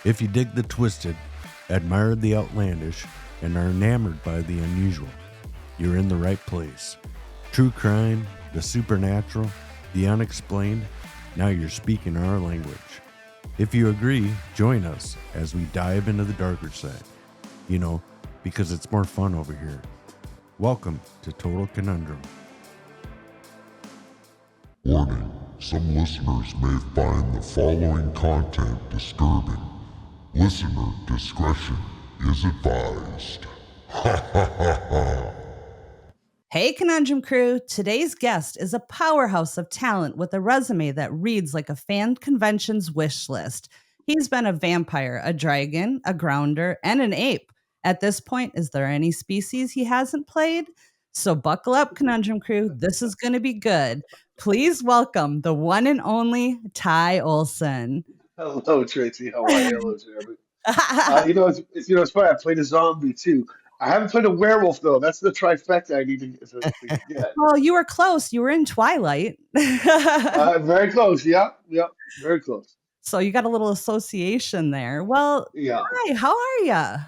If you dig the twisted, admire the outlandish, and are enamored by the unusual, you're in the right place. True crime, the supernatural, the unexplained, now you're speaking our language. If you agree, join us as we dive into the darker side. You know, because it's more fun over here. Welcome to Total Conundrum. Warning, some listeners may find the following content disturbing. Listener discretion is advised. Ha ha ha ha. Hey, Conundrum crew. Today's guest is a powerhouse of talent with a resume that reads like a fan convention's wish list. He's been a vampire, a dragon, a grounder, and an ape. At this point, is there any species he hasn't played? So buckle up, Conundrum crew. This is going to be good. Please welcome the one and only TyOlsson. Hello, Tracy. How are you? Hello, Jeremy. It's funny. I played a zombie too. I haven't played a werewolf though. That's the trifecta I need to get. Well, you were close. You were in Twilight. Very close. Yep. Very close. So you got a little association there. Well, Yeah. hi, how are you?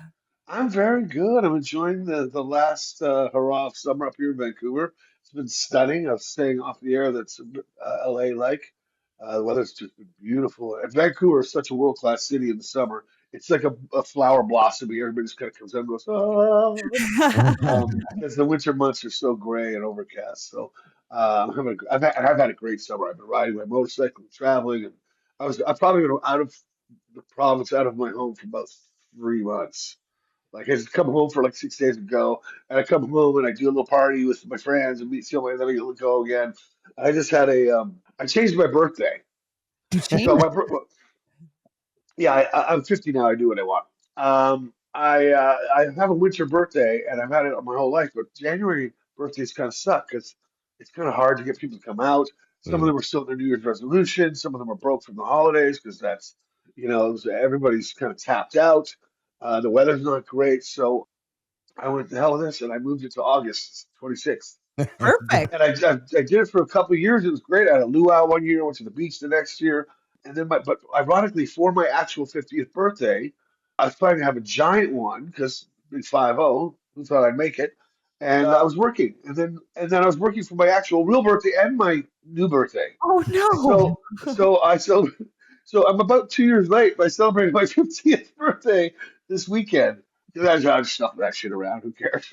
I'm very good. I'm enjoying the last hurrah of summer up here in Vancouver. It's been stunning. I'm staying off the air that's LA like. The weather's just been beautiful. And Vancouver is such a world-class city in the summer. It's like a flower blossoming. Everybody just kind of comes out and goes, oh, because the winter months are so gray and overcast. So I've had a great summer. I've been riding my motorcycle, traveling, and I've probably been out of the province, out of my home for about 3 months. Like I just come home for like 6 days ago, and I come home and I do a little party with my friends and meet somebody, and then I go again. I just had I changed my birthday. So I'm 50 now. I do what I want. I have a winter birthday, and I've had it my whole life. But January birthdays kind of suck because it's kind of hard to get people to come out. Some of them are still in their New Year's resolution. Some of them are broke from the holidays because everybody's kind of tapped out. The weather's not great, so I went to hell with this, and I moved it to August 26th. Perfect. And I did it for a couple of years. It was great. I had a luau one year, went to the beach the next year. And then but ironically, for my actual 50th birthday, I was planning to have a giant one because big 50, who thought I'd make it? And I was working. And then I was working for my actual real birthday and my new birthday. Oh no. So I'm about 2 years late, but I celebrated my 50th birthday this weekend. I'm just stuffing that shit around. Who cares?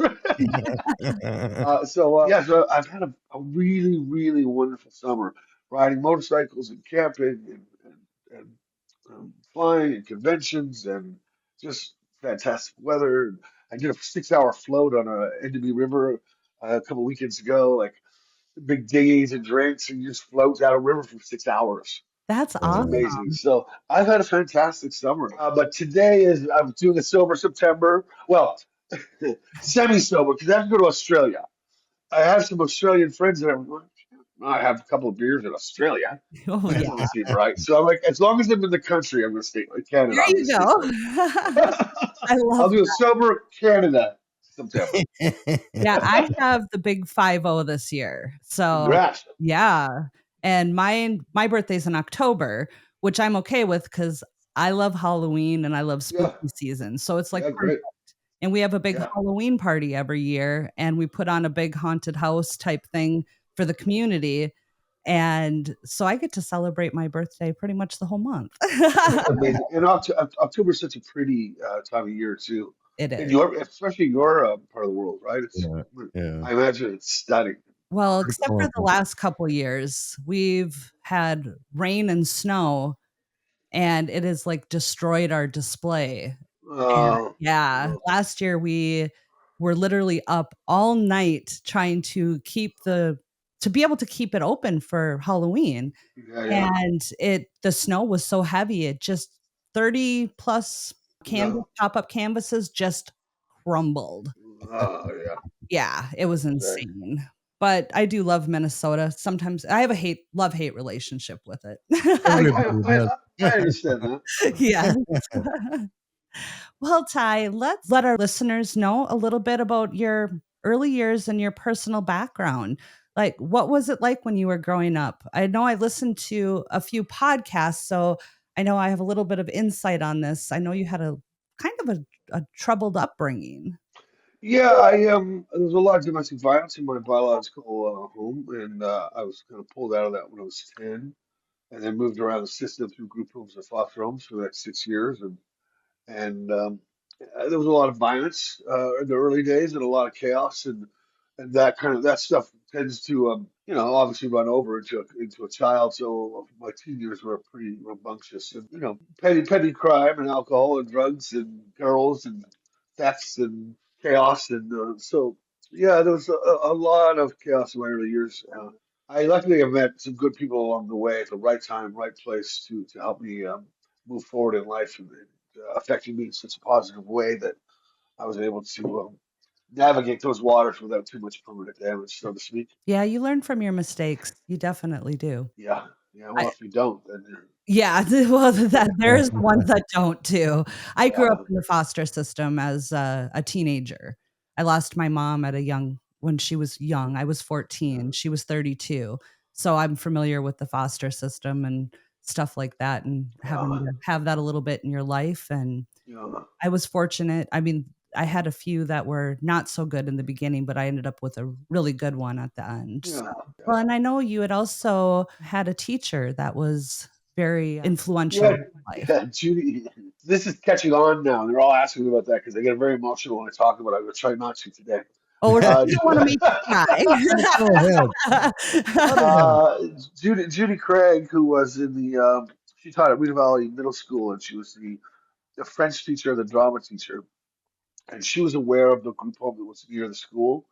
So I've had a really, really wonderful summer riding motorcycles and camping and flying and conventions and just fantastic weather. I did a 6-hour float on a NW River a couple weekends ago, like big dinghies and drinks, and you just float down a river for 6 hours. That's It's awesome. amazing. So I've had a fantastic summer. But today I'm doing a sober September. Well, semi-sober because I have to go to Australia. I have some Australian friends that I have a couple of beers in Australia. Oh That yeah. doesn't seem right. So I'm like, as long as I'm in the country, I'm going to stay in Canada. There you go. I I'll love do a sober Canada September. Yeah, I have the big 50 this year. So Congrats. yeah. And my birthday's in October, which I'm okay with because I love Halloween and I love spooky season. So it's like Yeah, great. perfect. And we have a big Yeah. Halloween party every year, and we put on a big haunted house type thing for the community. And so I get to celebrate my birthday pretty much the whole month. Amazing. And October is such a pretty time of year too. It In is. especially your part of the world, right? Yeah. I imagine it's stunning. Well, except for the last couple of years, we've had rain and snow, and it has like destroyed our display. And yeah, last year we were literally up all night trying to be able to keep it open for Halloween. Yeah. And the snow was so heavy, it just 30 plus pop-up canvases just crumbled. Oh, yeah. Yeah, it was insane. But I do love Minnesota. Sometimes I have a love-hate relationship with it. I understand that. Yeah. Well, Ty, let's let our listeners know a little bit about your early years and your personal background. Like, what was it like when you were growing up? I know I listened to a few podcasts, so I know I have a little bit of insight on this. I know you had a kind of a troubled upbringing. Yeah, there was a lot of domestic violence in my biological home, and I was kind of pulled out of that when I was 10, and then moved around the system through group homes and foster homes for the next 6 years, and there was a lot of violence in the early days and a lot of chaos, and that stuff tends to obviously run over into a child. So my teen years were pretty rambunctious, and petty crime and alcohol and drugs and girls and thefts and chaos, and so yeah, there was a lot of chaos in my early years. I luckily have met some good people along the way at the right time, right place to help me move forward in life, and affecting me in such a positive way that I was able to navigate those waters without too much permanent damage, so to speak. Yeah, you learn from your mistakes. You definitely do. Yeah, yeah. Well, I, if you don't, then yeah, well, that there's the ones that don't too. I grew up yeah, in the foster system as a teenager. I lost my mom at a young when she was young. I was yeah, 14, she was 32. So I'm familiar with the foster system and stuff like that, and having yeah, to have that a little bit in your life. And yeah, I was fortunate. I mean, I had a few that were not so good in the beginning, but I ended up with a really good one at the end. So, yeah, well, yeah. and I know you had also had a teacher that was very influential Yeah, in your life. yeah, Judy. This is catching on now. They're all asking me about that because I get very emotional when I talk about it. I'm gonna try not to today. Oh, we Uh, don't want to make Go ahead. you Cut it out. Judy Craig, who was in she taught at Weeder Valley Middle School, and she was the French teacher, the drama teacher, and she was aware of the group home that was near the school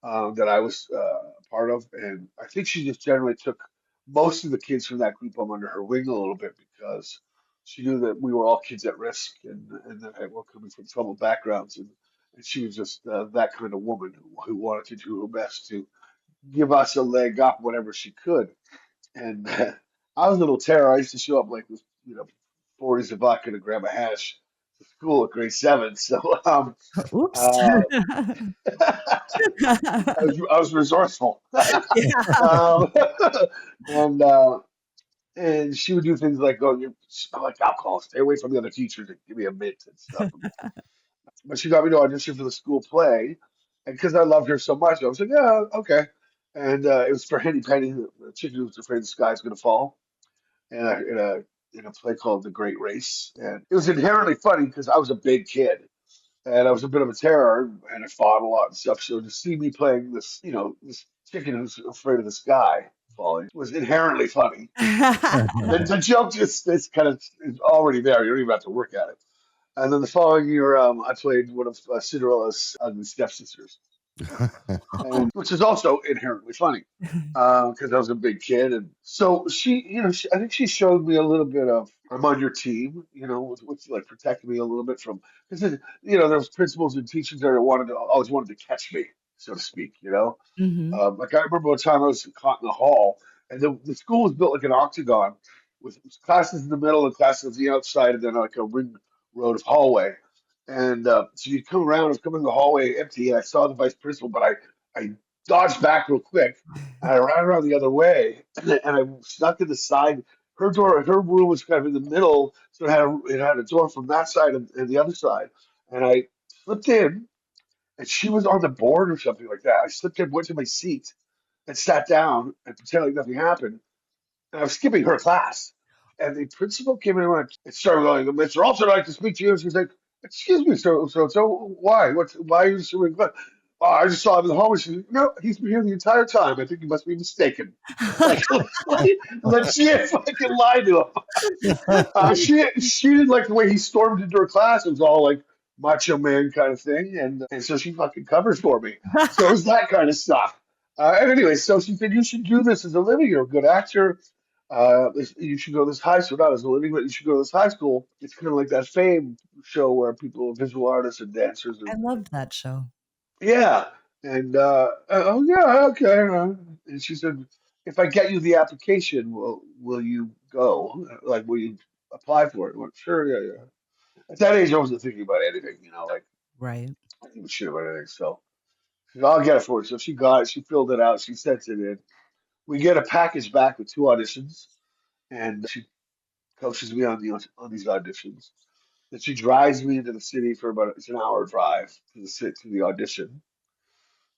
that I was part of, and I think she just generally took most of the kids from that group home under her wing a little bit because she knew that we were all kids at risk and that we're coming from troubled backgrounds, and she was just that kind of woman who wanted to do her best to give us a leg up whenever she could. And I was a little terror. I used to show up like with 40s of vodka to grab a hash to school at grade 7. So know. Oops. uh, I was resourceful. Yeah. um, and she would do things like, "Oh, you smell like alcohol. Stay away from the other teachers and give me a mint and stuff." But she got me to audition for the school play, and because I loved her so much, I was like, "Yeah, okay." And it was for Henny Penny, the chicken who was afraid the sky's gonna fall, and in a play called The Great Race. And it was inherently funny because I was a big kid and I was a bit of a terror and I fought a lot and stuff. So to see me playing this, this chicken who's afraid of the sky falling was inherently funny. The joke just is kind of is already there. You don't even have to work at it. And then the following year, I played one of Cinderella's ugly stepsisters, and which is also inherently funny because I was a big kid, and so I think she showed me a little bit of I'm on your team, with like protecting me a little bit from because there was principals and teachers there that always wanted to catch me, so to speak, Hmm. Like I remember one time I was caught in the hall, and the school was built like an octagon with classes in the middle and classes on the outside, and then like a ring road of hallway. And so you'd come around, I was coming in the hallway empty, and I saw the vice principal, but I dodged back real quick, and I ran around the other way, and I snuck to the side. Her room was kind of in the middle, so it had a door from that side and the other side, and I slipped in and she was on the board or something like that. I slipped in, went to my seat, and sat down and pretended like nothing happened. And I was skipping her class. And the principal came in and went, it started going, Mr. Olsson, I'd like to speak to you. And she's like, excuse me, so why? Why are you doing what? Oh, I just saw him in the hallway. She's like, no, he's been here the entire time. I think you must be mistaken. Like, legit fucking lied to him. She didn't like the way he stormed into her class. It was all like macho man kind of thing, and so she fucking covers for me. So it was that kind of stuff. And anyway, so she said you should do this as a living. You're a good actor. You should go to this high school, not as a living, but you should go to this high school. It's kind of like that Fame show where people, visual artists and dancers, I and loved that show. yeah, and oh yeah, okay. And she said, if I get you the application, will you go? Like, will you apply for it? I went, sure, yeah, yeah. At that age, I wasn't thinking about anything, like Right. I didn't give a shit about anything. So she said, I'll get it for you. So she got it. She filled it out. She sent it in. We get a package back with 2 auditions, and she coaches me on these auditions. Then she drives me into the city for about it's an hour drive to the audition,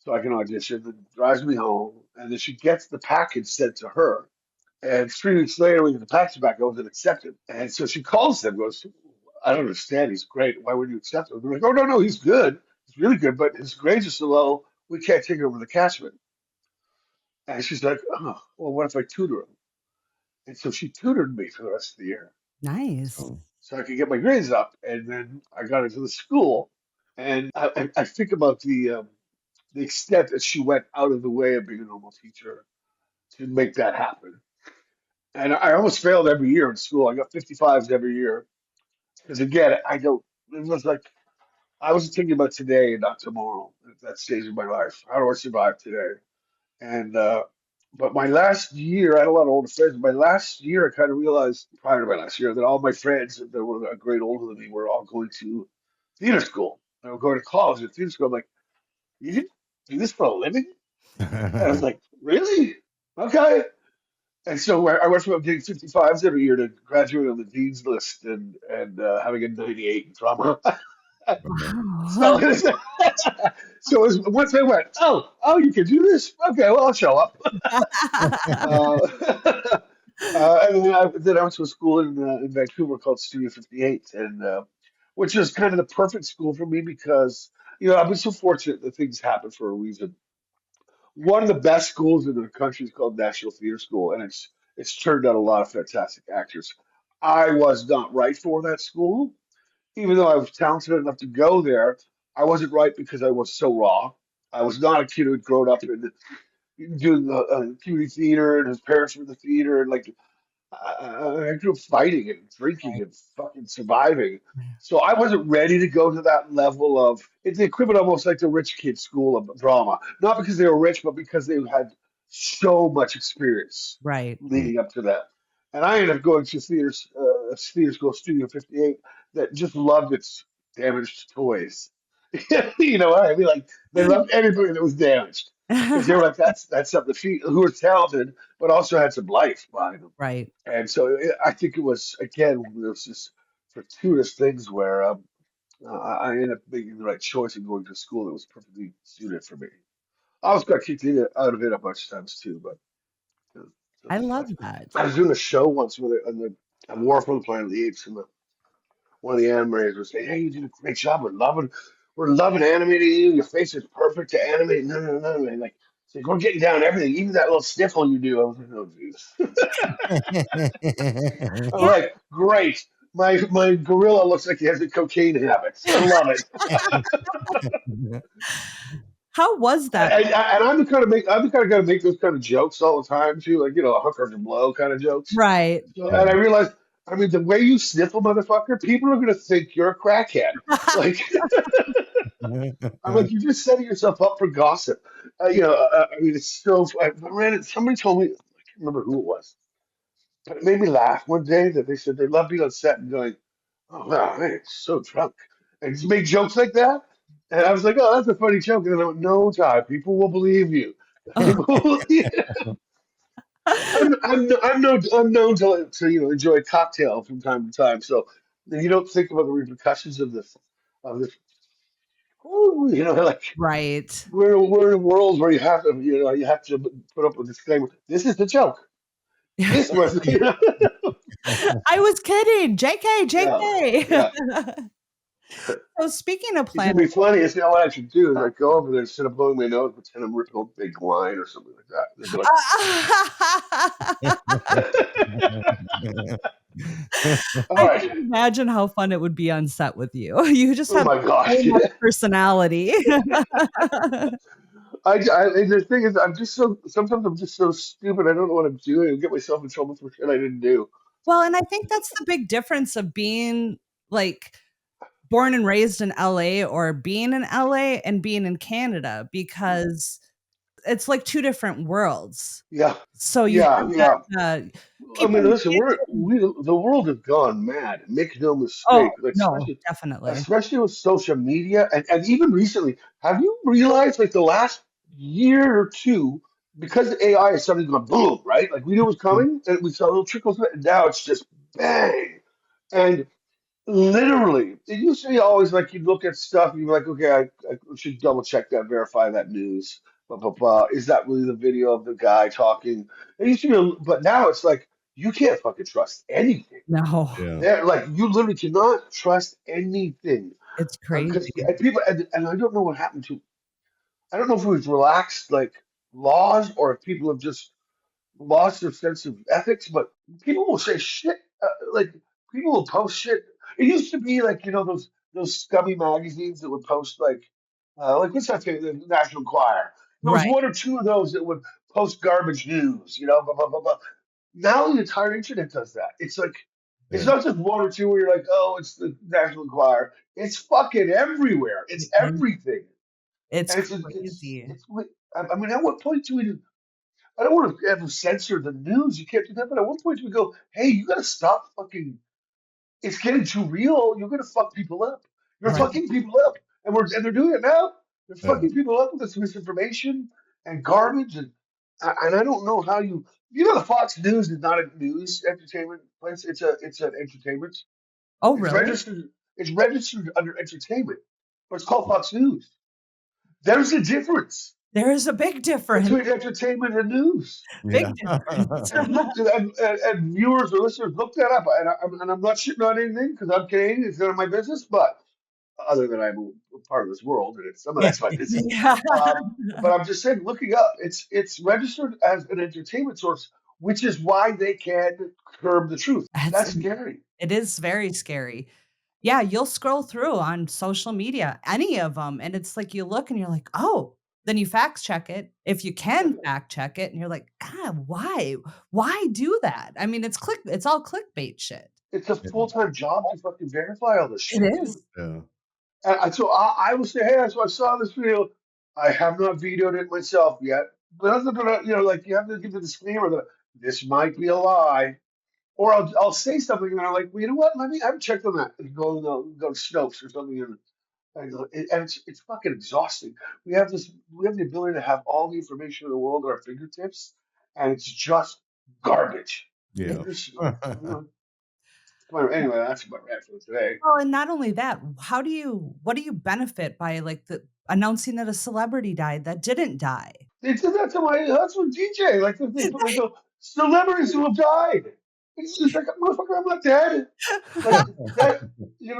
so I can audition. And drives me home, and then she gets the package sent to her. And 3 weeks later, we get the package back. I wasn't accepted, and so she calls them, goes, "I don't understand. He's great. Why wouldn't you accept him?" They're like, "Oh no, he's good. He's really good, but his grades are so low. We can't take him over the Cashman." And she's like, "Oh, well, what if I tutor him?" And so she tutored me for the rest of the year. Nice. So I could get my grades up. And then I got into the school. And I think about the extent that she went out of the way of being a normal teacher to make that happen. And I almost failed every year in school. I got 55s every year. Because again, I don't, it was like, I was thinking about today and not tomorrow at that stage of my life. How do I survive today? And but my last year, I had a lot of older friends. My last year, I kind of realized prior to my last year that all my friends that were a grade older than me were all going to theater school. They were going to college at theater school. I'm like, you can do this for a living? And I was like, really? Okay. And so I went from getting 55s every year to graduating on the dean's list and having a 98 in drama. Wow. So, so it was, once I went, oh, you can do this? Okay, well, I'll show up. Uh, and then I went to a school in Vancouver called Studio 58, and which was kind of the perfect school for me because I've been so fortunate that things happen for a reason. One of the best schools in the country is called National Theatre School, and it's turned out a lot of fantastic actors. I was not right for that school, even though I was talented enough to go there. I wasn't right because I was so raw. I was not a kid who had grown up in doing community theater, and his parents were in the theater, and like I grew up fighting and drinking and fucking surviving. So I wasn't ready to go to that level of it's the equivalent almost like the rich kid school of drama. Not because they were rich, but because they had so much experience Right. leading up to that. And I ended up going to theater school, Studio 58, that just loved its damaged toys. You know what I mean? Like they loved everything that was damaged because they were like, that's something who were talented, but also had some life behind them. Right. And so I think it was again one of those just fortuitous things where I ended up making the right choice and going to school that was perfectly suited for me. I was got kicked out of it a bunch of times too, but so I it's love life. that. I was doing a show once with it on War from the Planet of the Apes, and one of the animators was saying, "Hey, you did a great job. We're loving animating you. Your face is perfect to animate." No, no, no, man. Like, it's like we're getting down everything, even that little sniffle you do. I was like, "Oh, Jesus." I'm Yeah. like, "Great. My gorilla looks like he has a cocaine habit. I love it." How was that? And I'm the kind of guy to make those kind of jokes all the time too, like hook or blow kind of jokes. Right. So, and I realized, I mean, the way you sniffle, motherfucker, people are gonna think you're a crackhead. Like, I'm like, you're just setting yourself up for gossip. I mean, it's so. I ran it. Somebody told me, I can't remember who it was, but it made me laugh one day that they said they love being on set and going, "Oh wow, man, it's so drunk," and just make jokes like that. And I was like, "Oh, that's a funny joke." And then I went, "No, Ty, people will believe you. Oh. People will believe I'm known to enjoy a cocktail from time to time. So you don't think about the repercussions of this. Ooh, like Right. we're in a world where you have to put up a disclaimer. This is the joke. This was I was kidding. JK, yeah, JK. yeah. So speaking of It's gonna planet, be funny. It's what I should do is like go over there instead of blowing my nose, pretend I'm ripping a big line or something like that. They'd be like, "All I right, can imagine how fun it would be on set with you. You just oh have my so gosh." much personality. The thing is, sometimes I'm just so stupid. I don't know what I'm doing. I get myself in trouble for shit I didn't do. Well, and I think that's the big difference of being like born and raised in LA or being in LA and being in Canada because it's like two different worlds. Yeah, So you yeah, have yeah. I people mean, in listen, Canada. the world has gone mad. Make no Oh, mistake. Like no, especially definitely. especially with social media and even recently, have you realized like the last year or two, because AI is suddenly gone boom, right? Like we knew it was coming and we saw little trickles of it, and now it's just bang. And literally, it used to be always like you'd look at stuff and you'd be like, okay, I should double check that, verify that news. Blah, blah, blah. Is that really the video of the guy talking? It used to be, but now it's like you can't fucking trust anything. No, Yeah. There, like you literally cannot trust anything it's because crazy. people, and I don't know what happened to. I don't know if we've relaxed like laws or if people have just lost their sense of ethics, but people will say shit. Like people will post shit. It used to be like those scummy magazines that would post like what's that thing, the National Enquirer. There was Right. one or two of those that would post garbage news, blah blah blah blah. Now the entire internet does that. It's like it's Yeah. not just one or two where you're like, oh, it's the National Enquirer. It's fucking everywhere. It's And everything, it's and crazy. I mean, at what point do we? I don't want to ever censor the news. You can't do that. But at one point we go, hey, you got to stop fucking. It's getting too real. You're gonna fuck people up. You're Right. fucking people up, and they're doing it now. They're Yeah. fucking people up with this misinformation and garbage, and I don't know how the Fox News is not a news entertainment place. It's an entertainment. Oh, It's really? registered. It's registered under entertainment, but it's called Fox News. There's a difference There is a big difference. between entertainment and news. Big Yeah. difference. And viewers or listeners, look that up. And I'm not shitting on anything because I'm Canadian. It's none of my business. But other than I'm a part of this world, and some of that's my business. Yeah. But I'm just saying, looking up, it's registered as an entertainment source, which is why they can curb the truth. That's That's scary. it is very scary. Yeah, you'll scroll through on social media, any of them, and it's like you look and you're like, "Oh." Then you fact check it, if you can fact check it, and you're like, "God, why? Why do that?" I mean, it's all clickbait shit. It's a full-time job to fucking verify all this It shit, dude. is. Yeah. So I will say, hey, so I saw this video. I have not videoed it myself yet, but like you have to give the disclaimer that this might be a lie, or I'll say something and I'm like, well, you know what? I haven't checked on that. And go to Snopes or something, and it's fucking exhausting. We have the ability to have all the information in the world at our fingertips, and it's just garbage. Yeah. This, anyway, that's my rant for today. Well, and not only that, what do you benefit by, like, announcing that a celebrity died that didn't die? They did that to my husband DJ. Like they go celebrities who have died. It's just like motherfucker, I'm not dead. Like that,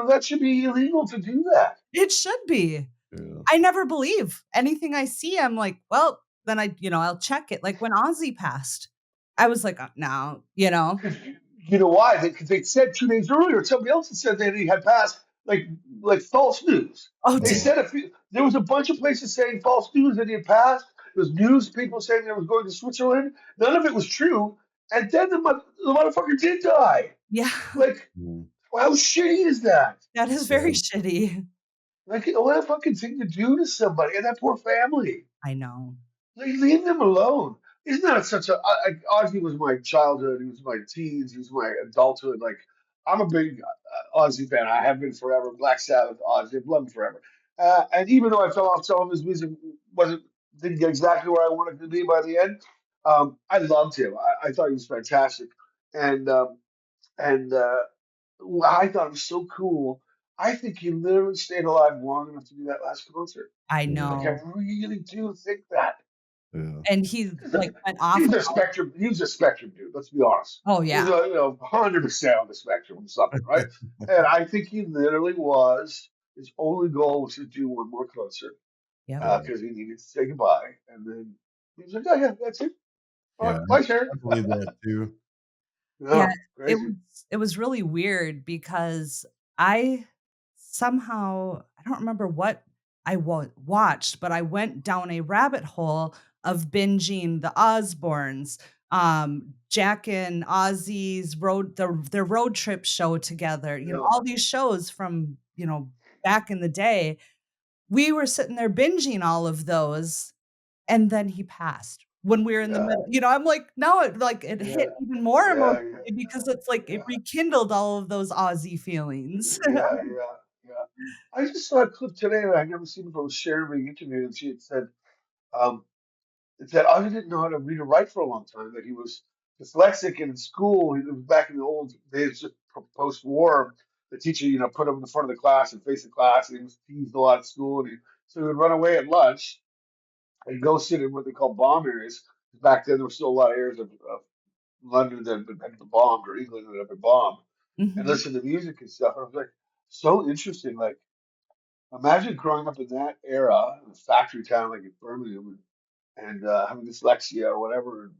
that should be illegal to do that. It should be. Yeah. I never believe anything I see. I'm like, well, then I'll check it. Like when Ozzy passed, I was like, no, Because you know why? Because they said 2 days earlier, somebody else had said that he had passed, like false news. oh, They said there was a bunch of places saying false news that he had passed. There was news people saying that he was going to Switzerland. None of it was true. And then the motherfucker did die. yeah, Like, Mm. how shitty is that? that is very shitty. Like, what a fucking thing to do to somebody and that poor family. I know. Like, leave them alone. Isn't that such a? Ozzy was my childhood. He was my teens. He was my adulthood. Like, I'm a big Ozzy fan. I have been forever. Black Sabbath, Ozzy, I've loved him forever. And even though I fell off some of his music, didn't get exactly where I wanted to be by the end. I loved him. I thought he was fantastic, and and I thought it was so cool. I think he literally stayed alive long enough to do that last concert. I Yeah. Like I know. really do think that. Yeah. And he like went off. He's a spectrum. He's a spectrum dude. Let's be honest. Oh He's yeah. 100% on the spectrum of something, right? And I think he literally was. His only goal was to do one more concert Yep. because he needed to say goodbye, and then he was like, "Oh yeah, that's it. All Yeah. right, bye, Sharon." I believe that too. Yeah, Yeah, it crazy. was really weird because I somehow I don't remember what I watched, but I went down a rabbit hole of binging the Osbournes, Jack and Ozzy's their road trip show together, Yeah, all these shows from, back in the day. We were sitting there binging all of those, and then he passed when we were in the yeah, middle. I'm like, now it hit yeah, even more yeah, emotionally yeah, because it's like it yeah. rekindled all of those Aussie feelings. Yeah, yeah, yeah. I just saw a clip today that I'd never seen before. Sharon being interviewed, and she had said um, that I didn't know how to read or write for a long time. That he was dyslexic in school. It was back in the old days, just post-war. The teacher, put him in the front of the class and face the class, and he was teased a lot at school. So he would run away at lunch and go sit in what they call bomb areas. Back then, there were still a lot of areas of London that had been bombed, or England that had been bombed, and Mhm. listen to music and stuff. I was like, so interesting. Like, imagine growing up in that era, in a factory town like in Birmingham, and having dyslexia or whatever,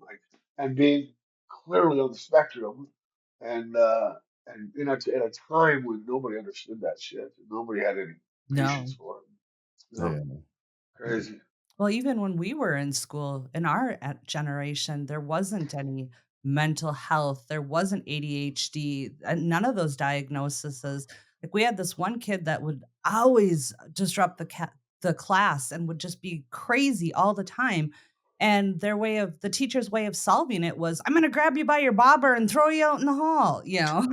and being clearly on the spectrum, and in a time when nobody understood that shit, nobody had any patience No. for it. Yeah. Crazy. Well, even when we were in school, in our generation, there wasn't any mental health, there wasn't ADHD, none of those diagnoses. Like we had this one kid that would always disrupt the class and would just be crazy all the time. And the teacher's way of solving it was, I'm going to grab you by your bobber and throw you out in the hall, you know?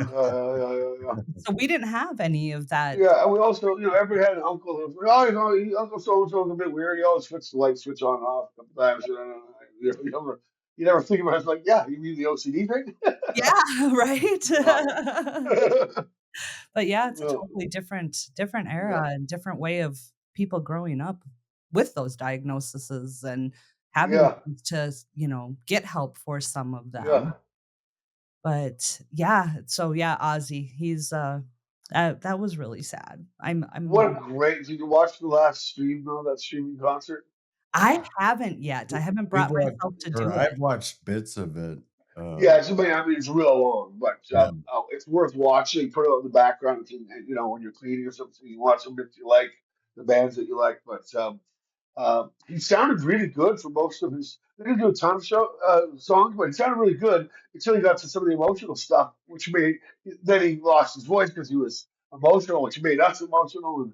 Yeah. So we didn't have any of that. Yeah, and we also, everybody had an uncle who was, oh, Uncle so and so's a bit weird. He always switched the light switch on and off sometimes. You never think about it. It's like, yeah, you mean the OCD thing? Yeah, right. Yeah. But yeah, it's a No, totally different yeah, era and different way of people growing up with those diagnoses and having yeah, to, get help for some of yeah. them. But yeah, so yeah, Ozzy, he's that was really sad. What a great! Did you watch the last stream though? That streaming concert? I haven't yet. I haven't We've brought watched, myself to or do it. I've watched bits of it. Yeah, it's real long, but Yeah. it's worth watching. Put it on the background, when you're cleaning or something. You watch them if you like the bands that you like. But he sounded really good for most of his. They didn't do a ton of songs, but he sounded really good until he got to some of the emotional stuff, which made then he lost his voice because he was emotional, which made us emotional, and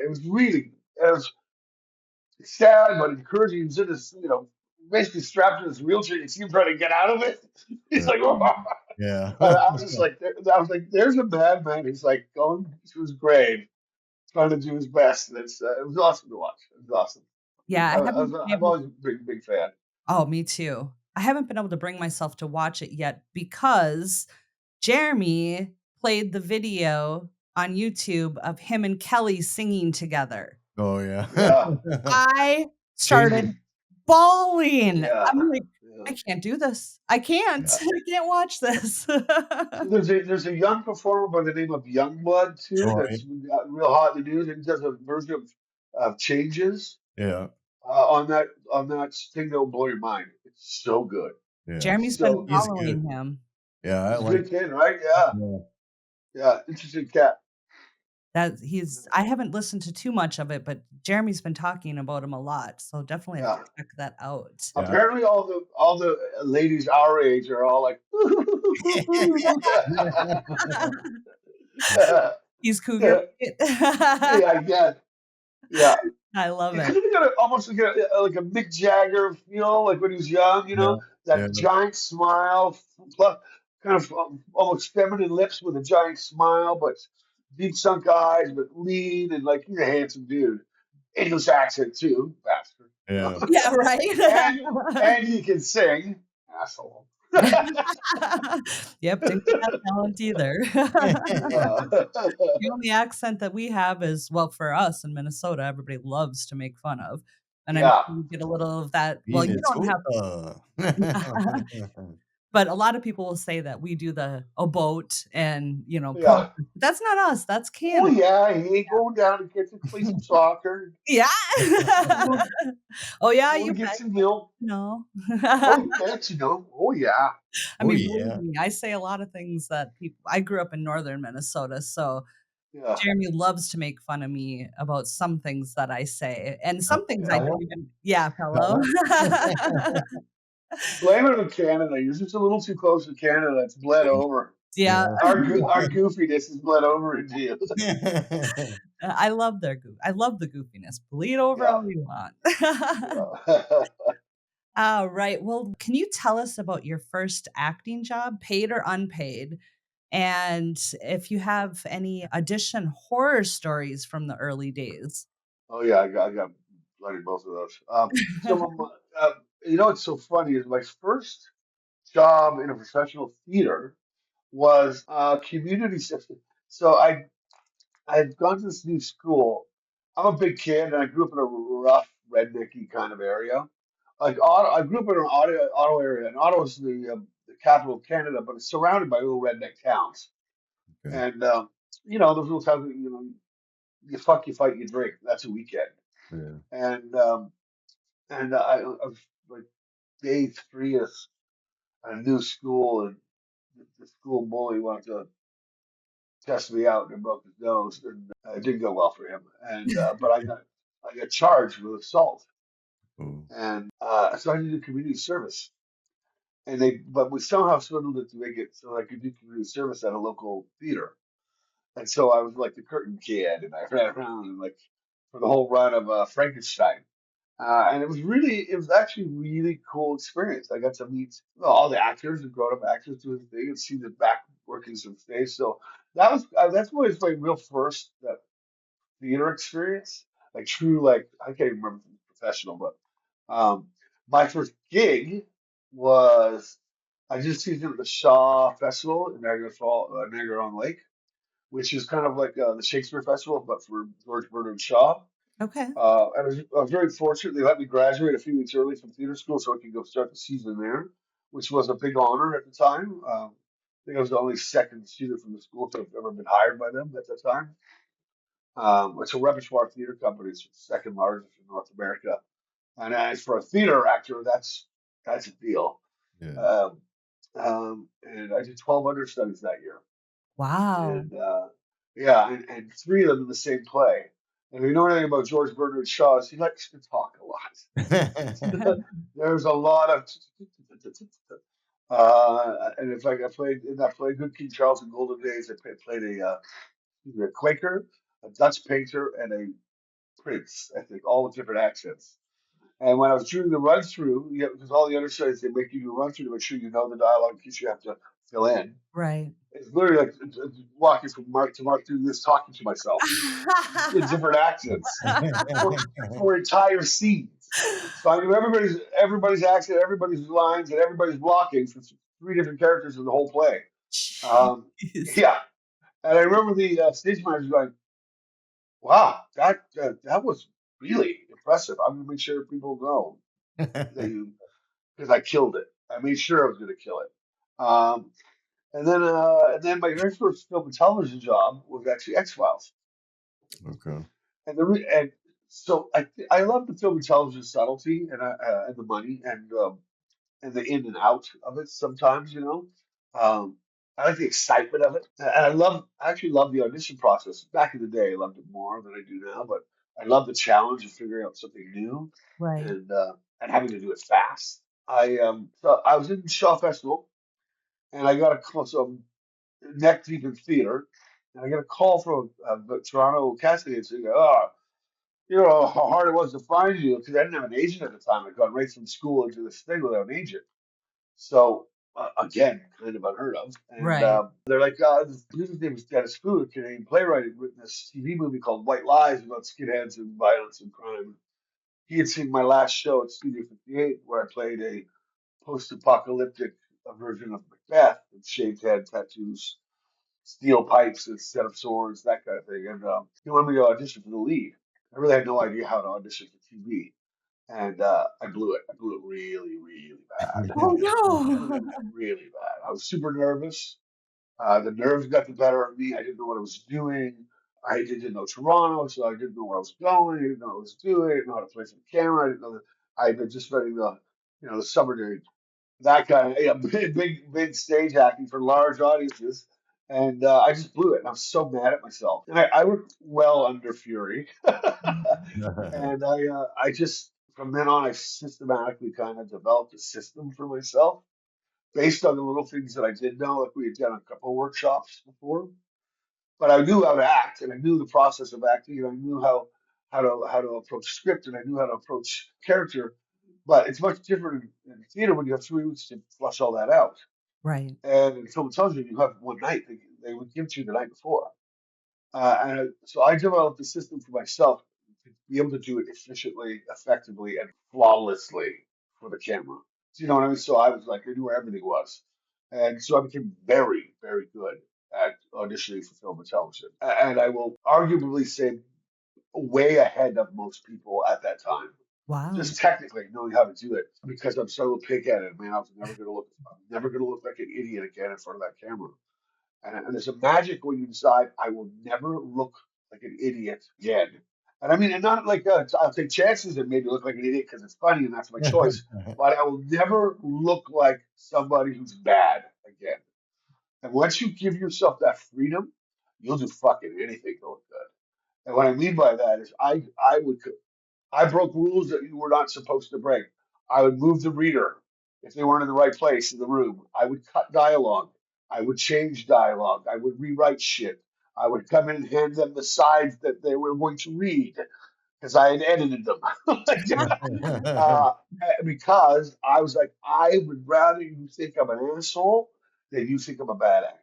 it was really it was sad but encouraging. He was in this, basically strapped in his wheelchair. You see him trying to get out of it. He's Yeah. like, oh. Yeah. I was just like, there's a madman. He's like going to his grave, trying to do his best. And it was awesome to watch. It was awesome. Yeah, I haven't been I've able. always been a big fan. Oh, me too. I haven't been able to bring myself to watch it yet because Jeremy played the video on YouTube of him and Kelly singing together. Oh yeah. Yeah, I started Changes. bawling. yeah, I'm like, yeah, "I can't do this. I can't. Yeah. I can't watch this." So there's a young performer by the name of Youngblood too Troy. that's got real hot in the news, and he does a version of Changes Yeah. on that thing that'll blow your mind. It's so good, Yeah. Jeremy's been so He's good. good. following him. Yeah, I He's a like. good kid, right? Yeah, Yeah. yeah, interesting cat. I haven't listened to too much of it, but Jeremy's been talking about him a lot, so definitely have to Yeah. check that out. Yeah. Apparently, all the ladies our age are all like, He's cougar. yeah, I guess. Yeah. I love He it. kind of got almost like a Mick Jagger feel, like when he was young, Yeah. Yeah. that giant smile, kind of almost feminine lips with a giant smile, but deep sunk eyes, but lean and like he's a handsome dude. English accent too, bastard. Yeah. Yeah, And right? and he can sing, asshole. Yep, didn't get that talent either. Uh, The only accent that we have is, well, for us in Minnesota, everybody loves to make fun of, and I'm yeah, sure you get a little of that. Well, you don't have, Minnesota. but a lot of people will say that we do the "a boat" and, yeah. that's not us, that's Oh Canada. yeah, he ain't going down to get to play some soccer. Yeah. Going Oh, yeah, going you to get bet. some milk. No. Oh, you bet. Oh yeah. I Oh mean, believe yeah. me, I say a lot of things that I grew up in northern Minnesota, so Yeah. Jeremy loves to make fun of me about some things that I say, and some things I Hello? don't even. Yeah, hello. Hello? Blame it on Canada. You're just a little too close to Canada. It's bled over. Yeah, Our goofiness is bled over into you. Yeah. I love I love the goofiness. Bleed over Yeah. all you want. Yeah. All right. Well, can you tell us about your first acting job, paid or unpaid? And if you have any audition horror stories from the early days. Oh yeah, I got bloody both of those. So it's so funny is my first job in a professional theater was community system. So I had gone to this new school. I'm a big kid, and I grew up in a rough, rednecky kind of area. Like I grew up in an auto area, and Ottawa's the capital of Canada, but it's surrounded by little redneck towns. Okay. And those little towns, you fuck, you fight, you drink. That's a weekend. Yeah. And I was like day three of a new school, and the school bully wanted to test me out and broke his nose, and it didn't go well for him. And but I got charged with assault, Oh. and so I had to do community service. But we somehow swindled it to make it so I could do community service at a local theater. And so I was like the curtain kid, and I ran around and like for the whole run of Frankenstein. And it was actually a really cool experience. I got to meet all the actors and grown up actors doing the thing and see the back workings of stage. So that's was my real first theater experience, like true, like I can't even remember if it was professional, but my first gig was I just seasoned at the Shaw Festival in Niagara on Lake, which is kind of like the Shakespeare Festival, but for George Bernard Shaw. Okay. And I was very fortunate. They let me graduate a few weeks early from theater school so I could go start the season there, which was a big honor at the time. I think I was the only second student from the school to have ever been hired by them at the time. It's a repertoire theater company. It's the second largest in North America. And as for a theater actor, that's a deal. Yeah. And I did 12 understudies that year. Wow. And yeah, and three of them in the same play. And if you know anything about George Bernard Shaw, is he likes to talk a lot. There's a lot of and in fact, I played in that play, Good King Charles in Golden Days. I played a Quaker, a Dutch painter, and a prince. I think all with different accents. And when I was doing the run through, because all the understudies they make you do a run through to make sure you know the dialogue in case you have to fill in. Right. It's literally like walking from mark to mark doing this, talking to myself in different accents for entire scenes. So I knew everybody's accent, everybody's lines, and everybody's blocking for three different characters in the whole play. Um, Jeez. yeah, and I remember the stage manager going, "Wow, that was really impressive. I'm gonna make sure people know that you because I killed it. I made sure I was gonna kill it." Um, and then my very first film and television job was actually X Files. Okay. And so I love the film and television subtlety and the money and the in and out of it sometimes, I like the excitement of it. And I actually love the audition process. Back in the day, I loved it more than I do now, but I love the challenge of figuring out something new Right. and having to do it fast. So I was in Shaw Festival and I got a call, so I'm neck deep in theater, and I got a call from the Toronto casting agency saying, "Oh, you know how hard it was to find you because I didn't have an agent at the time. I'd gone right from school into this thing without an agent. So again, kind of unheard of. And Right. they're like, his name was Dennis Fu, a Canadian playwright, who'd written this TV movie called White Lies about skinheads and violence and crime. He had seen my last show at Studio 58, where I played a post-apocalyptic version of Macbeth with shaved head, tattoos, steel pipes instead of swords, that kind of thing. And he wanted me to audition for the lead. I really had no idea how to audition for TV, and I blew it. I blew it really, really bad. Oh Really, no. really bad. I was super nervous. The nerves got the better of me. I didn't know what I was doing. I didn't know Toronto, so I didn't know where I was going. I didn't know what I was doing. I didn't know how to place the camera. I didn't know that I'd been just running the summer day, that kind of big stage acting for large audiences. And I just blew it. And I was so mad at myself. And I worked well under fury. And I just, from then on, I systematically kind of developed a system for myself based on the little things that I did know. Like we had done a couple of workshops before, but I knew how to act and I knew the process of acting and I knew how to approach script and I knew how to approach character. But it's much different in theater when you have 3 weeks to flush all that out. Right. And in film and television, you have one night. They would give it to you the night before. So I developed a system for myself to be able to do it efficiently, effectively, and flawlessly for the camera. Do you know what I mean? So I was like, I knew where everything was. And so I became very, very good at auditioning for film and television. And I will arguably say way ahead of most people at that time. Wow. Just technically knowing how to do it because I'm so pig at it, man. I'm never gonna look like an idiot again in front of that camera. And there's a magic when you decide I will never look like an idiot again. And I mean, and not like I'll take chances and maybe look like an idiot because it's funny and that's my choice. But I will never look like somebody who's bad again. And once you give yourself that freedom, you'll do fucking anything to look good. And what I mean by that is I broke rules that you were not supposed to break. I would move the reader if they weren't in the right place in the room. I would cut dialogue. I would change dialogue. I would rewrite shit. I would come in and hand them the sides that they were going to read because I had edited them. uh, because I was like, I would rather you think I'm an asshole than you think I'm a bad actor.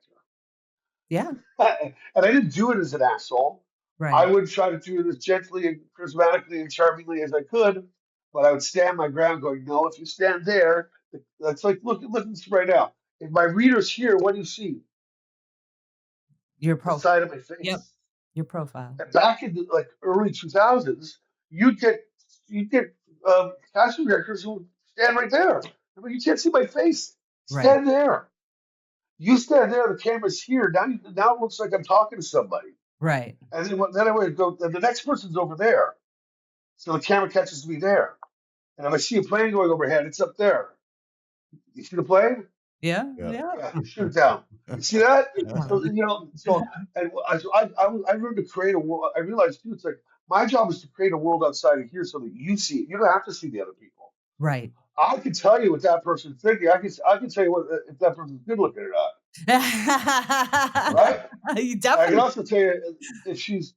Yeah. And I didn't do it as an asshole. I Right. would try to do it as gently and charismatically and charmingly as I could, but I would stand my ground going, no, if you stand there, that's like, look at this right now. If my reader's here, what do you see? Your The profile. side of my Yep. face. Your profile. And back in the like early 2000s, you'd get casting directors who would stand right there. I mean, you can't see my face. Right. Stand there. You stand there. The camera's here. Now it looks like I'm talking to somebody. Right. And then I would go, and the next person's over there. So the camera catches me there. And if I see a plane going overhead, it's up there. You see the plane? Yeah. Yeah. Yeah. Yeah, shoot it down. You see that? Yeah. So, and I learned to create a world. I realized too, it's like my job is to create a world outside of here so that you see it. You don't have to see the other people. Right. I can tell you what that person's thinking. I can tell you what if that person's good looking or not. Right? You I can definitely. also tell you if she's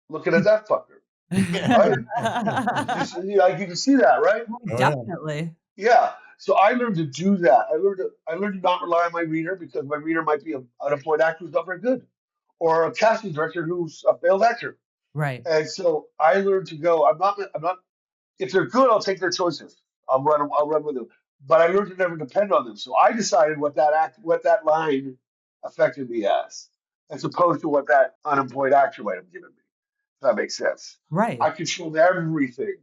looking at that fucker. Right? You can see that, right? Oh, yeah. Definitely. Yeah. So I learned to do that. I learned to not rely on my reader because my reader might be an unemployed actor who's not very good, or a casting director who's a failed actor. Right. And so I learned to go. I'm not. If they're good, I'll take their choices. I'll run with them. But I learned to never depend on them. So I decided what that line affected me as opposed to what that unemployed actor might have given me. If that makes sense. Right. I controlled everything.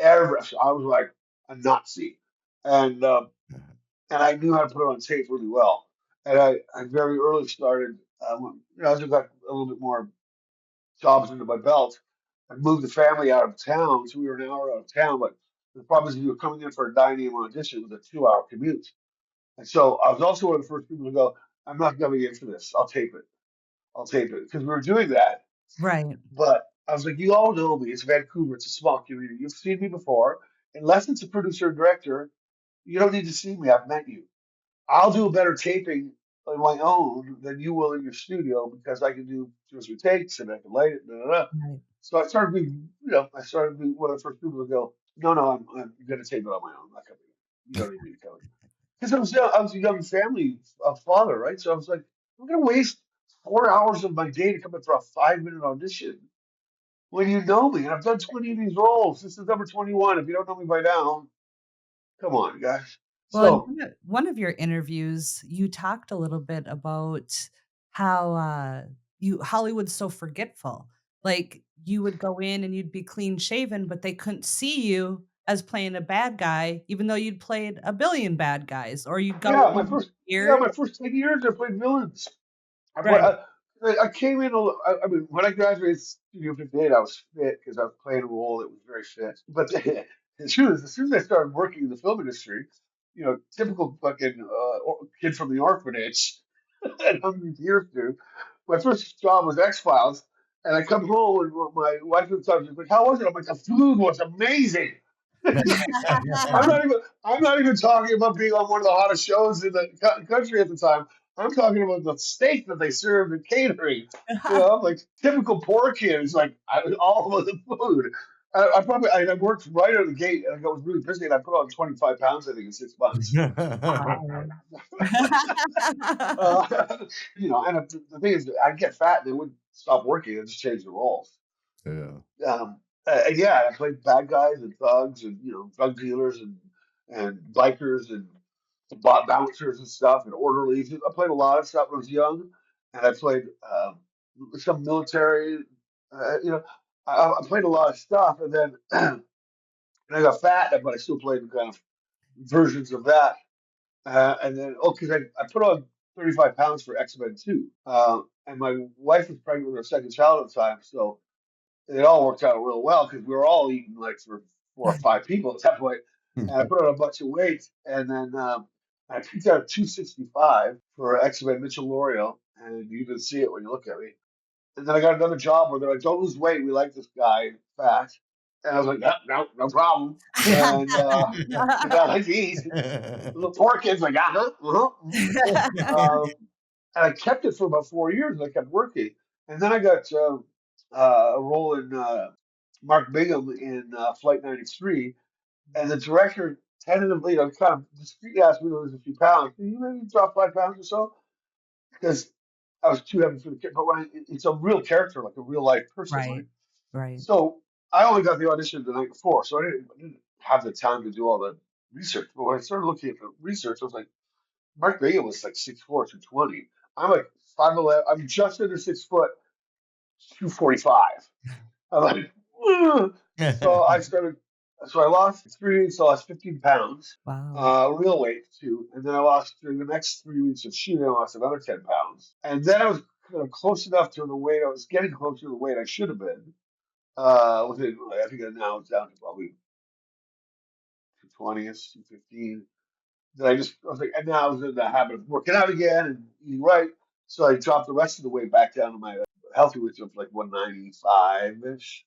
I was like a Nazi, and I knew how to put it on tape really well. And I very early started. As I got a little bit more jobs under my belt, I moved the family out of town, so we were an hour out of town. But the problem is, if you were coming in for a 9 a.m. audition, it was a 2-hour commute. And so I was also one of the first people to go, I'm not coming in for this. I'll tape it. I'll tape it because we were doing that. Right. But I was like, you all know me. It's Vancouver. It's a small community. You've seen me before. Unless it's a producer or director, you don't need to see me. I've met you. I'll do a better taping on my own than you will in your studio because I can do 2 or 3 takes and I can light it. Da, da, da. Right. So I started being one of the first people to go, no, I'm going to tape it on my own. I'm not coming. You don't need me to come. Because I was a young family father, right? So I was like, I'm going to waste 4 hours of my day to come in for a 5-minute audition when you know me, and I've done 20 of these roles. This is number 21. If you don't know me by now, come on, guys. Well, in So, one of your interviews, you talked a little bit about how you Hollywood's so forgetful. Like you would go in and you'd be clean shaven, but they couldn't see you as playing a bad guy, even though you'd played a billion bad guys. Or you'd go yeah, in here. my first 10 years, I played villains. I, Right, I, I came in, I mean, when I graduated Studio 58, I was fit because I was playing a role that was very fit. But the truth is, as soon as I started working in the film industry, typical fucking kid from the orphanage, and I'm years to. My first job was X Files, and I come home and my wife at the time was like, "How was it?" I'm like, "The food was amazing." I'm not even talking about being on one of the hottest shows in the country at the time. I'm talking about the steak that they served in catering. Like typical poor kid is like all of the food. I worked right out of the gate and I was really busy and I put on 25 pounds I think in 6 months. wow. And the thing is, I'd get fat and they wouldn't stop working. I'd just change the roles. Yeah. And yeah, I played bad guys and thugs and drug dealers and bikers and bouncers and stuff and orderlies. I played a lot of stuff when I was young, and I played some military. You know, I played a lot of stuff, and then and I got fat, but I still played kind of versions of that. And then, because I put on 35 pounds for X-Men 2. And my wife was pregnant with her second child at the time, so it all worked out real well because we were all eating like for 4 or 5 people at that point. And I put on a bunch of weight, and then I peaked out at 265 for X-Men Mitchell L'Oreal, and you can see it when you look at me. And then I got another job where they're like, "Don't lose weight. We like this guy fat." And I was like, no problem." And because I like to eat. The poor kid's like, and I kept it for about 4 years, and I kept working. And then I got a role in Mark Bingham in Flight 93, and the director tentatively, kind of discreetly asked me to lose a few pounds. Can you maybe drop 5 pounds or so? Because I was too heavy for the kid. But it's a real character, like a real life person, right? Right. Right. So I only got the audition the night before, so I didn't have the time to do all the research. But when I started looking at the research, I was like, Mark Reagan was like 6'4", 220. I'm like 5'11". I'm just under 6 foot, 245. I'm like, ugh. So I started. So I lost 3 weeks. I lost 15 pounds, Wow. real weight too, and then I lost during the next 3 weeks of shooting. I lost another 10 pounds, and then I was close enough to the weight. I was getting close to the weight I should have been. Within, I think now it's down to probably 220ish, 215. Then I was like, and now I was in the habit of working out again and eating right. So I dropped the rest of the weight back down to my healthy weight of like 195 ish.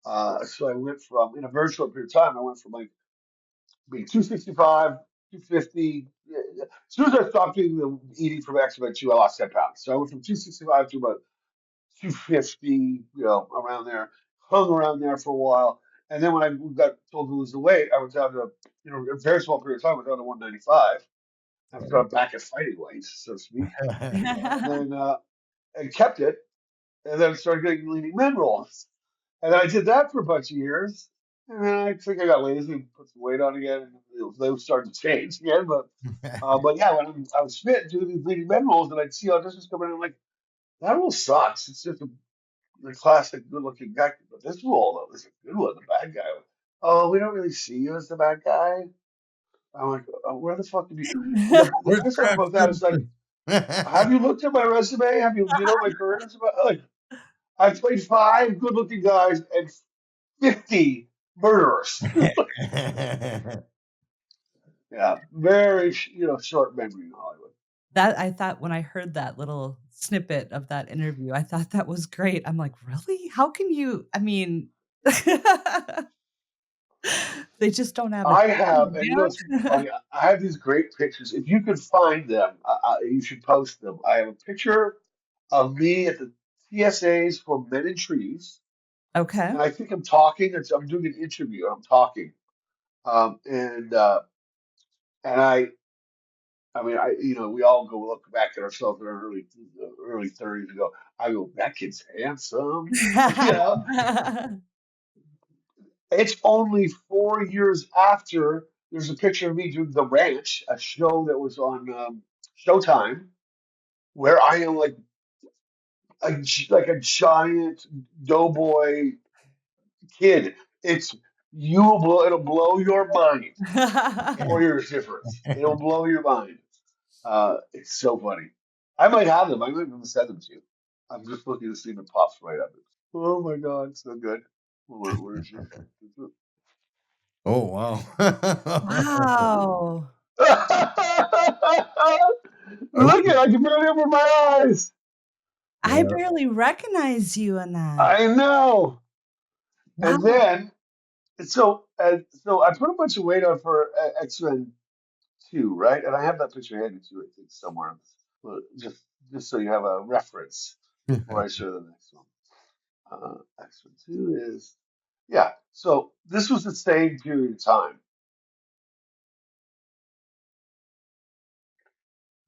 So I went from, in a very short period of time, I went from like being 265, 250. As soon as I stopped eating from X-Men 2, I lost 10 pounds. So I went from 265 to about 250, around there, hung around there for a while. And then when I got told to lose the weight, I was down to, a very small period of time, I was down to 195. I was back at fighting weight, so to speak. And then I kept it, and then I started getting leading men roles. And then I did that for a bunch of years. And then I think I got lazy and put some weight on again, and those started to change again. But yeah, when I was fit doing these leading men roles, and I'd see auditions coming in, I'm like, that role sucks. It's just the classic good-looking guy. But this role, though, is a good one, the bad guy. Oh, we don't really see you as the bad guy. I'm like, where the fuck did you? The Where's best part about that is like, have you looked at my resume? Do you know what my career is about? Like, I've played 5 good-looking guys and 50 murderers. Yeah, very short memory in Hollywood. That I thought when I heard that little snippet of that interview, I thought that was great. I'm like, "Really? How can you?" I mean, they just don't have a I have, and it's man. funny. I have these great pictures. If you could find them, you should post them. I have a picture of me at the TSAs for Men in Trees, Okay. and I think I'm talking. I'm doing an interview. I'm talking, and I mean, we all go look back at ourselves in our early 30s and go, I go, that kid's handsome. You know, it's only 4 years after there's a picture of me doing The Ranch, a show that was on Showtime, where I am like a giant doughboy kid. It's it'll blow your mind. 4 years difference. It'll blow your mind. It's so funny. I might have them. I might even send them to you. I'm just looking to see if it pops right up. Oh my God, so good. Where is it? Oh, wow. Wow. Look at, I can barely open my eyes. I Yeah. barely recognize you in that. I know. And Wow. then, so I put a bunch of weight on for X-Men 2, right? And I have that picture handy too, I think, somewhere. Well, just so you have a reference before I show the next one. X-Men 2 is, yeah. So this was the same period of time,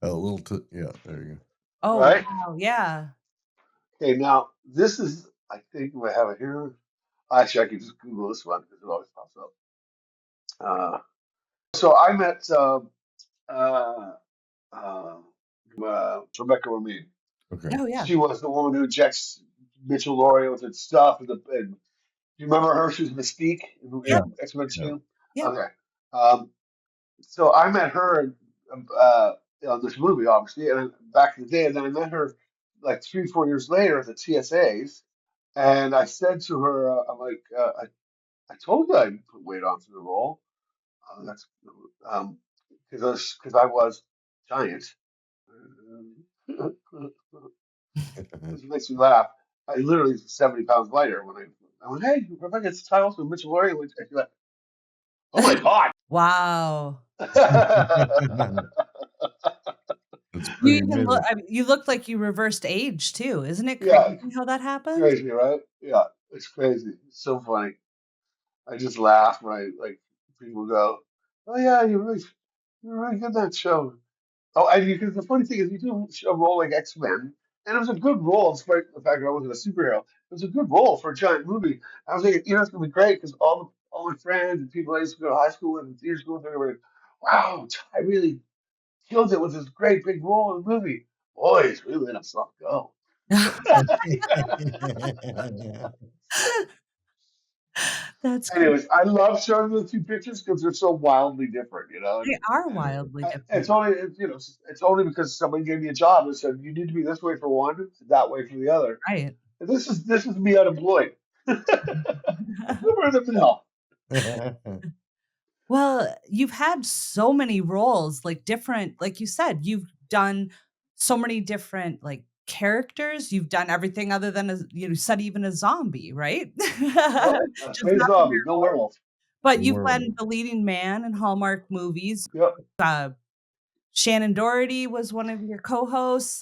A little yeah, there you Oh, right? wow. Yeah. Okay, now this is, I think I have it here. Actually, I can just Google this one because it always pops up. So I met uh, uh, Rebecca Romaine. Okay. Oh yeah. She was the woman who injects Mitchell Laurie with its stuff. And do you remember her? She was Mystique Yeah. in X-Men Yeah. 2. Yeah. Okay. Um, so I met her on this movie, obviously, and back in the day, and then I met her like 3, 4 years later at the TSAs, and I said to her, I'm like, I told you I'd put weight on for the role. That's because I was giant. This makes me laugh. I literally was 70 pounds lighter when I went, hey, Rebecca, it's TyOlsson with Mitchell Laurie. And she's like, oh my God. Wow. That's You pretty even look. amazing. I mean, you look like you reversed age too. Isn't it crazy Yeah, how that happens? crazy, right? Yeah, it's crazy. It's so funny. I just laugh when I like people go, oh yeah, you're really good at that show. Oh, and because the funny thing is, you do a role like X-Men, and it was a good role, despite the fact that I wasn't a superhero. It was a good role for a giant movie. I was thinking, it's gonna be great because all my friends and people I used to go to high school with and theater school with, they were like, wow, Ty really killed it with this great big role in the movie. Boys, we let him stuff go. That's great. Anyways, I love showing the two pictures because they're so wildly different, They are And wildly it's different, it's only because somebody gave me a job and said you need to be this way for one, that way for the other. right? And this is me unemployed. We're in the middle. Well, you've had so many roles, like different, like you said, you've done so many different like characters. You've done everything other than you said even a zombie, right? Nope, I Just play not a zombie, no werewolf. werewolf. But The you've werewolf. been the leading man in Hallmark movies. Yep, Shannon Doherty was one of your co-hosts.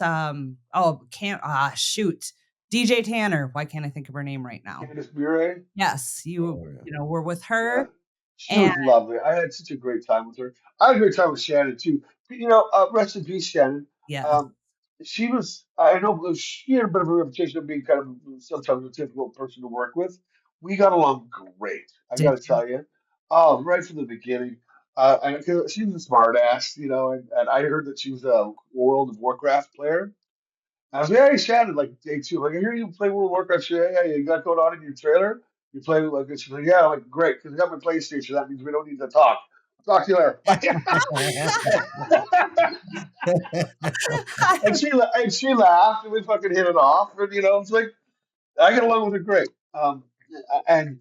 Shoot. DJ Tanner. Why can't I think of her name right now? Candice Bure. Yes, Oh yeah. were with Yeah, her. she And was lovely. I had such a great time with her. I had a great time with Shannon too. Rest in peace, Shannon. yes, Um, she was. I know she had a bit of a reputation of being kind of sometimes a difficult person to work with. We got along great. I got did to tell you. Oh, right from the beginning. And 'cause she was a smart ass, and I heard that she was a World of Warcraft player. I was like, hey, Shannon, like day two, like I hear you play World of Warcraft. She's like, yeah, you got going on in your trailer. You play like this. She's like, yeah, I'm like great, because I got my PlayStation. That means we don't need to talk. I'll talk to you later. and she laughed, and we fucking hit it off. And it's like I get along with her great. And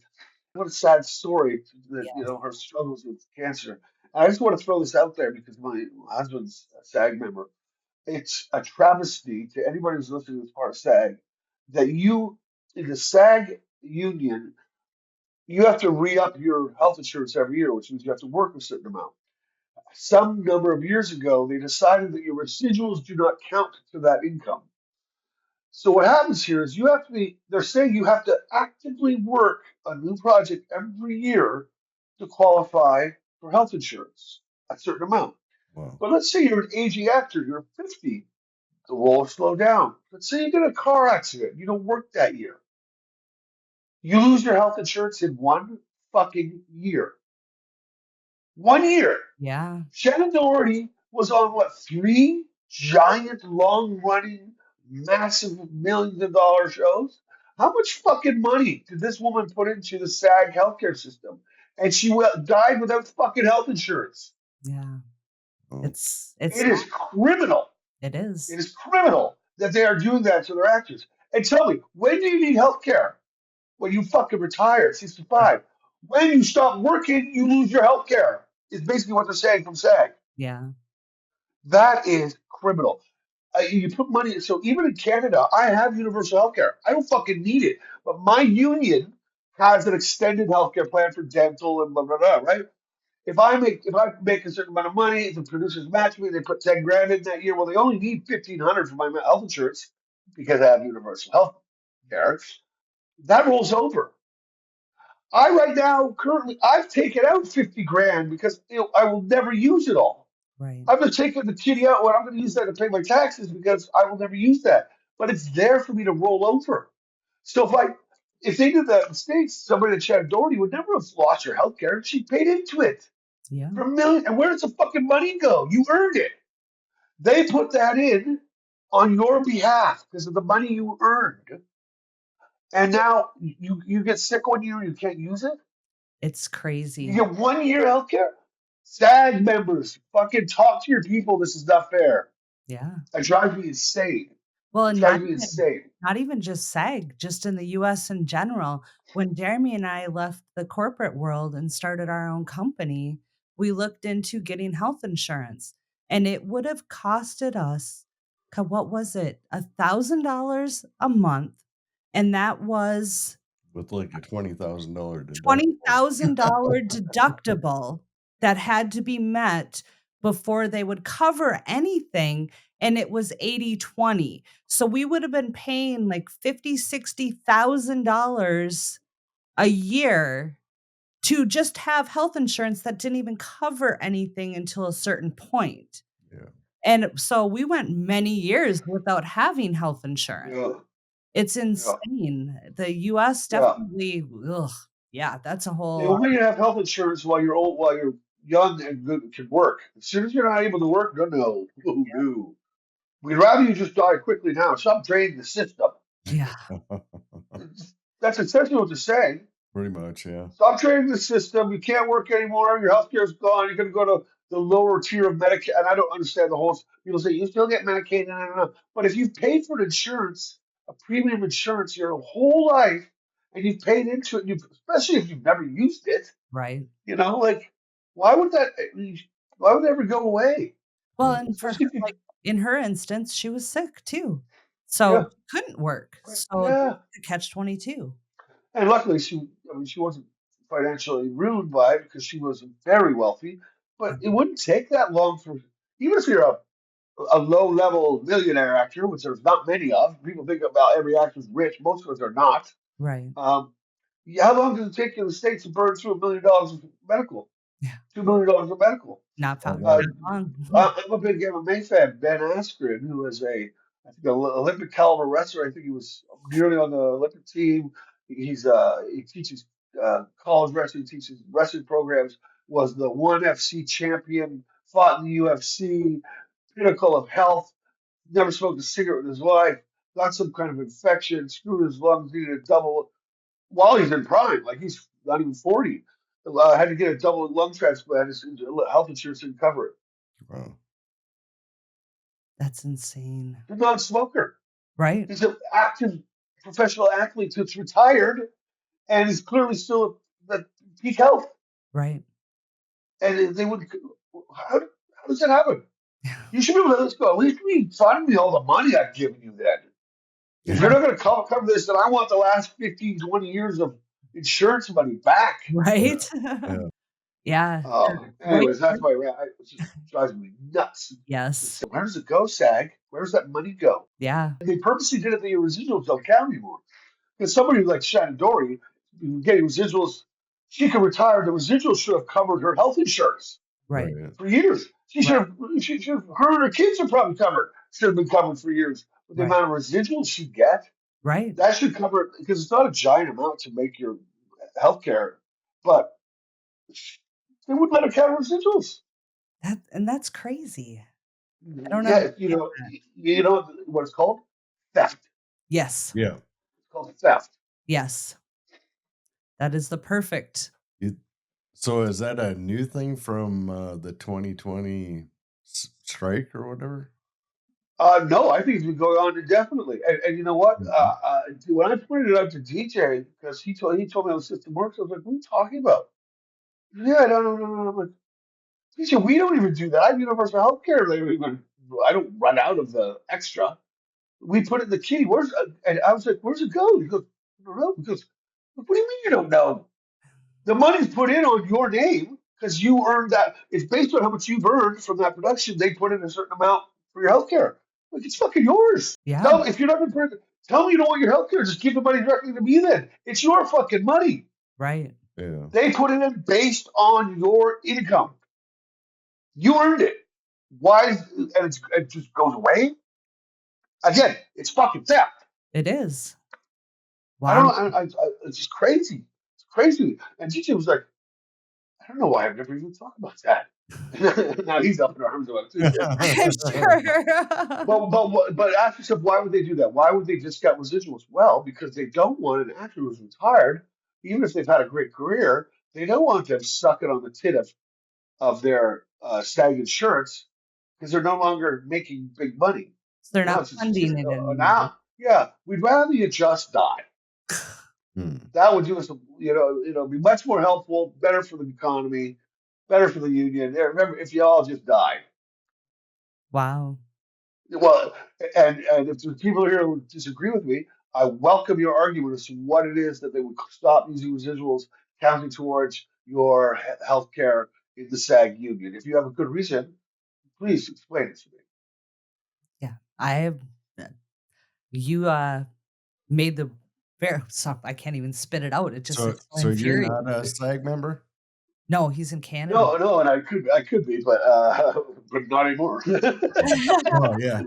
what a sad story that yes, her struggles with cancer. And I just want to throw this out there because my husband's a SAG member. It's a travesty to anybody who's listening to this part of SAG that you, in the SAG union, you have to re-up your health insurance every year, which means you have to work a certain amount. Some number of years ago, they decided that your residuals do not count to that income. So what happens here is they're saying you have to actively work a new project every year to qualify for health insurance, a certain amount. Wow. But let's say you're an aging actor, you're 50, the roll slow down. Let's say you get a car accident, you don't work that year. You lose your health insurance in 1 fucking year. 1 year. yeah, Shannon Doherty was on what, three giant, long-running, massive millions of dollar shows? How much fucking money did this woman put into the SAG healthcare system? And she died without fucking health insurance. yeah. Oh. It's It is criminal. it It is. is criminal that they are doing that to their actors. And tell me, when do you need health care? When you fucking retire at 65. When you stop working, you lose your health care, is basically what they're saying from SAG. Yeah, That is criminal. You put money, so even in Canada, I have universal health care. I don't fucking need it. But my union has an extended healthcare plan for dental and blah, blah, blah, right? If I make a certain amount of money, if the producers match me, they put 10 grand in that year. Well, they only need 1,500 for my health insurance because I have universal health care. That rolls over. I right now currently I've taken out 50 grand because I will never use it all. right. I'm going to take the kitty out and I'm going to use that to pay my taxes because I will never use that. But it's there for me to roll over. So if they did that in the States, somebody that Shannon Doherty would never have lost her health care. She paid into it Yeah. for $1 million. And where does the fucking money go? You earned it. They put that in on your behalf because of the money you earned. And now you get sick 1 year, you can't use it. It's You crazy. get 1 year health care. SAG members, fucking talk to your people. This is not fair. Yeah. It drives me insane. Well, It and drives me insane. not even just SAG, just in the US in general. When Jeremy and I left the corporate world and started our own company, we looked into getting health insurance, and it would have costed us, what was it, $1,000 a month, and that was With like a $20,000 deductible. $20,000 deductible that had to be met before they would cover anything, and it was 80/20. So we would have been paying like $50,000-$60,000 a year to just have health insurance that didn't even cover anything until a certain point. Yeah. And so we went many years without having health insurance. Yeah. It's insane. The US Yeah. definitely, yeah, that's a They whole, want you to have health insurance while you're old, while you're young and good, can work. As soon as you're not able to work, no. We'd rather you just die quickly now. Stop draining the system. yeah, That's essentially what they're saying. Pretty much, yeah. Stop draining the system. You can't work anymore. Your health care is gone. You're going to go to the lower tier of Medicaid. And I don't understand the whole. People say you still get Medicaid. No. But if you've paid for an insurance, a premium insurance, your whole life, and you've paid into it, especially if you've never used it, right. like why would that? Why would that ever go away? Well, and for her, Especially if you, like in her instance, she was sick too. So yeah, couldn't work. So yeah. catch 22. And luckily, she wasn't financially ruined by it because she was very wealthy. But it wouldn't take that long for, even if you're a low-level millionaire actor, which there's not many of. People think about every actor's rich. Most of us are not. Right. How long does it take you in the States to burn through $1 million of medical? Yeah. $2 million of medical. Not found Uh, long. I'm a big MMA fan. Ben Askren, who is I think, an Olympic caliber wrestler. I think he was nearly on the Olympic team. He teaches college wrestling, teaches wrestling programs. Was the ONE FC champion. Fought in the UFC. Pinnacle of health. Never smoked a cigarette in his life. Got some kind of infection. Screwed his lungs. Needed a double while he's in prime. Like he's not even 40. Had to get a double lung transplant. His health insurance didn't cover it. Wow. That's insane. He's a non-smoker. Right. He's an active professional athlete who's retired and is clearly still at peak health. Right. And they would, how does that happen? You should be able to let this go. At least refund me all the money I've given you then. If you're not going to cover this, then I want the last 15, 20 years of insurance money back. Right. Yeah. Yeah. Anyways, that's my rant. It just drives me nuts. Yes. Where does it go, SAG? Where does that money go? Yeah. And they purposely did it that your residuals don't count anymore. Because somebody like Shannon Doherty, getting residuals, she could retire. The residuals should have covered her health insurance Right. for years. She should have, her and her kids are probably covered. Should have been covered for years. But the amount of residuals she get, Right. that should cover it because it's not a giant amount to make your health care. But they wouldn't let her count residuals. That's crazy. I don't know. Yeah, you know what it's called? Theft. Yes. Yeah. It's called theft. Yes. That is the perfect. So is that a new thing from the 2020 strike or whatever? No, I think it's been going on indefinitely. And you know what? When I pointed it out to DJ, because he told me how the system works, I was like, "What are you talking about?" Yeah, no. I'm like, DJ, we don't even do that. I have universal health care. I don't run out of the extra. We put it in the kitty. And I was like, "Where's it go?" He goes, "I don't know." He goes, "What do you mean you don't know? The money's put in on your name because you earned that. It's based on how much you've earned from that production. They put in a certain amount for your health care. Like, it's fucking yours. Yeah. If you're not going to tell me you don't want your health care, just give the money directly to me then. It's your fucking money. Right. Yeah. They put it in based on your income. You earned it. It just goes away? Again, it's fucking theft. It is. I don't Wow. know. It's just crazy. It's crazy. And DJ was like, I don't know why I've never even thought about that. Now he's up in arms about it too. I'm sure. But ask yourself, why would they do that? Why would they discount residuals? Well, because they don't want an actor who's retired, even if they've had a great career, they don't want them sucking on the tit of their SAG insurance because they're no longer making big money. So they're You know, not it's funding just it anymore. now, yeah, we'd rather you just die. Hmm. That would do us, be much more helpful, better for the economy, better for the union. Yeah, remember, if you all just died. Wow. Well, and if there's people here who disagree with me, I welcome your argument as to what it is that they would stop using residuals counting towards your health care in the SAG union. If you have a good reason, please explain it to me. Yeah. You made the very so I can't even spit it out. So, It's so so you're not a infuriating. SAG member? No, he's in Canada. No, no, and I could be, but but not anymore. Oh, yeah.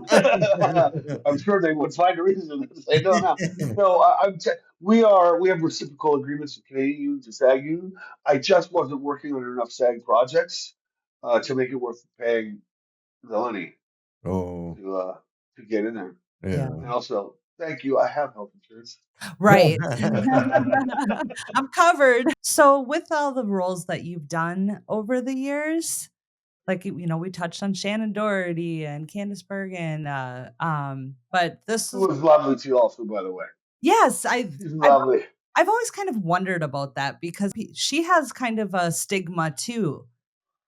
I'm sure they would find a reason to say no. No, no. We have reciprocal agreements with Canadian unions and SAG union. I just wasn't working on enough SAG projects to make it worth paying the money Oh, to uh, to get in there. Yeah. And also, thank you. I have health insurance. Right. yeah. I'm covered. So with all the roles that you've done over the years, like we touched on Shannon Doherty and Candice Bergen, but this Who is was lovely to you also, by the way. yes, She's I've lovely. I've always kind of wondered about that because she has kind of a stigma too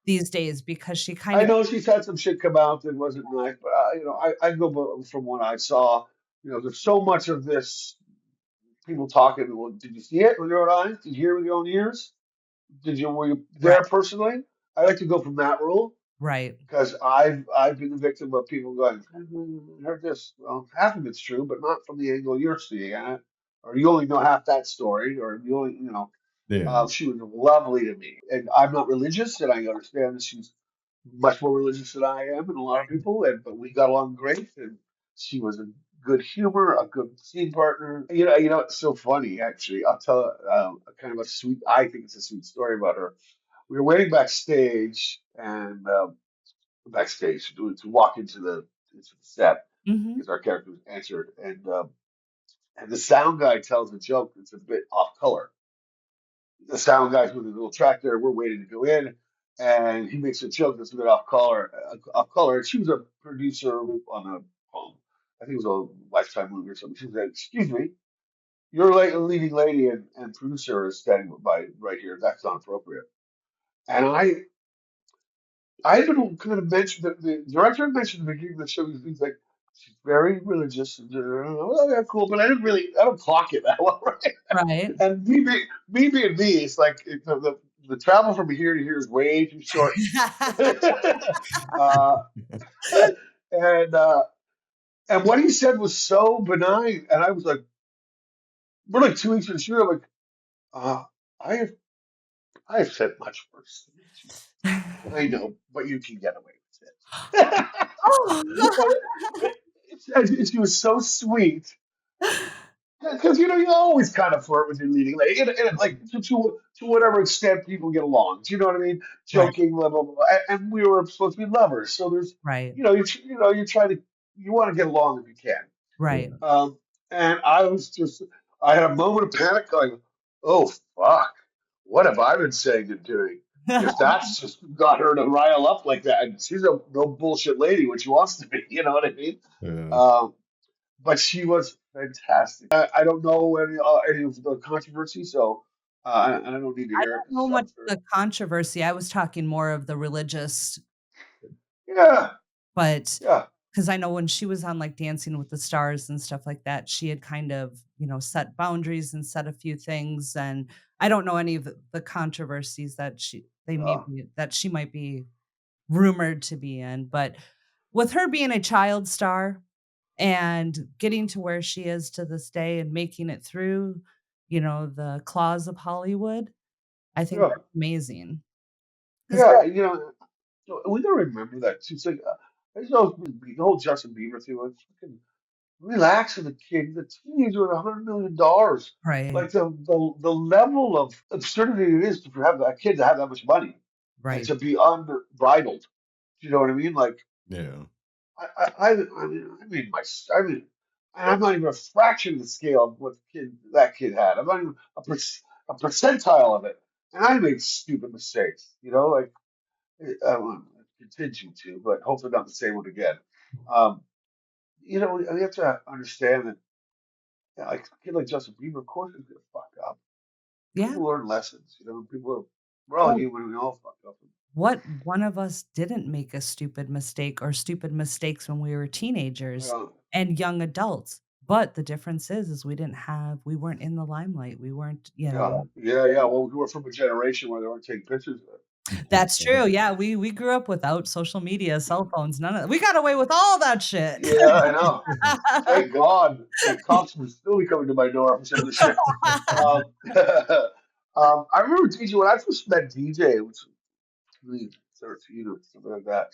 these days because she kind I of know she's had some shit come out that wasn't nice, but I go from what I saw. There's so much of this people talking. Well, did you see it with your own eyes? Did you hear it with your own ears? Were you right, there personally? I like to go from that rule right, because I've been the victim of people going, I heard this. Well, half of it's true, but not from the angle you're seeing it, or you only know half that story, or you only she was lovely to me, and I'm not religious, and I understand that she's much more religious than I am, and a lot of people, but we got along great, and she was a good humor, a good scene partner. It's so funny actually. I'll tell kind of a sweet. I think it's a sweet story about her. We were waiting backstage, and backstage to walk into the set mhm, because our character was answered, and the sound guy tells a joke that's a bit off color. The sound guy's with his little tractor. We're waiting to go in, and he makes a joke that's a bit off color. And she was a producer on I think it was a Lifetime movie or something. She said, "Excuse me, your leading lady and producer is standing by right here. That's not appropriate." And I even kind of mentioned that the director had mentioned at the beginning of the show. He's like, she's very religious. And, oh, yeah, cool. But I don't clock it that well, right? right. And being me, it's like the travel from here to here is way too short. uh, and uh, and what he said was so benign, and I was like, we're like 2 weeks into the shoot. I'm like, uh, I have I have said much worse. I know, but you can get away with it. But she was so sweet. Because you always kind of flirt with your leading lady, like to whatever extent people get along. Do you know what I mean? Right, Joking, blah blah blah. And we were supposed to be lovers, so there's right, you try to you want to get along if you can. right. Um, and I had a moment of panic, going, "Oh fuck, what have I been saying and doing?" If that's just got her to rile up like that, and she's a no bullshit lady when she wants to be, you know what I mean? Yeah. Um, but she was fantastic. I don't know any of the controversy, so I don't need to I hear it. don't know So, much of the controversy. I was talking more of the religious, yeah, but yeah, because I know when she was on like Dancing with the Stars and stuff like that, she had kind of, set boundaries and said a few things. And I don't know any of the controversies that uh, she might be rumored to be in. But with her being a child star and getting to where she is to this day and making it through, the claws of Hollywood, I think yeah, that's amazing. Because yeah. We gotta remember that too. It's like I just know the whole Justin Bieber thing. Like, fucking, relax with a kid. The teenager with $100 million. Right. Like the level of absurdity it is to have a kid to have that much money and Right. to be unbridled. You know what I mean? Like Yeah. I mean, and I'm not even a fraction of the scale of what that kid had. I'm not even a percentile of it. And I made stupid mistakes, like I continue to, but hopefully not the same one again. Um, we have to understand that, like a kid like Justin Bieber, of course, is gonna fuck up. Yeah. People learn lessons. We're all Oh, human. We all fuck up. what one of us didn't make a stupid mistake or stupid mistakes when we were teenagers Uh, and young adults? But the difference is we weren't in the limelight. We weren't, yeah, yeah. Well, we were from a generation where they weren't taking pictures of it. That's true. Yeah, we grew up without social media, cell phones, none of we got away with all that shit. Yeah, I know. Thank God the cops would still be coming to my door for some of the shit. Um, I remember DJ when I first met DJ, which was really 13 or something like that.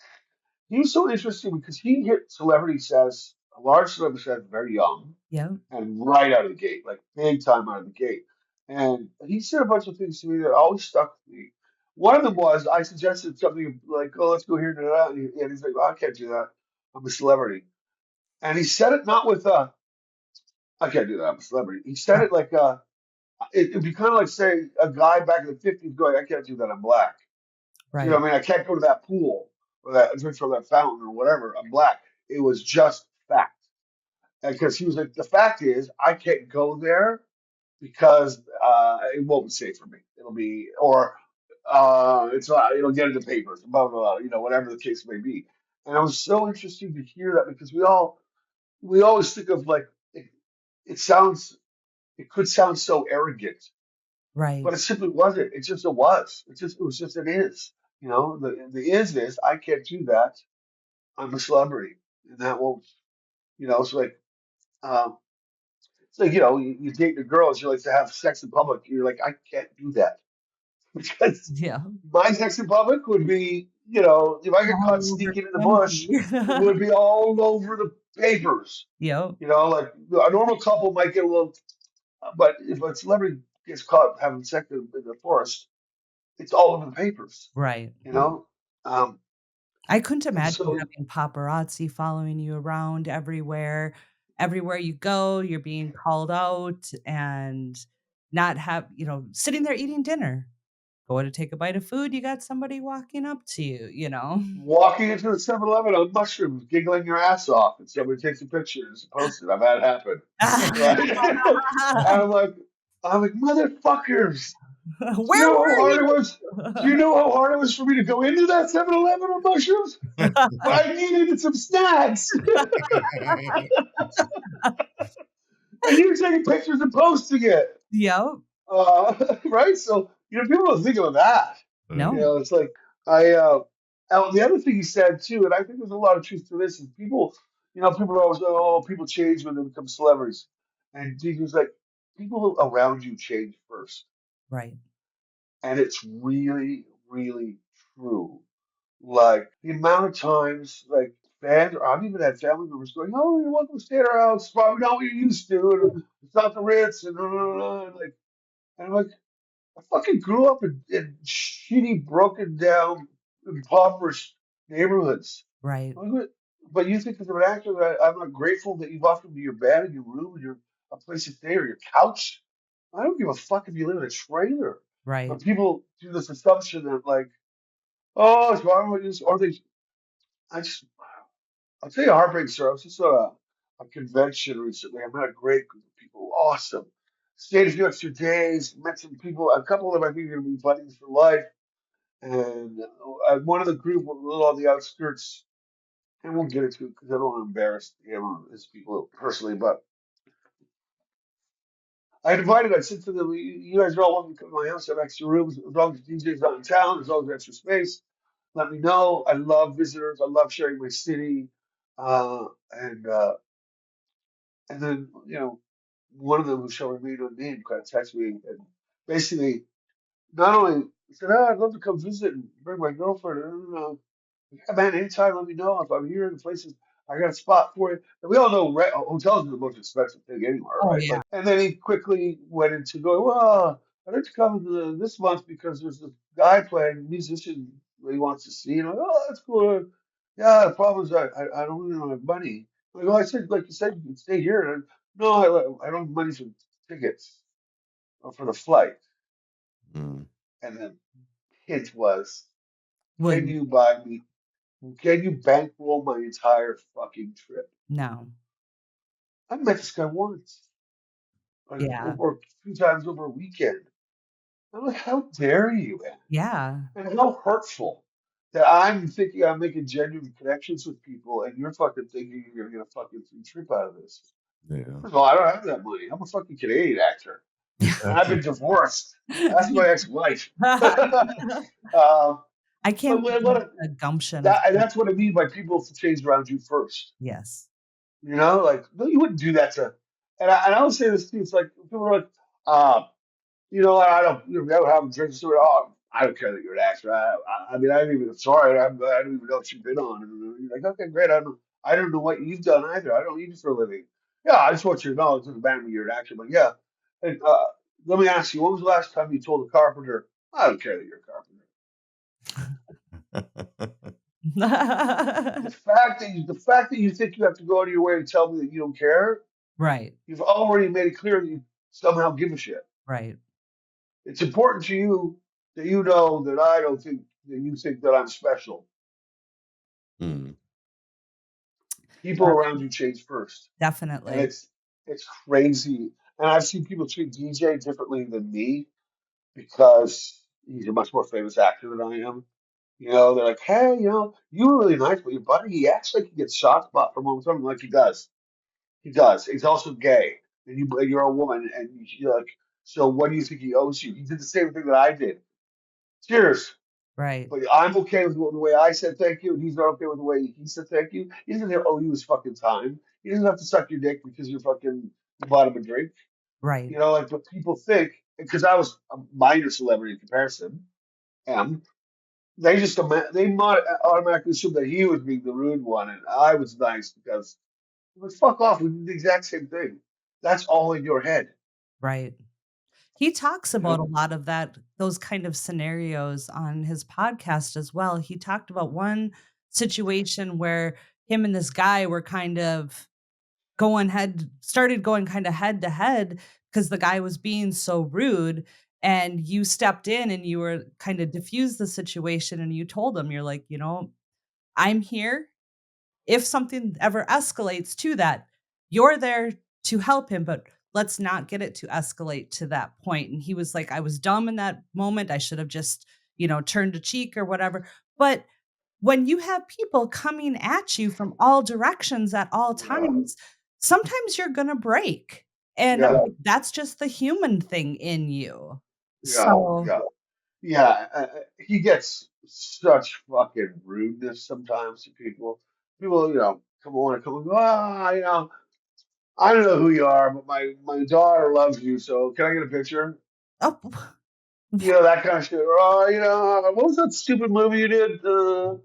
He was so interesting because he hit celebrity status, a large celebrity status, very young Yeah, and right out of the gate, like big time out of the gate. And he said a bunch of things to me that always stuck with me. One of them was I suggested something like, "Oh, let's go here and that," and he's like, "Oh, I can't do that. I'm a celebrity." And he said it not with I can't do that. I'm a celebrity. He said right, it like it'd be kind of like saying a guy back in the '50s going, "I can't do that. I'm black." You know right. what I mean? I can't go to that pool or that drink from that fountain or whatever. I'm black. It was just fact. And because he was like, the fact is, I can't go there because it won't be safe for me. It'll be or it's not. It'll get in the papers. Blah blah blah. Whatever the case may be. And it was so interesting to hear that because we always think of like it sounds it could sound so arrogant, Right. but it simply wasn't. It was. It was just an is. The is I can't do that. I'm a celebrity, and that won't. It's like um, you date the girls. You like to have sex in public. You're like, I can't do that because Yeah. my sex in public would be, if I get caught All over sneaking in the bush, it TMZ. would be all over the papers. Yep. Like a normal couple might get a little, but if a celebrity gets caught having sex in the forest, it's all over the papers. Right. You know, um, I couldn't and imagine so having paparazzi following you around everywhere. Everywhere you go, you're being called out and not sitting there eating dinner. Go to take a bite of food, you got somebody walking up to you. walking into the 7-Eleven on mushrooms, giggling your ass off, and somebody takes a picture and posts it. I've had it happen, right? And I'm like, motherfuckers. Do you Where know how were hard it was? Do you you? know how hard it was for me to go into that 7-Eleven on mushrooms? But I needed some snacks. And you're taking pictures and posting it. Yep. Right? So, people don't think of that. No. It's like, the other thing he said too, and I think there's a lot of truth to this, is people are always go, oh, people change when they become celebrities. And he was like, people around you change first. Right. And it's really, really true. Like the amount of times, like fans, or I've even had family members going, "Oh, you're welcome to stay at our house. It's probably not what you're used to. And it's not the Ritz." And I'm like, I fucking grew up in shitty, broken down, impoverished neighborhoods. Right. I'm like, but you think as an actor that I'm not grateful that you've offered me your bed and your room and a place to stay or your couch? I don't give a fuck if you live in a trailer. Right. But people do this assumption that like, oh, it's wrong with this, or they. I just, I'll tell you a heartbreak story. I was just at a convention recently. I met a great group of people, awesome. Stayed a few extra days, met some people. A couple of them I think are going to be buddies for life. And one of the group was a little on the outskirts. And we'll get into it because I don't want to embarrass his people personally. But I said to them, you guys are all welcome to come to my house. I have extra rooms. As long as DJ's not in town, there's always extra space. Let me know. I love visitors. I love sharing my city. Uh, and uh, and then, one of them who shall remain unnamed kind of texted me and basically not only said, oh, I'd love to come visit and bring my girlfriend. Yeah, man, anytime, let me know if I'm here in the places. I got a spot for you. And we all know hotels are the most expensive thing anywhere, Oh right? yeah. Like, and then he quickly went into going, well, I'd like to come this month because there's a guy playing, musician that he wants to see. And I'm like, oh, that's cool. Yeah, the problem is I don't really have money. Like, well, I said, like you said, you can stay here. And no, I don't have money for tickets or for the flight. Mm. And the hint was, can Wouldn't. you buy me? Can you bankroll my entire fucking trip? No. I met this guy once, like Yeah. over 2 times over a weekend. I'm like, how dare you, man? Yeah. And how hurtful that I'm thinking I'm making genuine connections with people, and you're fucking thinking you're gonna get a fucking free trip out of this. Yeah. First of all, I don't have that money. I'm a fucking Canadian actor, and I've been divorced. That's my ex-wife. I But can't believe the gumption of that's what I mean by people to change around you first. yes. You know, like no, you wouldn't do that to. And I would say this too. It's like people are like, uh, I don't, I don't have drinks to it. Oh, I don't care that you're an actor. I mean, I don't even. Sorry, I don't even know what you've been on. And you're like, okay, great. I don't know what you've done either. I don't need you for a living. Yeah, I just want you to know it doesn't matter when you're an actor. But yeah, and, let me ask you, when was the last time you told a carpenter, I don't care that you're a carpenter? The fact that you think you have to go out of your way to tell me that you don't care, Right. you've already made it clear that you somehow give a shit. Right. It's important to you that you know that I don't think that you think that I'm special. Mm. People around you change first, and Definitely. it's crazy. And I've seen people treat DJ differently than me because he's a much more famous actor than I am. They're like, hey, you were really nice, but your buddy, he acts like he gets shot spot from home. Something like he does. He does. He's also gay, and you're a woman, and you're like, so what do you think he owes you? He did the same thing that I did. Cheers. Right. But I'm okay with the way I said thank you, and he's not okay with the way he said thank you. He doesn't owe you his fucking time. He doesn't have to suck your dick because you bought him a drink. Right. Like what people think, because I was a minor celebrity in comparison, and they just automatically assumed that he was being the rude one, and I was nice because, well, fuck off. We did the exact same thing. That's all in your head. Right. He talks You about a know? lot of those kind of scenarios on his podcast as well. He talked about one situation where him and this guy were kind of started going kind of head to head because the guy was being so rude, and you stepped in and you were kind of diffused the situation, and you told him, you're like, I'm here. If something ever escalates to that, you're there to help him, but let's not get it to escalate to that point. And he was like, I was dumb in that moment. I should have just, turned a cheek or whatever. But when you have people coming at you from all directions at all Yeah, times, sometimes you're going to break. And I'm yeah, like, that's just the human thing in you. yeah, So, yeah. Yeah, he gets such fucking rudeness sometimes to people. People, come on and come and go, I don't know who you are, but my daughter loves you, so can I get a picture? oh, That kind of shit. Or, what was that stupid movie you did? oh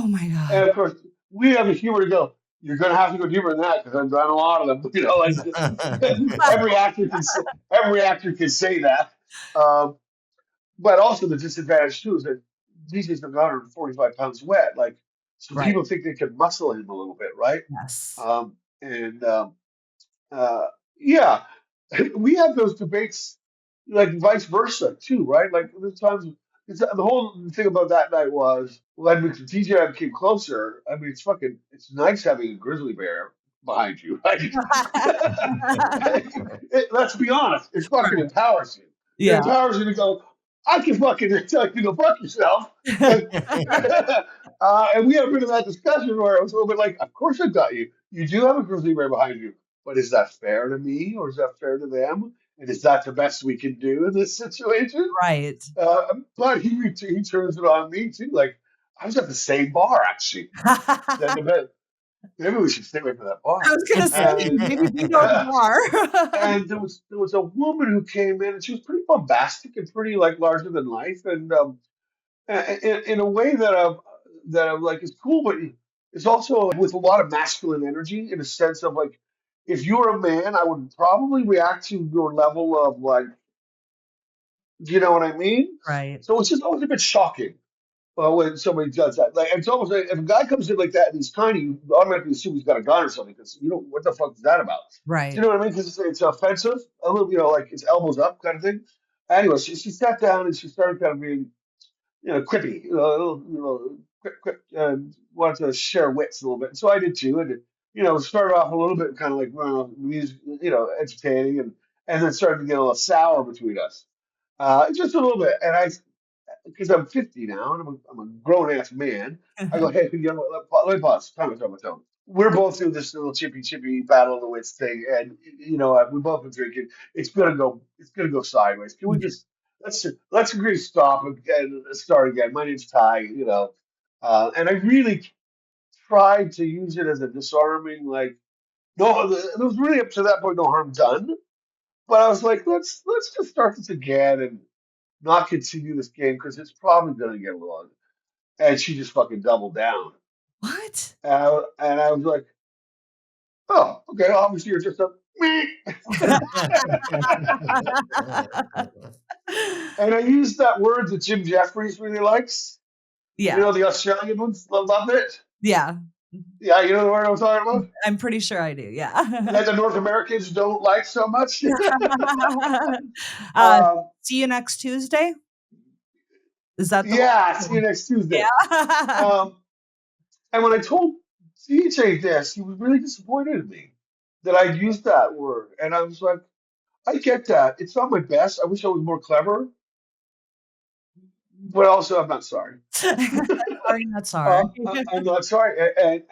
my God. And of course, we have the humor to go, you're going to have to go deeper than that because I've done a lot of them. Every actor can say that. Um, But also the disadvantage too is that DJ's like 145 pounds wet. Like, so Right. people think they can muscle him a little bit, right? Yes. And uh, yeah, we have those debates, like vice versa too, right? Like there's times the whole thing about that night was when the DJ came closer. I mean, it's nice having a grizzly bear behind you, right? Let's be honest, it fucking Right. empowers you. It Yeah. empowers you to go, I can fucking tell you to go fuck yourself. And, and we had a bit of that discussion where it was a little bit like, of course I got you. You do have a grizzly bear behind you. But is that fair to me or is that fair to them? And is that the best we can do in this situation? Right. But he turns it on me too. Like, I was at the same bar actually. Then the bed. Maybe we should stay away from that I bar. was gonna say, And maybe we go to the bar. and there was a woman who came in and she was pretty bombastic and pretty like larger than life and in a way that I'm like is cool, but It's also with a lot of masculine energy in a sense of like, if you were a man, I would probably react to your level of like, do you know what I mean? Right. So it's just always a bit shocking when somebody does that. Like it's almost like if a guy comes in like that and he's tiny, you automatically assume he's got a gun or something because you know what the fuck is that about? Do you Right. know what I mean? Because it's offensive, a little, you know, like it's elbows up kind of thing. Anyway, she sat down and she started kind of being, you know, quippy, quip, wanted to share wits a little bit. And so I did too, and you know, started off a little bit kind of like music, you know, entertaining, and then started to get a little sour between us, just a little bit. And I, because I'm 50 now and I'm a grown ass man, I go, hey, you know, let me pause. Time to tell me. We're both doing this little chippy battle of the wits thing, and you know we both been drinking. It's gonna go sideways. Can we just let's agree to stop and start again? My name's Ty, you know, and I really tried to use it as a disarming, like no, it was really up to that point no harm done. But I was like, let's just start this again and not continue this game because it's probably gonna get long. And she just fucking doubled down, What? and I was like. Oh, okay. Obviously, you're just a meh. And I used that word that Jim Jeffries really likes. You Yeah. know, the Australian ones love it. Yeah. Yeah, you know the word I was talking about? I'm pretty sure I do. Yeah. That the North Americans don't like so much. uh, um, see you next Tuesday. Is that the yeah, see you one? next Tuesday. Yeah. And when I told CJ this, he was really disappointed in me that I used that word. And I was like, I get that. It's not my best. I wish I was more clever, but also I'm not sorry. Sorry, not sorry. I'm not sorry,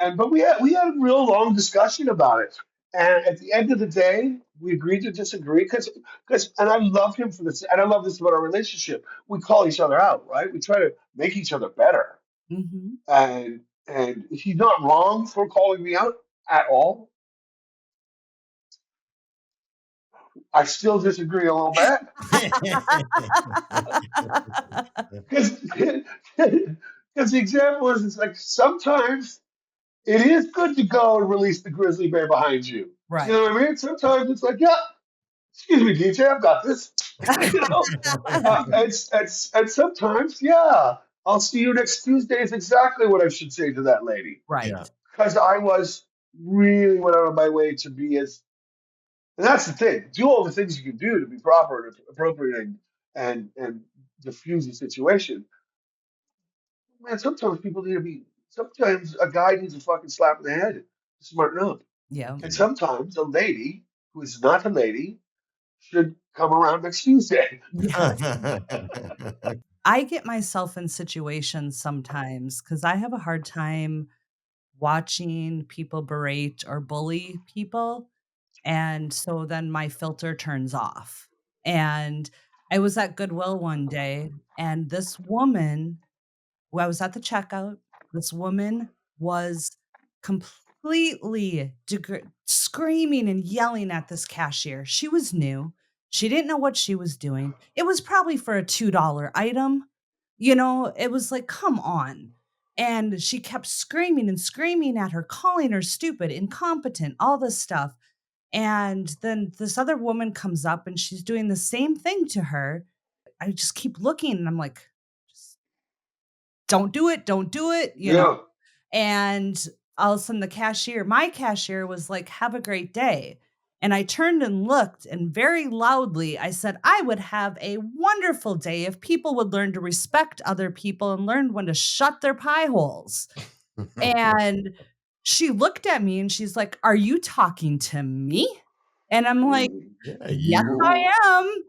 and but we had a real long discussion about it, and at the end of the day, we agreed to disagree because and I love him for this, and I love this about our relationship. We call each other out, right? We try to make each other better, Hmm. and he's not wrong for calling me out at all. I still disagree a little bit because because the example is it's like sometimes. It is good to go and release the grizzly bear behind you. You Right. know what I mean? Sometimes it's like, yeah, excuse me, DJ, I've got this. You know, and sometimes, yeah, I'll see you next Tuesday is exactly what I should say to that lady Right. Yeah. because I was really went out of my way to be as, and that's the thing. Do all the things you can do to be proper and appropriate and diffuse the situation. Man, sometimes people need to be. Sometimes a guy needs a fucking slap in the head to smarten up. Yeah. And sometimes a lady who is not a lady should come around next Tuesday. Yeah. I get myself in situations sometimes because I have a hard time watching people berate or bully people. And so then my filter turns off. And I was at Goodwill one day, and this woman, I was at the checkout, this woman was completely screaming and yelling at this cashier. She was new. She didn't know what she was doing. It was probably for a $2 item. You know, it was like, come on. And she kept screaming and screaming at her, calling her stupid, incompetent, all this stuff. And then this other woman comes up and she's doing the same thing to her. I just keep looking and I'm like, "Just don't do it, you know." Yeah. And all of a sudden my cashier was like, "Have a great day." And I turned and looked and very loudly I said, "I would have a wonderful day if people would learn to respect other people and learn when to shut their pie holes." And she looked at me and she's like, "Are you talking to me?" And I'm like, Yeah, "Yes, you. I am."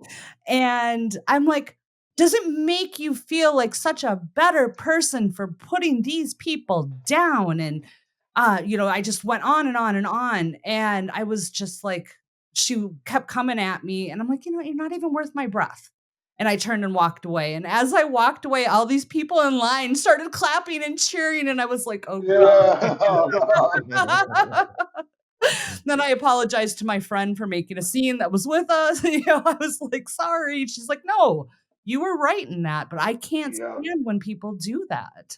And I'm like, "Does it make you feel like such a better person for putting these people down?" And I just went on and on and on. And I was just like, she kept coming at me. And I'm like, "You're not even worth my breath." And I turned and walked away. And as I walked away, all these people in line started clapping and cheering. And I was like, "Oh, Yeah. God." Then I apologized to my friend for making a scene that was with us. I was like, "Sorry." She's like, "No, you were right in that, but I can't Yeah. stand when people do that."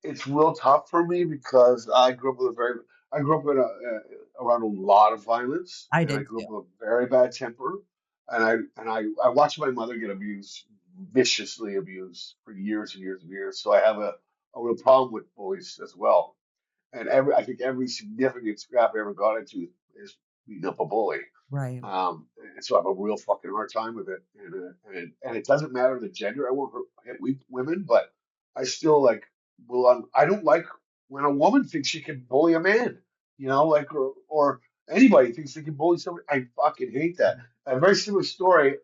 it's real tough for me because I grew up around a lot of violence, I and I did grew too. up with a very bad temper, and I watched my mother get abused, viciously abused for years and years and years. So I have a real problem with bullies as well. And I think every significant scrap I ever got into is beating up a bully. Right. And so I have a real fucking hard time with it. And it doesn't matter the gender. I won't hit weak women, but I still like, well, I don't like when a woman thinks she can bully a man, like, or anybody thinks they can bully somebody. I fucking hate that. A very similar story.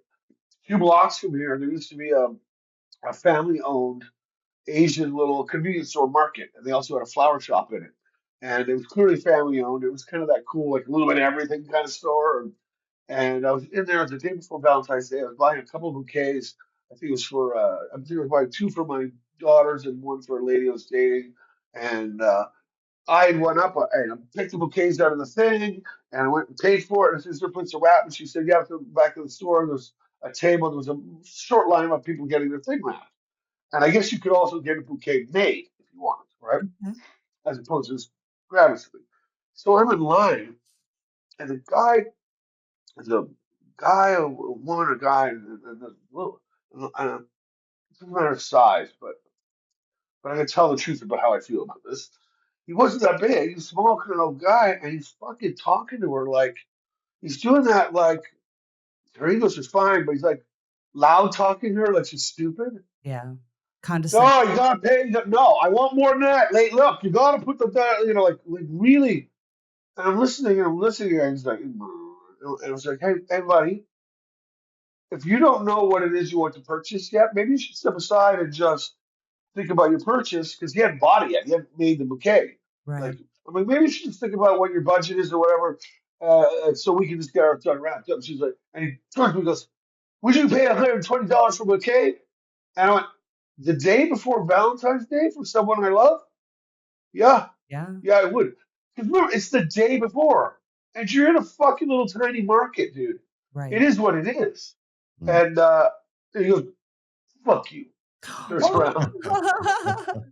2 blocks from here, there used to be a family owned Asian little convenience store market, and they also had a flower shop in it. And it was clearly family owned. It was kind of that cool, like a little bit of everything kind of store. And I was in there the day before Valentine's Day. I was buying a couple of bouquets. I think it was I think I was buying two for my daughters and one for a lady I was dating. And I went up and I picked the bouquets out of the thing, and I went and paid for it. And the sister puts a wrap, and she said, "Yeah, to back to the store. There's a table. There was a short line of people getting their thing wrapped." And I guess you could also get a bouquet made if you want, right? Okay. As opposed to just grabbing something. So I'm in line, and the guy is a guy, a woman, a guy, and a little, and it doesn't matter of size, but I'm gonna tell the truth about how I feel about this. He wasn't that big, he's a small kind of guy, and he's fucking talking to her like he's doing that like her English is fine, but he's like loud talking to her like she's stupid. Yeah. Condescending. No, you gotta pay. No, I want more than that. Like, look, you gotta put like really. And I'm listening, and he's like, and I was like, hey, buddy, if you don't know what it is you want to purchase yet, maybe you should step aside and just think about your purchase because he hadn't bought it yet. He hadn't made the bouquet. Right. Like, I'm like, maybe you should just think about what your budget is or whatever, so we can just get our done wrapped up. She's like, and he turns to me and goes, would you pay $120 for a bouquet? And I went, the day before Valentine's Day for someone I love? Yeah, Yeah. yeah, I would. Because remember, it's the day before. And you're in a fucking little tiny market, dude. It Right. is what it is. Mm. And he goes, fuck you. Turns around. Oh.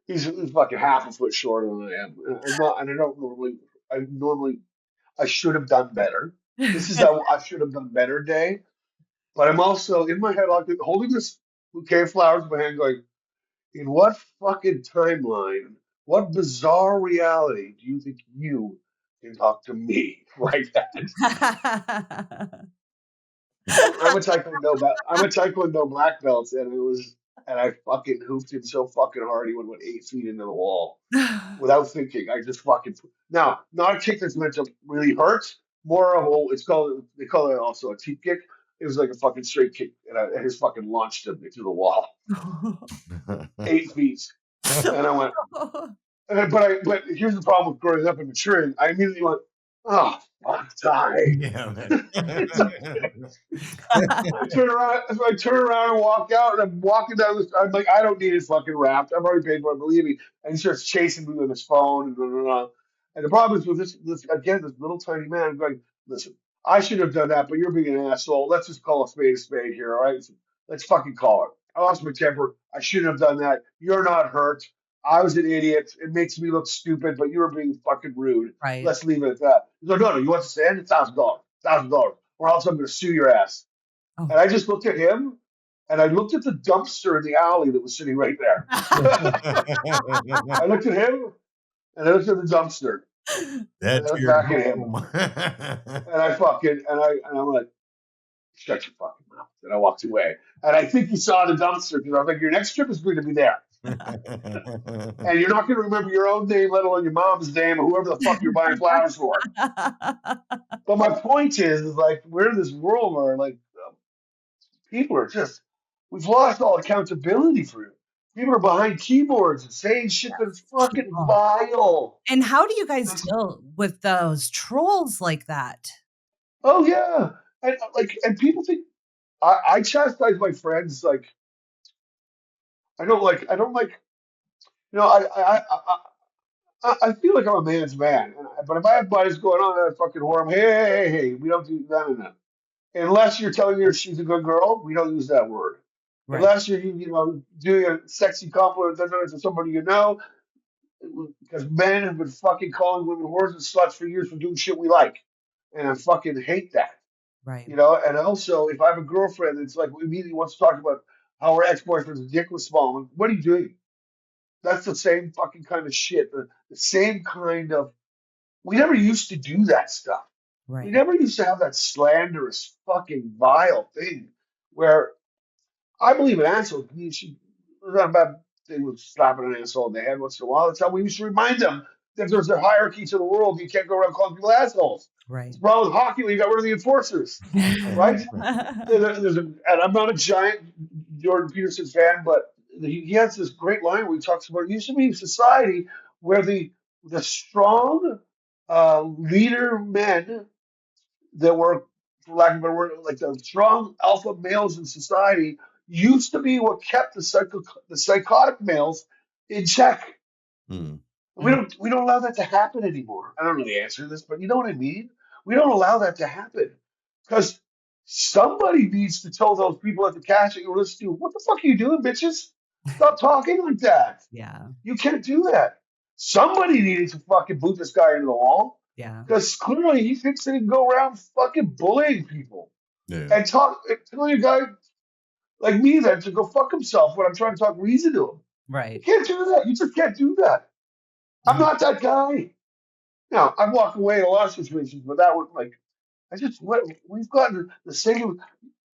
He's fucking half a foot shorter than I am. And I'm not, and I should have done better. This is how I should have done better day. But I'm also in my head, like holding this bouquet of flowers in my hand, going, in what fucking timeline, what bizarre reality do you think you can talk to me like that? I'm a Taekwondo black belt, and I fucking hoofed him so fucking hard he went 8 feet into the wall without thinking. I just fucking now not a kick that's meant to really hurt. More of they call it also a teep kick. It was like a fucking straight kick, and I just fucking launched him into the wall, 8 feet, and I went. But here's the problem with growing up and maturing. I immediately went, oh fuck, die. Yeah, man. I turn around and walk out, and I'm walking down this. I'm like, I don't need it fucking wrapped. I've already paid for it. Believe me. And he starts chasing me with his phone, and blah, blah, blah. And the problem is with this little tiny man. I'm going, listen, I should have done that, but you're being an asshole. Let's just call a spade here, all right? Let's fucking call it. I lost my temper. I shouldn't have done that. You're not hurt. I was an idiot. It makes me look stupid, but you were being fucking rude. Right. Let's leave it at that. He's like, no, you want to stand? $1,000, $1,000, or else I'm going to sue your ass. Oh. And I just looked at him, and I looked at the dumpster in the alley that was sitting right there. I looked at him, and I looked at the dumpster. That's and your back at him. home. And I'm like, shut your fucking mouth. And I walked away. And I think he saw the dumpster because I'm like, your next trip is going to be there. And you're not going to remember your own name, let alone your mom's name or whoever the fuck you're buying flowers for. But my point is like, we're in this world where like people are just, we've lost all accountability for it. People are behind keyboards and saying shit that's fucking vile. And how do you guys deal with those trolls like that? Oh yeah, and people think I chastise my friends like I don't like I feel like I'm a man's man, but if I have buddies going on that fucking whore, hey, we don't do that enough. Unless you're telling her she's a good girl, we don't use that word. Right. Unless you're, doing a sexy compliment to somebody you know, because men have been fucking calling women whores and sluts for years for doing shit we like, and I fucking hate that. Right. And also, if I have a girlfriend that's like immediately wants to talk about how her ex-boyfriend's dick was small, I'm like, what are you doing? That's the same fucking kind of shit. The same kind of. We never used to do that stuff. We Right. never used to have that slanderous fucking vile thing where I believe an asshole. It's not a bad thing with slapping an asshole in the head once in a while. That's how we used to remind them that there's a hierarchy to the world. You can't go around calling people assholes. Right. It's the problem with hockey. You got rid of the enforcers, right? And I'm not a giant Jordan Peterson fan, but he has this great line where he talks about it used to be a society where the strong leader men that were, for lack of a better word, like the strong alpha males in society used to be what kept the psychotic males in check. Hmm. We don't allow that to happen anymore. I don't know the answer to this, but you know what I mean? We don't allow that to happen because somebody needs to tell those people at the cash that you're listening to, what the fuck are you doing, bitches? Stop talking like that. Yeah. You can't do that. Somebody needed to fucking boot this guy into the wall Yeah. because clearly he thinks that he can go around fucking bullying people Yeah. and telling a guy like me that to go fuck himself when I'm trying to talk reason to him. You Right. can't do that. You just can't do that. I'm not that guy. Now, I walk away in a lot of situations, but that would we've gotten the same.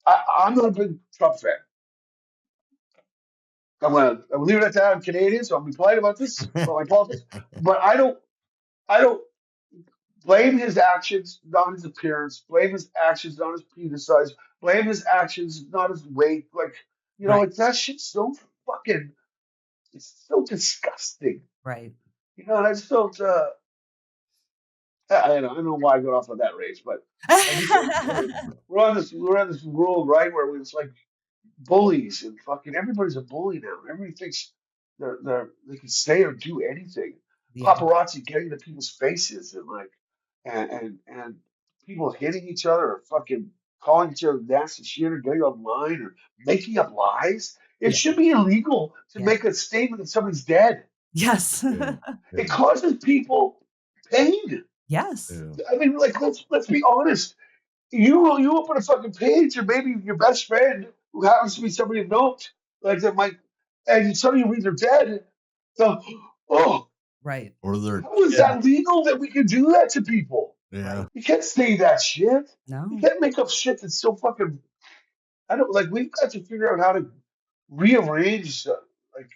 I'm not a big Trump fan. I'm leave it at that. I'm Canadian, so I'll be polite about this, about my politics. But I don't blame his actions, not his appearance. Blame his actions, not his penis size. Blame his actions, not his weight. Right. Like that shit's so fucking. It's so disgusting. Right. And I just don't. I don't know why I got off on that rage, but I just we're on this world, right, where it's like bullies and fucking everybody's a bully now. Everybody thinks they can say or do anything. Yeah. Paparazzi getting into people's faces and people hitting each other or fucking calling each other nasty shit or getting online or making up lies. It Yeah. should be illegal to Yeah. make a statement that somebody's dead. Yes. Yeah. It causes people pain. Yes. Yeah. I mean, like let's be honest. You open a fucking page, or maybe your best friend who happens to be somebody of note, like that might, and suddenly you read they're dead. So, oh, Right. Or they're how is that legal that we can do that to people? yeah. You can't say that shit. No. You can't make up shit that's so fucking. I don't like. We've got to figure out how to rearrange. Like,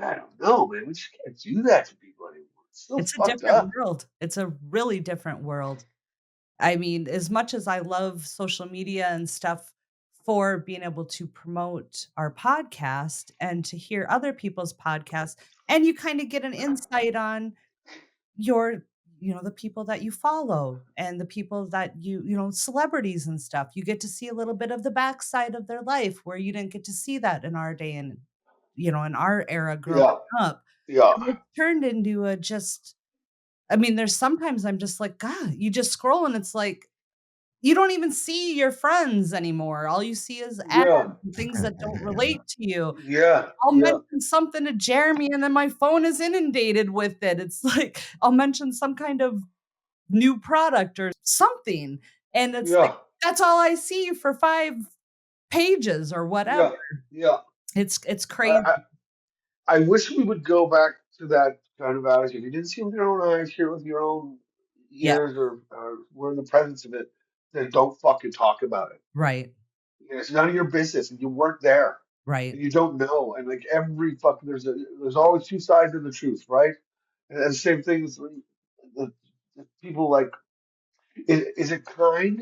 I don't know, man. We just can't do that to people anymore. It's so It's a fucked different up. world. It's a really different world. I mean, as much as I love social media and stuff for being able to promote our podcast and to hear other people's podcasts, and you kind of get an insight on your, the people that you follow and the people that celebrities and stuff. You get to see a little bit of the backside of their life where you didn't get to see that in our day and, in our era growing Yeah, up. yeah, And it's turned into there's sometimes I'm just like, God, you just scroll and it's like, you don't even see your friends anymore. All you see is ads yeah, and things that don't relate to you. yeah, I'll yeah, mention something to Jeremy and then my phone is inundated with it. It's like I'll mention some kind of new product or something. And it's like, yeah, that's all I see for 5 pages or whatever. yeah, yeah. It's I, crazy. I I wish we would go back to that kind of attitude. You didn't see it with your own eyes, hear it with your own Yeah, ears, or were in the presence of it. Then don't fucking talk about it. right, It's none of your business, and you weren't there, right, and you don't know. And like every fucking, there's always two sides of the truth, right? And the same thing is the people like, is it kind?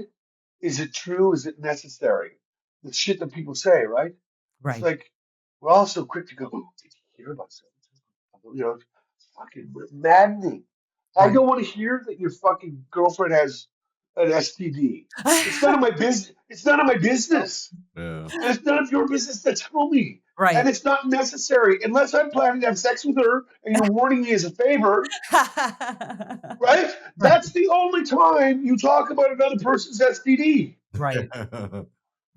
Is it true? Is it necessary? The shit that people say, right? It's right. like we're all so quick to go, oh, did you hear about something? It's fucking maddening. I Right. don't want to hear that your fucking girlfriend has an STD. It's none of my business. It's none of my business. Yeah. And it's none of your business to tell me. Right. And it's not necessary unless I'm planning to have sex with her and you're warning me as a favor, right? That's the only time you talk about another person's STD. Right.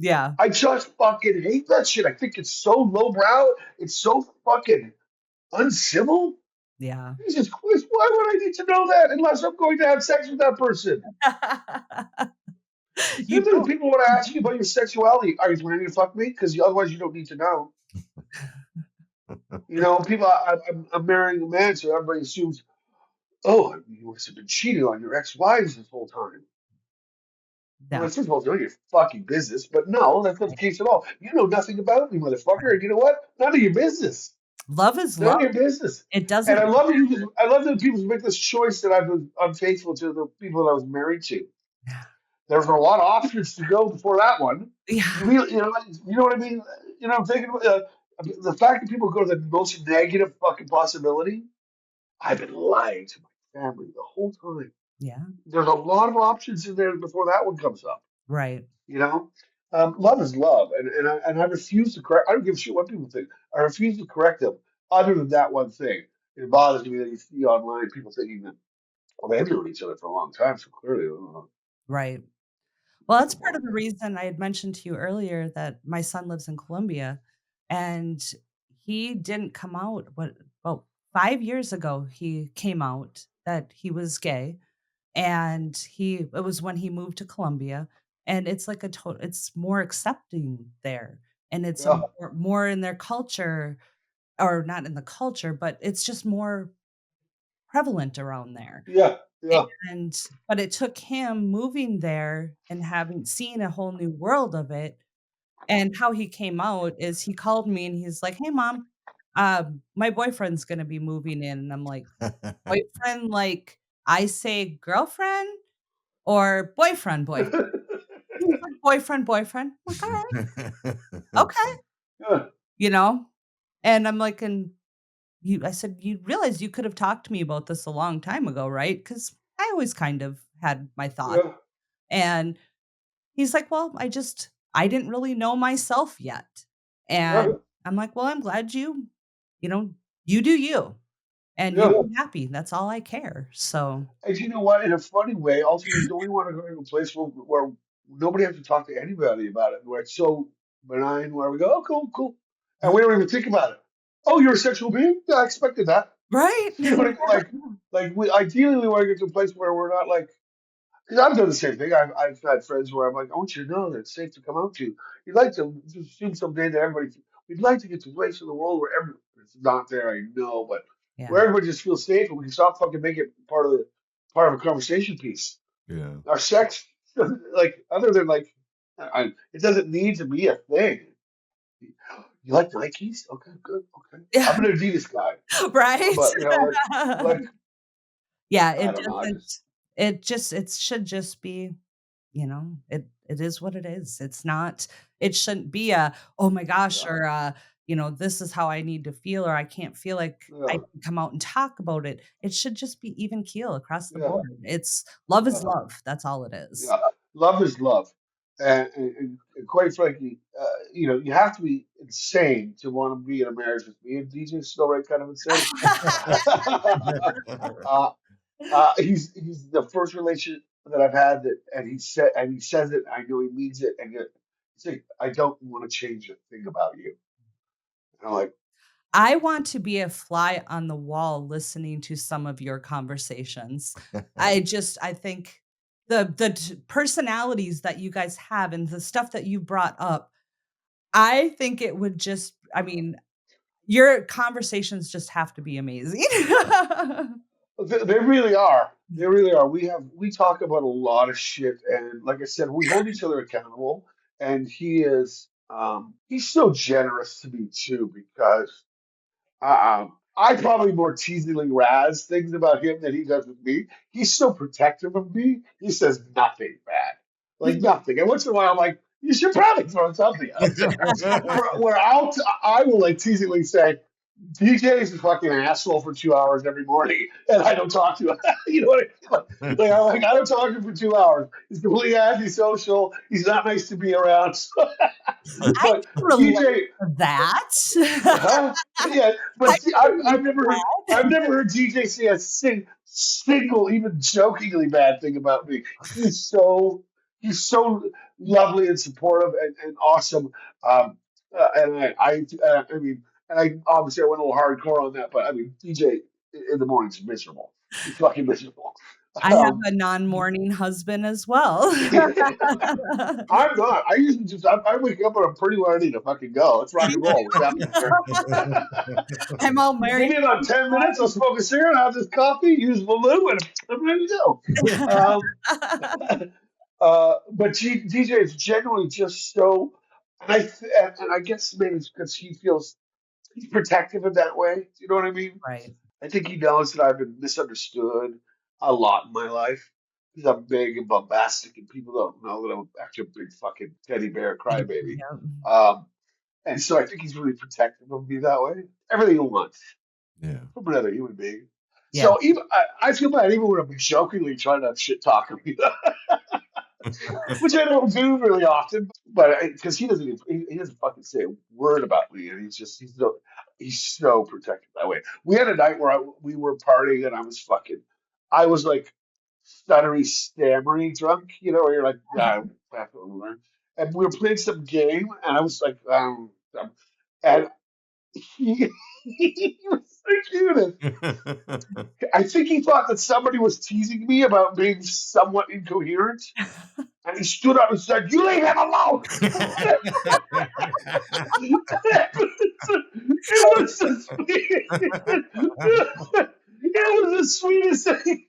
Yeah. I just fucking hate that shit. I think it's so lowbrow. It's so fucking uncivil. Yeah. Jesus Christ, why would I need to know that unless I'm going to have sex with that person? You Sometimes don't. people want to ask you about your sexuality. Are you planning to fuck me? Because otherwise you don't need to know. You know, people, I'm marrying a man, so everybody assumes, oh, you must have been cheating on your ex-wives this whole time. Well, No. first of all, it's none of your fucking business. But no, that's not the case at all. You know nothing about me, motherfucker. And you know what? None of your business. Love is None love. of your business. It And I doesn't. love you. I love that people make this choice that I've been unfaithful to the people that I was married to. There's a lot of options to go before that one. Yeah. You know what I mean? You know, I'm thinking the fact that people go to the most negative fucking possibility. I've been lying to my family the whole time. Yeah. There's a lot of options in there before that one comes up. Right. You know, love is love, and I refuse to correct. I don't give a shit what people think. I refuse to correct them. Other than that one thing, it bothers me that you see online people thinking that well they've known each other for a long time, so clearly, Right. Well, that's come part of on, the man. reason I had mentioned to you earlier that my son lives in Colombia and he didn't come out. Well, 5 years ago, he came out that he was gay. And it was when he moved to Colombia. And it's like it's more accepting there. And it's a Yeah, more in their culture, or not in the culture, but it's just more prevalent around there. yeah, yeah, And but it took him moving there and having seen a whole new world of it. And how he came out is he called me and he's like, "Hey, mom, my boyfriend's gonna be moving in." And I'm like, "Boyfriend, like I say girlfriend or boyfriend, boyfriend?" He's like, "Boyfriend, boyfriend." I'm like, "All right, okay," yeah, you know? And I'm like, "And I said, "You realize you could have talked to me about this a long time ago, right?" Because I always kind of had my thoughts. yeah, And he's like, "Well, I didn't really know myself yet." yeah, And I'm like, "Well, I'm glad you know, you do you, and you yeah. be happy. That's all I care." So, And you know what? In a funny way, ultimately, don't we want to go to a place where nobody has to talk to anybody about it, where it's so benign, where we go, oh, cool, cool, and yeah. we don't even think about it. Oh, you're a sexual being? Yeah, I expected that. Right? You know what I mean? Like we ideally we want to get to a place where we're not like, because I've done the same thing. I've had friends where I'm like, I want you to know that it's safe to come out to you. You'd like to assume someday that we'd like to get to a place in the world where it's not there, I know, but Yeah. where everybody just feels safe and we can stop fucking making it part of a conversation piece. Yeah. Our sex, like, other than like, it doesn't need to be a thing. You like Nikes? Okay, good. Okay, Yeah. I'm an Adidas guy, Right? but like, Yeah, I it don't know. I doesn't just, it should just be, it is what it is. It shouldn't be "Oh my gosh," yeah, or "This is how I need to feel," or "I can't feel like I yeah, can come out and talk about it." It should just be even keel across the yeah, board. It's love is yeah. love. That's all it is. Yeah, love is love, and quite frankly, you have to be insane to want to be in a marriage with me. And DJ's still right kind of insane. uh, he's the first relationship that I've had that, and he says it. I know he means it, and yet he's like, I don't want to change a thing about you. And I'm like, I want to be a fly on the wall listening to some of your conversations. I think the personalities that you guys have and the stuff that you brought up, I think it would just I mean, your conversations just have to be amazing. they really are. They really are. We talk about a lot of shit, and like I said, we hold each other accountable. And he's so generous to me too because I probably more teasingly razz things about him than he does with me. He's so protective of me. He says nothing bad, like nothing. And once in a while, I'm like, you should probably throw something out there. Where I will like teasingly say, DJ is a fucking asshole for 2 hours every morning, and I don't talk to him. You know what I mean? I don't talk to him for 2 hours. He's completely antisocial. He's not nice to be around. I But can relate DJ, to that. huh? Yeah, I but see, can relate I've to never heard DJ say a single, even jokingly bad thing about me. He's so he's so lovely and supportive and awesome. And I mean, and I obviously I went a little hardcore on that, but I mean, DJ in the morning's miserable. He's fucking miserable. I have Um, a non-morning husband as well. I'm not. I usually just I wake up and I'm pretty ready to fucking go. Let's rock and roll. What's happening here? I'm all You give married. me about 10 minutes, I'll smoke a cigarette, I'll have this coffee, use the loo, and I'm ready to go. But DJ is genuinely just so, and I guess maybe it's because he feels he's protective in that way. You know what I mean? Right. I think he knows that I've been misunderstood a lot in my life because I'm big and bombastic, and people don't know that I'm actually a big fucking teddy bear crybaby. Yep. And so I think he's really protective of me that way. Everything he wants Yeah. from another human being. Yeah. So even I feel bad even when I'm jokingly trying to shit talk him, which I don't do really often, but because he doesn't fucking say a word about me, and he's so protected that way. We had a night where we were partying, and I was like stuttery, stammery drunk, where you're like, and we were playing some game, and I was like, and he, he was so cute. I think he thought that somebody was teasing me about being somewhat incoherent. And he stood up and said, "You leave him alone." It was the it was the sweetest thing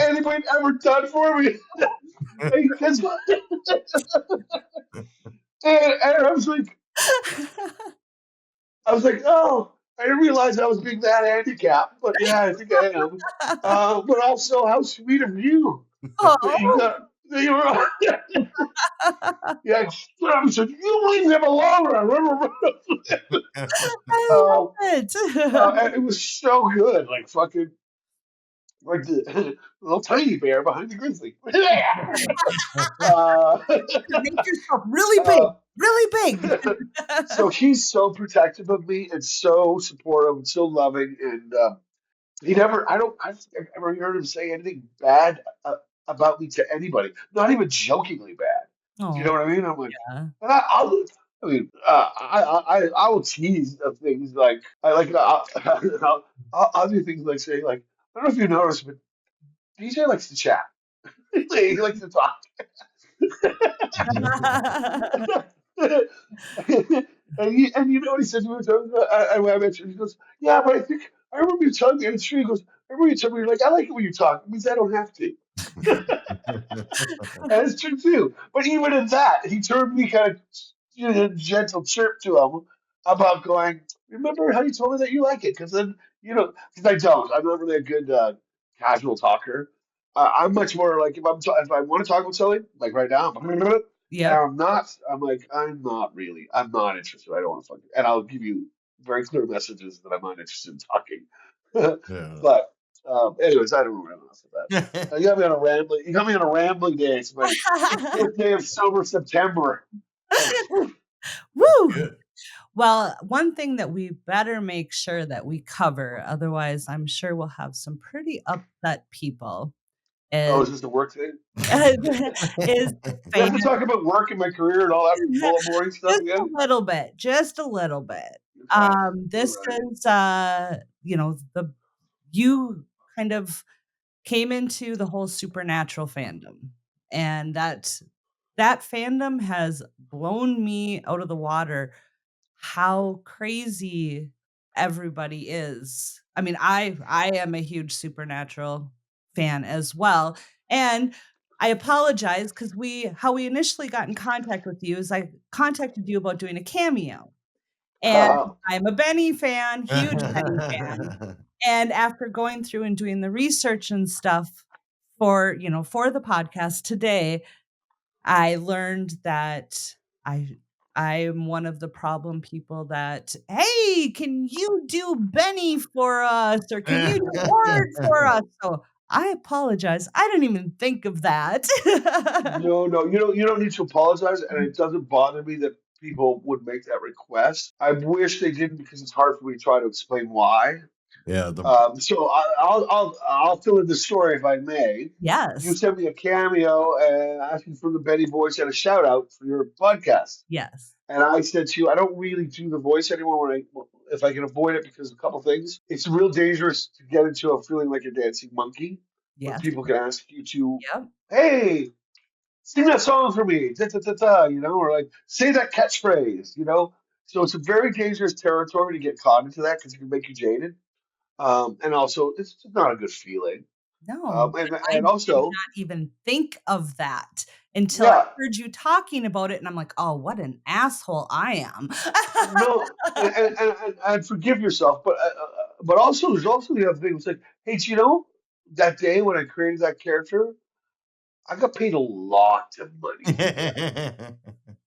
anybody ever done for me. Because, and I was like, oh, I didn't realize I was being that handicapped. But yeah, I think I am. But also, how sweet of you that you Oh. got. That you were, yeah, I said, you leave him alone. I uh, love it. and it was so good, like fucking, like the little tiny bear behind the grizzly. uh, Make yourself really big, uh, really big. so he's so protective of me and so supportive and so loving, and I don't think I've ever heard him say anything bad about me to anybody, not even jokingly bad. Do you know Oh, what I mean? I'm like, yeah. and I mean, I will tease of things like I'll do things like say like I don't know if you noticed, but DJ likes to chat. He likes to talk. And you know what he said to me? I mentioned, he goes, yeah, but I remember you telling me, and it's true. He goes, I remember you telling me, you're like, I like it when you talk. It means I don't have to. And it's true too. But even in that, he turned me kind of gentle chirp to him about going, remember how you told me that you like it? Because then, because I don't. I'm not really a good casual talker. I'm much more like if I want to talk about something, like right now, and Yep. I'm not interested. I don't want to fucking, and I'll give you very clear messages that I'm not interested in talking. Yeah. But anyways, I don't know enough of that. You got me on a rambling day. It's my fourth day of sober September. Woo! Good. Well, one thing that we better make sure that we cover, otherwise I'm sure we'll have some pretty upset people, Oh, is is this the work thing? is We have fan to talk about work and my career and all that boring stuff just a again. little bit, just a little bit. Okay. This All right. is you kind of came into the whole supernatural fandom, and that fandom has blown me out of the water how crazy everybody is. I mean, I am a huge supernatural fan as well. And I apologize because how we initially got in contact with you is I contacted you about doing a cameo. And I'm a Benny fan, huge Benny fan. And after going through and doing the research and stuff for the podcast today, I learned that I am one of the problem people that, "Hey, can you do Benny for us, or can you do Ward for us?" So, I apologize. I didn't even think of that. No, you don't need to apologize, and it doesn't bother me that people would make that request. I wish they didn't because it's hard for me to try to explain why. Yeah, the So I'll fill in the story if I may. You Yes. sent me a cameo and asking for the Benny voice and a shout out for your podcast. Yes. And I said to you, I don't really do the voice anymore if I can avoid it because of a couple things. It's real dangerous to get into a feeling like a dancing monkey where Yes. people can ask you to, Yep. hey, sing that song for me, da, da, da, da, or like say that catchphrase, So it's a very dangerous territory to get caught into that because it can make you jaded. And also, it's just not a good feeling. No, I And did also, not even think of that until I yeah, heard you talking about it, and I'm like, "Oh, what an asshole I am." no, and forgive yourself, but also there's also the other thing. It's like, hey, do you know that day when I created that character, I got paid a lot of money to do that.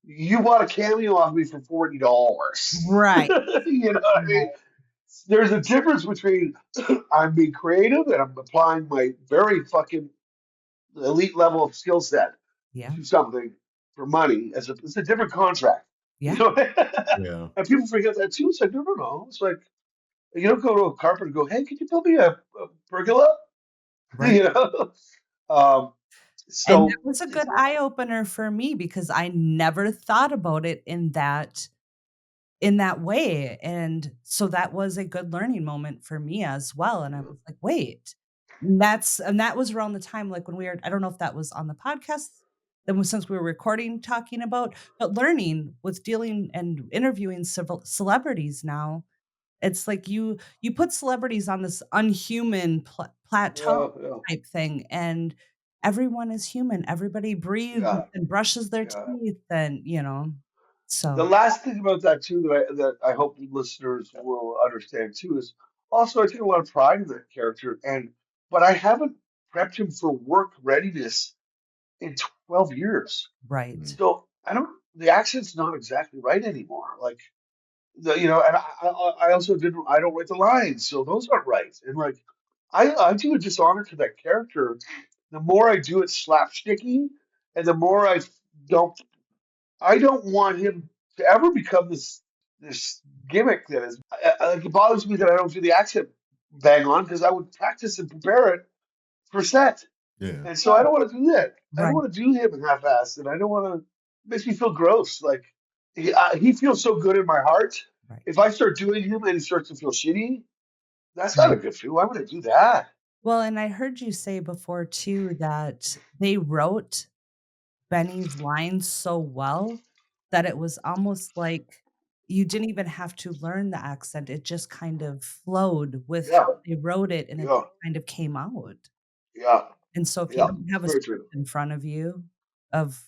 You bought a cameo off me for $40. Right, You know what I mean? right. There's a difference between I'm being creative and I'm applying my very fucking elite level of skill set Yeah, to something for money. It's a different contract, you yeah, know. yeah. And people forget that too. It's like no, no, no. It's like you don't go to a carpenter and go, "Hey, can you build me a pergola?" right. You know. Um, And that so was a good it's eye opener for me because I never thought about it in that way, and so that was a good learning moment for me as well, and I was like, "Wait." And that was around the time, like, when we were I don't know if that was on the podcast, then since we were recording talking about, but learning with dealing and interviewing civil celebrities now, it's like you put celebrities on this unhuman plateau yeah, yeah, type thing, and everyone is human, everybody breathes yeah, and brushes their yeah. teeth and, The so last thing about that too that I hope the listeners will understand too is also I take a lot of pride in that character but I haven't prepped him for work readiness in 12 years. Mm. right. So the accent's not exactly right anymore. Like and I also didn't, I don't write the lines, so those aren't right. And like, I do a dishonor to that character. The more I do it slapsticky, and the more don't, I don't want him to ever become this gimmick that is. Like it bothers me that I don't do the accent bang on because I would practice and prepare it for set. Yeah. And so I don't want to do that. I don't Right, want to do him half-assed, and I don't want to. It makes me feel gross. Like he feels so good in my heart. right, If I start doing him and he starts to feel shitty, that's not a right. good feel. Why would I do that? Well, and I heard you say before too that they wrote Benny's lines so well that it was almost like you didn't even have to learn the accent. It just kind of flowed with Yeah, how they wrote it and it yeah, kind of came out. yeah, And so if you yeah. don't have It's a very script true. in front of you of,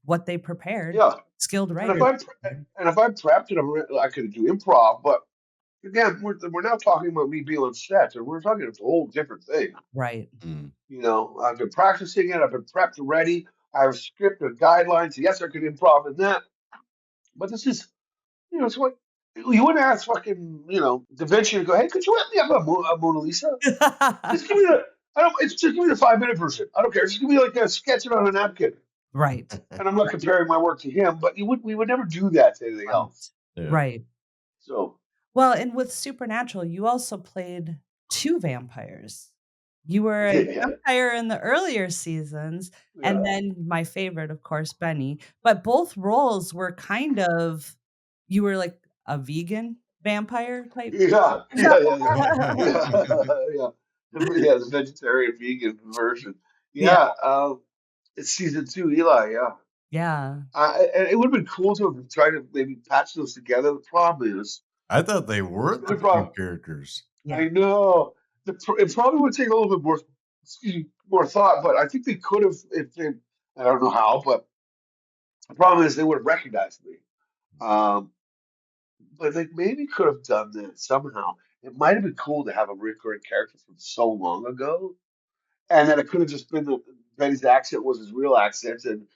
what they prepared, Yeah, skilled and if writers I'm prepared. and if I'm prepped and I could do improv, but again, we're now talking about me being on set, and we're talking it's a whole different thing. Right, Mm. I've been practicing it. I've been prepped and ready. I have a script and guidelines. Yes, I can improv in that, but this is, it's like you wouldn't ask fucking, Da Vinci to go, hey, could you let me have a Mona Lisa? Just give me the, I don't, it's just give me the 5 minute version. I don't care. Just give me like a sketch it on a napkin. right, And I'm not comparing my work to him, but we would never do that to anything else. right, Yeah. right. So, Well, and with Supernatural, you also played 2 vampires. You were a yeah, vampire in the earlier seasons, and yeah, then my favorite, of course, Benny, but both roles were kind of you were like a vegan vampire type. yeah, yeah, yeah, yeah, yeah, yeah. Yeah, the vegetarian vegan version. Yeah, Yeah, it's season two, Eli. Yeah. yeah, And it would have been cool to have tried to maybe patch those together. The problem is, I thought they it's were the the only two problem. characters. yeah. I know it probably would take a little bit more, more thought, but I think they could have if they. I don't know how, but the problem is they would have recognized me. Um, but they maybe could have done that somehow. It might have been cool to have a recurring character from so long ago, and then it could have just been that Benny's accent was his real accent, and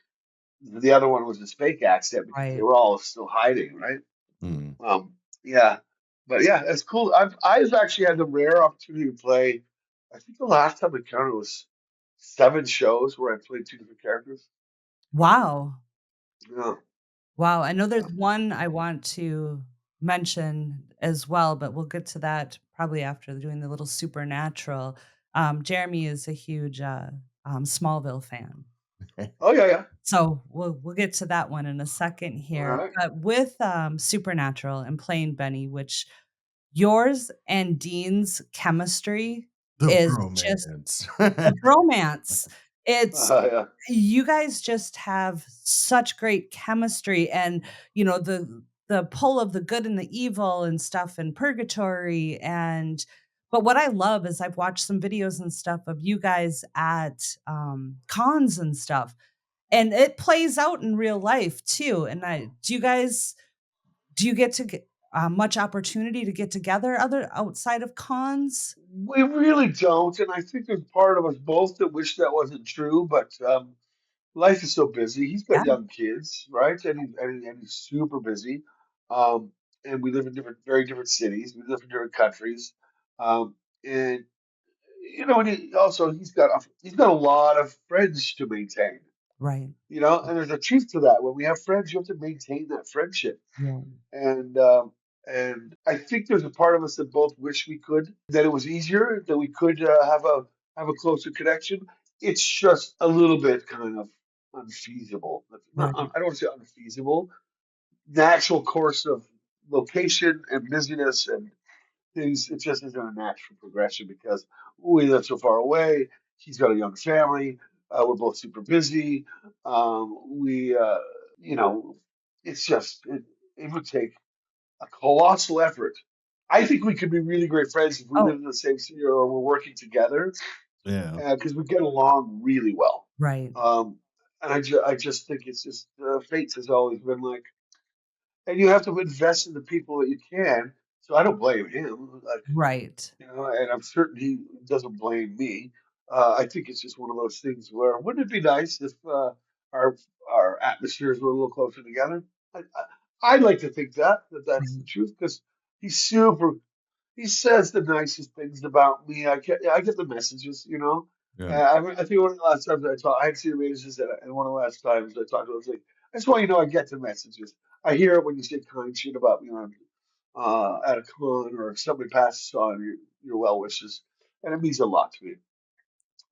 the other one was his fake accent because they Right. were all still hiding, right? Mm. Yeah, but yeah, that's cool. I've actually had the rare opportunity to play. I think the last time I counted was 7 shows where I played two different characters. Wow. Yeah, Wow, I know yeah, there's one I want to mention as well, but we'll get to that probably after doing the little Supernatural. Jeremy is a huge Smallville fan. Oh yeah, yeah. So we'll get to that one in a second All here. right. But with Supernatural and playing Benny, which yours and Dean's chemistry The is just bromance. the bromance. It's Yeah. you guys just have such great chemistry, and the pull of the good and the evil and stuff in purgatory. And but what I love is I've watched some videos and stuff of you guys at cons and stuff, and it plays out in real life too. And I do you get to get much opportunity to get together other outside of cons? We really don't, and I think there's part of us both that wish that wasn't true, but life is so busy. He's Yeah, got young kids, right? And he's super busy. Um, and we live in very different cities. We live in different countries. And and he's got a lot of friends to maintain. right. And there's a truth to that. When we have friends, you have to maintain that friendship. Yeah, And um, and I think there's a part of us that both wish we could, that it was easier, that we could have a closer connection. It's just a little bit kind of unfeasible. Not, right, I don't want to say unfeasible. Natural course of location and busyness and things. It just isn't a natural progression because we live so far away. He's got a young family. We're both super busy. We, you know, it's just it would take a colossal effort. I think we could be really great friends if we oh, live in the same city or we're working together Yeah. because we get along really well. right, Um, and I just think it's just fate has always been like, and you have to invest in the people that you can. So I don't blame him. Like, right, and I'm certain he doesn't blame me. I think it's just one of those things where wouldn't it be nice if our our atmospheres were a little closer together? I'd like to think that's the right. truth because he's super. He says the nicest things about me. I get the messages. Yeah. I think one of the last times I talked, I had seen messages, and one of the last times I talked to him, I was like, I just want you to know I get the messages. I hear it when you say kind shit about me on at a con or if somebody passes on your well wishes, and it means a lot to me.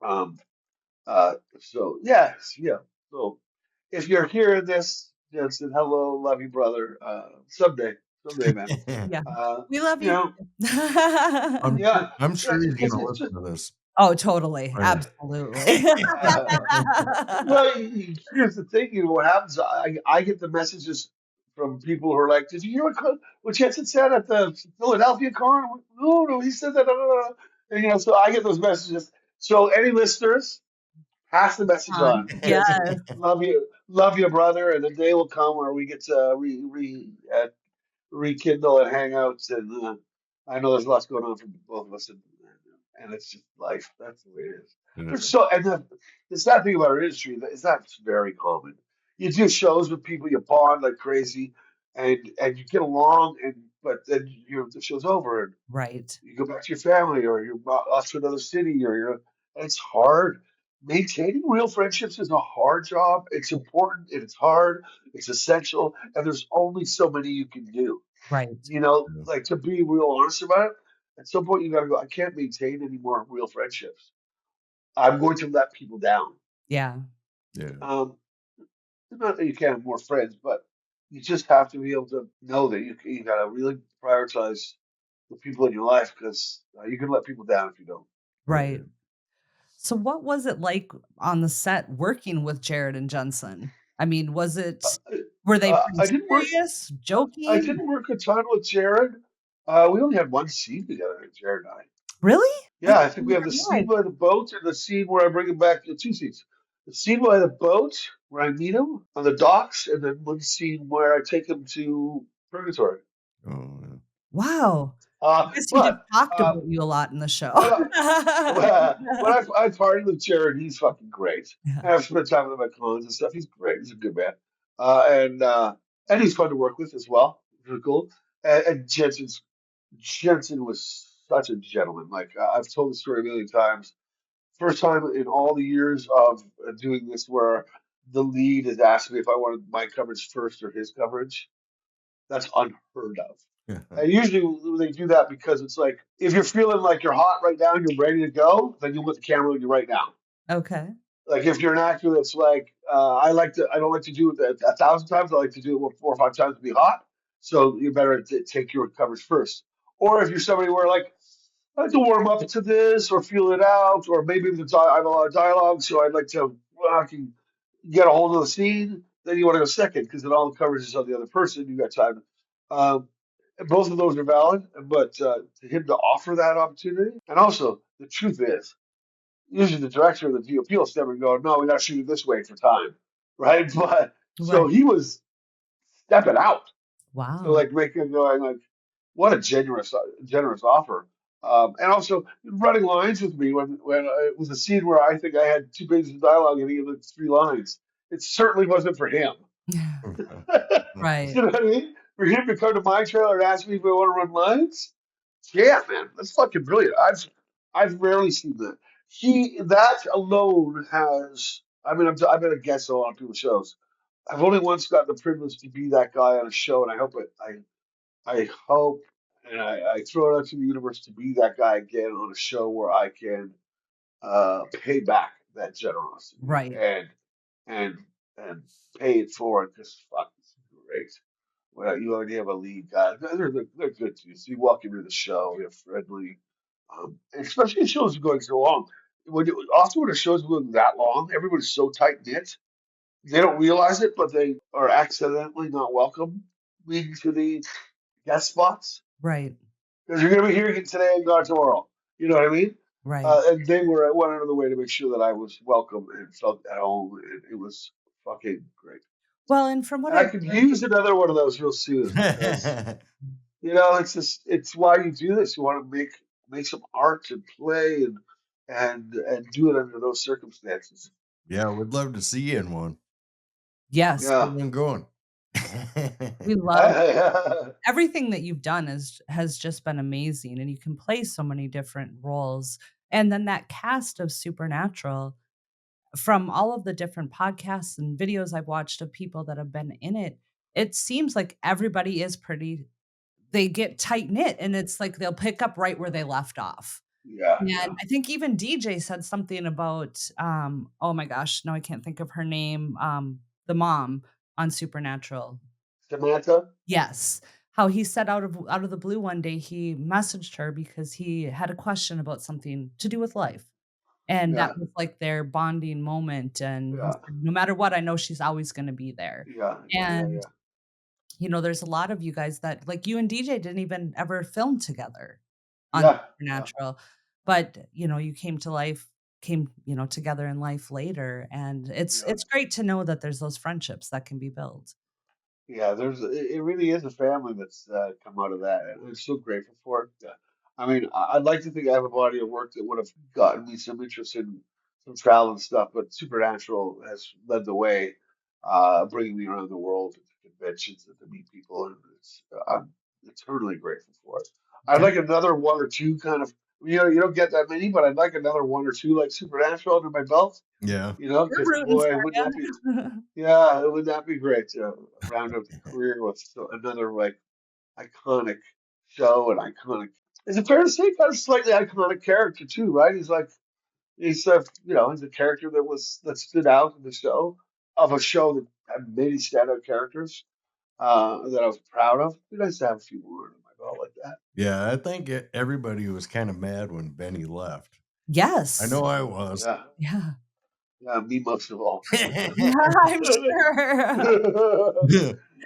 Um, so yes, yeah. So if you're hearing this, Jensen, hello, love you, brother. Someday, man. Yeah. Uh, We love you you. know, I'm yeah, sure, I'm yeah, sure he's because gonna it's listen just. to this. Oh, totally. Right. Absolutely. Well, here's the thing. What happens? I get the messages from people who are like, "Did you hear what Jensen said at the Philadelphia con?" No, no, he said that. And so I get those messages. So any listeners, pass the message on because Yes, love you, brother. And the day will come where we get to rekindle and hang out. And I know there's lots going on for both of us, and it's just life. That's the way it is. Yeah. The sad thing about our industry is that's very common. You do shows with people, you bond like crazy, and you get along, but then the show's over, and right, you go back to your family, or you're off to another city, and it's hard. Maintaining real friendships is a hard job. It's important and it's hard. It's essential, and there's only so many you can do. right. Yeah. Like to be real honest about it, at some point you gotta go, I can't maintain any more real friendships. I'm going to let people down. Yeah, Yeah. Um, not that you can't have more friends, but you just have to be able to know that you gotta really prioritize the people in your life because you can let people down if you don't. right. So what was it like on the set working with Jared and Jensen? I mean, were they pretty I didn't work. serious, I joking? didn't work a ton with Jared. We only had one scene together, Jared and I. Really? I Yeah, didn't I think we have the scene realize. by the boat and the scene where I bring him back. The two scenes. The scene by the boat where I meet him on the docks, and then one scene where I take him to Purgatory. Oh, yeah. Wow. I guess he just But talked about you a lot in the show. when I party with Jared, he's fucking great. Yeah, And I've spent time with him at cons and stuff. He's great. He's a good man, and he's fun to work with as well. Really cool. And Jensen was such a gentleman. Like I've told the story a million times. First time in all the years of doing this where the lead has asked me if I wanted my coverage first or his coverage. That's unheard of. And usually they do that because it's like if you're feeling like you're hot right now and you're ready to go, then you put the camera on you right now. Okay. Like if you're an actor that's like, I don't like to do it 1,000 times. I like to do it 4 or 5 times to be hot. So you better take your covers first. Or if you're somebody where like, I like to warm up to this or feel it out, or maybe I have a lot of dialogue, so I'd like to I can get a hold of the scene. Then you want to go second because it all covers is on the other person. You got time. And both of those are valid, but to him to offer that opportunity, and also the truth is usually the director of the DOP will step and go, no, we got to shoot it this way for time, right? But Right. so he was stepping out to Wow. like make it going like, what a generous offer. And also running lines with me when it was a scene where I think I had 2 pages of dialogue and he had like 3 lines. It certainly wasn't for him. Right. You know what I mean? For him to come to my trailer and ask me if I want to run lines, yeah, man, that's fucking brilliant. I've rarely seen that. That alone has. I mean, I've been a guest on a lot of people's shows. I've only once got the privilege to be that guy on a show, and I hope, and I throw it out to the universe to be that guy again on a show where I can pay back that generosity Right. and and pay it forward because fuck, it's great. Well, you already have a lead guy. They're good too. So you walk into the show, you're friendly, especially in shows going so long. Often when a show's going that long, everybody's so tight knit they don't realize it, but they are accidentally not welcome leading to the guest spots Right. because you're going to be hearing it today and gone tomorrow. You know what I mean? Right. And they went out of the way to make sure that I was welcome and felt at home, and it was fucking great. Well, and from what And I I've could heard, use another one of those real soon because it's why you do this. You want to make some art and play and do it under those circumstances. Yeah, we'd love to see you in one. yes, Yeah. Keep on going. we love everything that you've done has just been amazing, and you can play so many different roles. And then that cast of Supernatural, from all of the different podcasts and videos I've watched of people that have been in it, it seems like everybody is pretty they get tight knit, and it's like they'll pick up right where they left off. Yeah, And yeah. I think even DJ said something about, oh my gosh, now I can't think of her name, the mom on Supernatural. Samantha? Yes. How he said out of the blue one day, he messaged her because he had a question about something to do with life. And that Yeah, was like their bonding moment. And he yeah, said, no matter what, I know she's always going to be there. yeah, yeah, yeah, And, yeah. there's a lot of you guys that, like you and DJ, didn't even ever film together on Yeah, yeah, Supernatural, but, you came to life, together in life later. And it's yeah. it's great to know that there's those friendships that can be built. Yeah, it really is a family that's come out of that, and I'm so grateful for it. I mean, I'd like to think I have a body of work that would have gotten me some interest in some travel and stuff, but Supernatural has led the way, bringing me around the world to conventions and to meet people, and I'm eternally grateful for it. I'd Yeah. like another one or two kind of, you don't get that many, but I'd like another one or two like Supernatural under my belt, Yeah. We're because rooting boy, for wouldn't that be you. yeah, would that be great to round out the career with another like iconic show and iconic. Is it fair to say kind of slightly iconic character too, right? He's a character that stood out in the show of a show that had many standout characters that I was proud of. It'd be nice to have a few more under my belt like that. Yeah, I think everybody was kind of mad when Benny left. I Yes. know I was. Yeah, Yeah. yeah, me most of all. Yeah, I'm sure.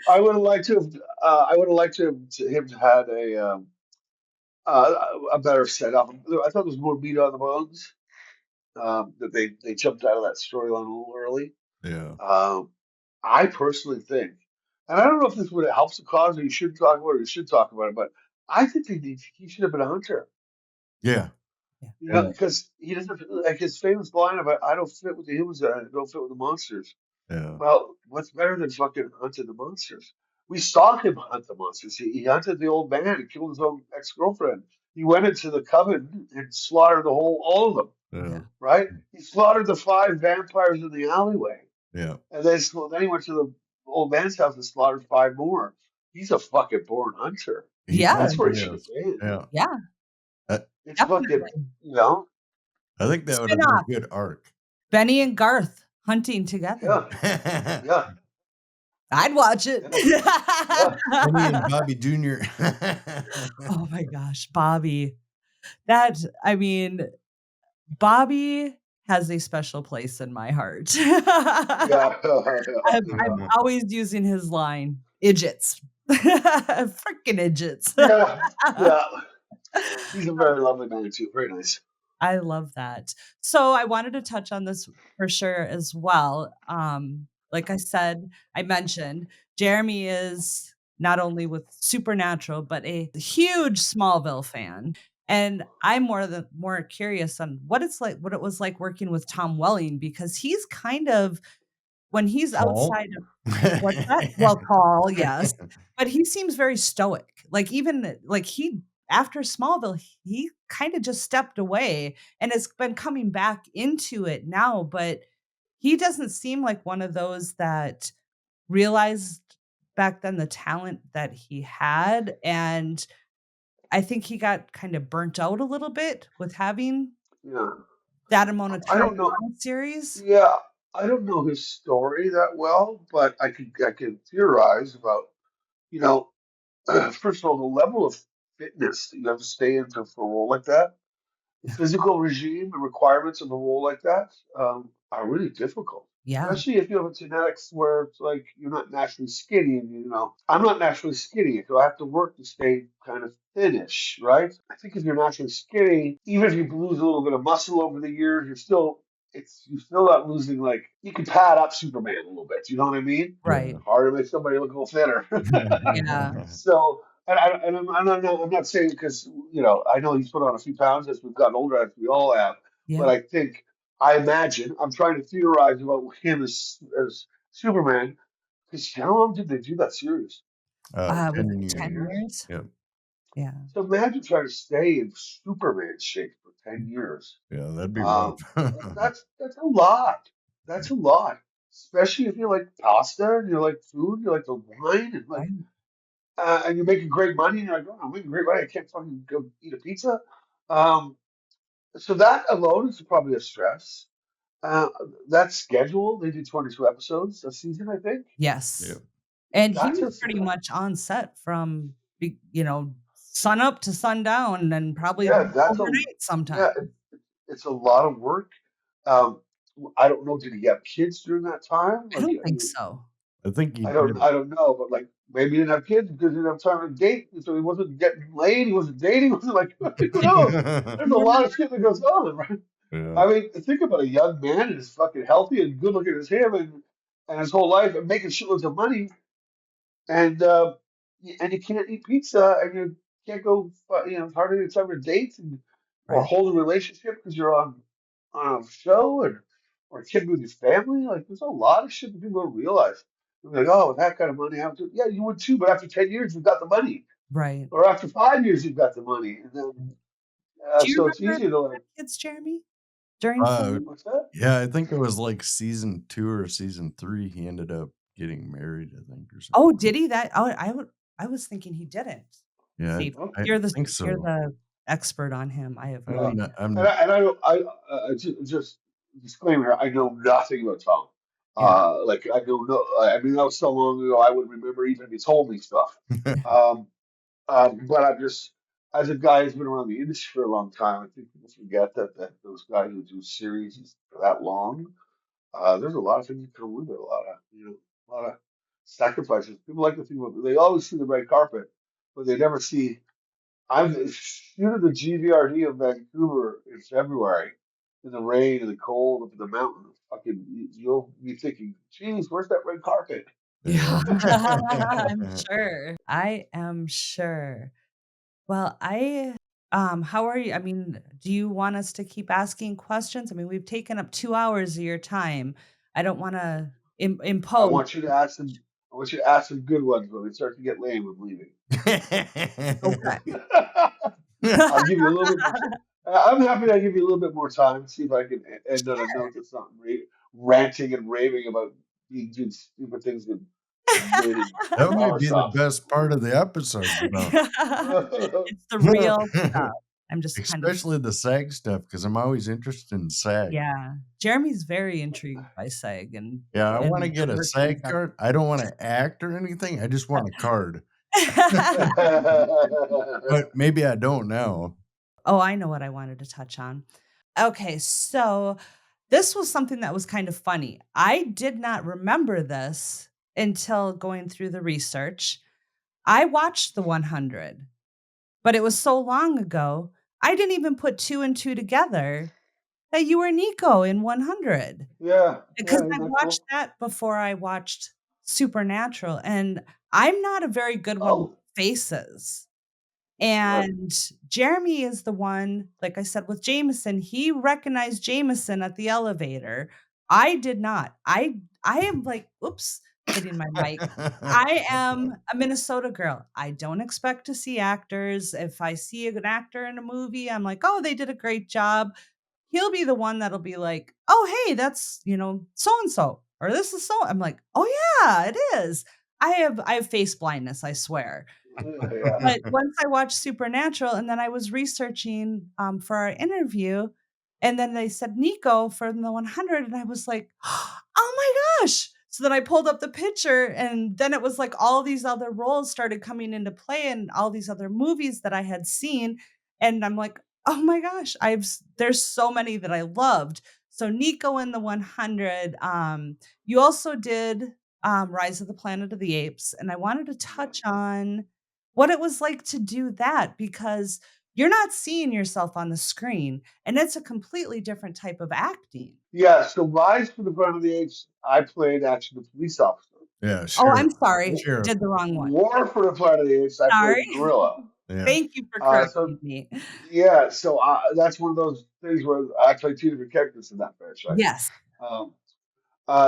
I would have liked to have. I would have liked to him to had uh, a better setup. I thought there was more meat on the bones. That they jumped out of that storyline a little early. Yeah. I personally think, and I don't know if this would help the cause or you should talk about it or you should talk about it, but I think he should have been a hunter. Yeah. Because he doesn't like his famous line of "I don't fit with the humans, I don't fit with the monsters." Yeah. Well, what's better than fucking hunting the monsters? We saw him hunt the monsters. He hunted the old man and killed his own ex-girlfriend. He went into the coven and slaughtered all of them, Yeah. right? He slaughtered the 5 vampires in the alleyway. Yeah. And then he went to the old man's house and slaughtered 5 more. He's a fucking born hunter. Yeah. That's where it should have Yes. been. Yeah. Yeah, I, It's fucking, definitely. I think that would have Spin been off. a good arc. Benny and Garth hunting together. yeah, yeah, I'd watch it. yeah, yeah, Benny and Bobby Jr. Oh my gosh, Bobby. That, I mean, Bobby has a special place in my heart. yeah, I'm always using his line, "Idiots." Frickin' idiots. yeah, yeah. He's a very lovely man too. Very nice. I love that. So I wanted to touch on this for sure as well. Like I mentioned, Jeremy is not only with Supernatural, but a huge Smallville fan. And I'm more curious on what it was like working with Tom Welling because he's kind of when he's Tall. outside of what's that? Well, tall, yes, but he seems very stoic. Like, even like he after Smallville, he kinda just stepped away and has been coming back into it now, but he doesn't seem like one of those that realized back then the talent that he had, and I think he got kind of burnt out a little bit with having Yeah. that amount of I time don't know. on a series. Yeah, I don't know his story that well, but I can theorize about, you know, first of all, the level of fitness that you have to stay into for a role like that. The physical regime and requirements of a role like that are really difficult, Yeah, especially if you have a genetics where it's like you're not naturally skinny, and I'm not naturally skinny, so I have to work to stay kind of thinnish, right? I think if you're naturally skinny, even if you lose a little bit of muscle over the years, you're still not losing, like, you can pad up Superman a little bit. You know what I mean? right. Hard to make somebody look a little thinner. Yeah, So, I'm not saying because, I know he's put on a few pounds as we've gotten older, as we all have, yeah. but I imagine, I'm trying to theorize about him as Superman, because how long did they do that series? Was 10 it 10 10 years. years? years? Yep. Yeah. So imagine trying to stay in Superman shape for 10 years. Yeah, that'd be rough. That's a lot. That's a lot. Especially if you like pasta and you like food, you like the wine, and Right, and you're making great money, and you're like, oh, I'm making great money. I can't fucking go eat a pizza. Um, so that alone is probably a stress. Uh, that schedule, they do 22 episodes a season, I think. yes. Yep. And he That's was just, pretty much on set from sun up to sundown and probably yeah, overnight yeah, sometimes. it's a lot of work. Um, I don't know, did he have kids during that time? I Like, don't think so. I think he I did. don't know, but like maybe he didn't have kids because he didn't have time to date, so he wasn't getting laid. He wasn't dating. He wasn't like, who knows? There's a lot of shit that goes on, right? Yeah. I mean, think about a young man who's fucking healthy and good looking as him, and his whole life and making shitloads of money, and you can't eat pizza, and you can't go, hardly any time to date or Right, hold a relationship because you're on a show or a kid with your family. Like, there's a lot of shit that people don't realize. They're like, oh, with that kind of money, I would do. Yeah, you would too, but after 10 years, you've got the money, right. or after 5 years, you've got the money, and then Right. Do you so it's remember if easy to you like, had kids, Jeremy, during Uh, filming? what's that? yeah, I think it was like season 2 or season 3. He ended up getting married, I think, or something. Oh, did he? I was thinking he didn't. Yeah, See, Oh, I think you're so. the expert on him. I have no yeah, I'm and I just disclaimer. I know nothing about Tom. yeah. Like I don't know. I mean, that was so long ago. I wouldn't remember even if he told me stuff. Um, but I'm just, as a guy who's been around the industry for a long time, I think people forget that those guys who do series for that long, there's a lot of things that come with it, a lot of sacrifices. People like to think about, they always see the red carpet, but they never see. I'm shooting the GVRD of Vancouver in February, in the rain and the cold up in the mountains. Fucking, you'll be thinking, geez, where's that red carpet? Yeah. yeah. I'm sure. I am sure. Well, how are you? I mean, do you want us to keep asking questions? I mean, we've taken up 2 hours of your time. I don't wanna I impose. want you to ask some. I want you to ask some good ones when they start to get lame. I'm leaving. Okay. I'll give you a little bit more time. I'm happy to give you a little bit more time. See if I can end on a note that's not ranting and raving about being doing stupid things with made it That might be the awesome. best part of the episode, It's the real stuff. I'm just kind of especially the SAG stuff, because I'm always interested in SAG. yeah. Jeremy's very intrigued by SAG Yeah, I want to and get the a workings SAG of card. I don't want to act or anything. I just want a card. But maybe I don't now. Oh, I know what I wanted to touch on. Okay, so this was something that was kind of funny. I did not remember this until going through the research. I watched the 100, but it was so long ago, I didn't even put 2 and 2 together that you were Niko in 100 Yeah, because yeah, isn't I that watched cool? that before I watched Supernatural, and I'm not a very good one with Oh, faces. right. And Jeremy is the one, like I said, with Jameson, he recognized Jameson at the elevator. I did not. I am like, oops, hitting my mic. I am a Minnesota girl. I don't expect to see actors. If I see an actor in a movie, I'm like, oh, they did a great job. He'll be the one that'll be like, oh, hey, that's, so and so, or this is so. I'm like, oh yeah, it is. I have face blindness, I swear. Yeah. But once I watched Supernatural and then I was researching, for our interview, and then they said Niko from the 100, and I was like, "Oh my gosh." So then I pulled up the picture, and then it was like all these other roles started coming into play and all these other movies that I had seen, and I'm like, "Oh my gosh, there's so many that I loved." So Niko in the 100, you also did, Rise of the Planet of the Apes, and I wanted to touch on what it was like to do that because you're not seeing yourself on the screen, and it's a completely different type of acting. Yeah, so Rise for the Front of the Apes, I played actually the police officer. Yeah, Oh, sure. I'm sorry, Sure. did the wrong one. War for the Planet of the Apes, I played Sorry. the gorilla. Yeah. Thank you for So correcting me. yeah, so that's one of those things where I play two different characters in that franchise. Yes. Um,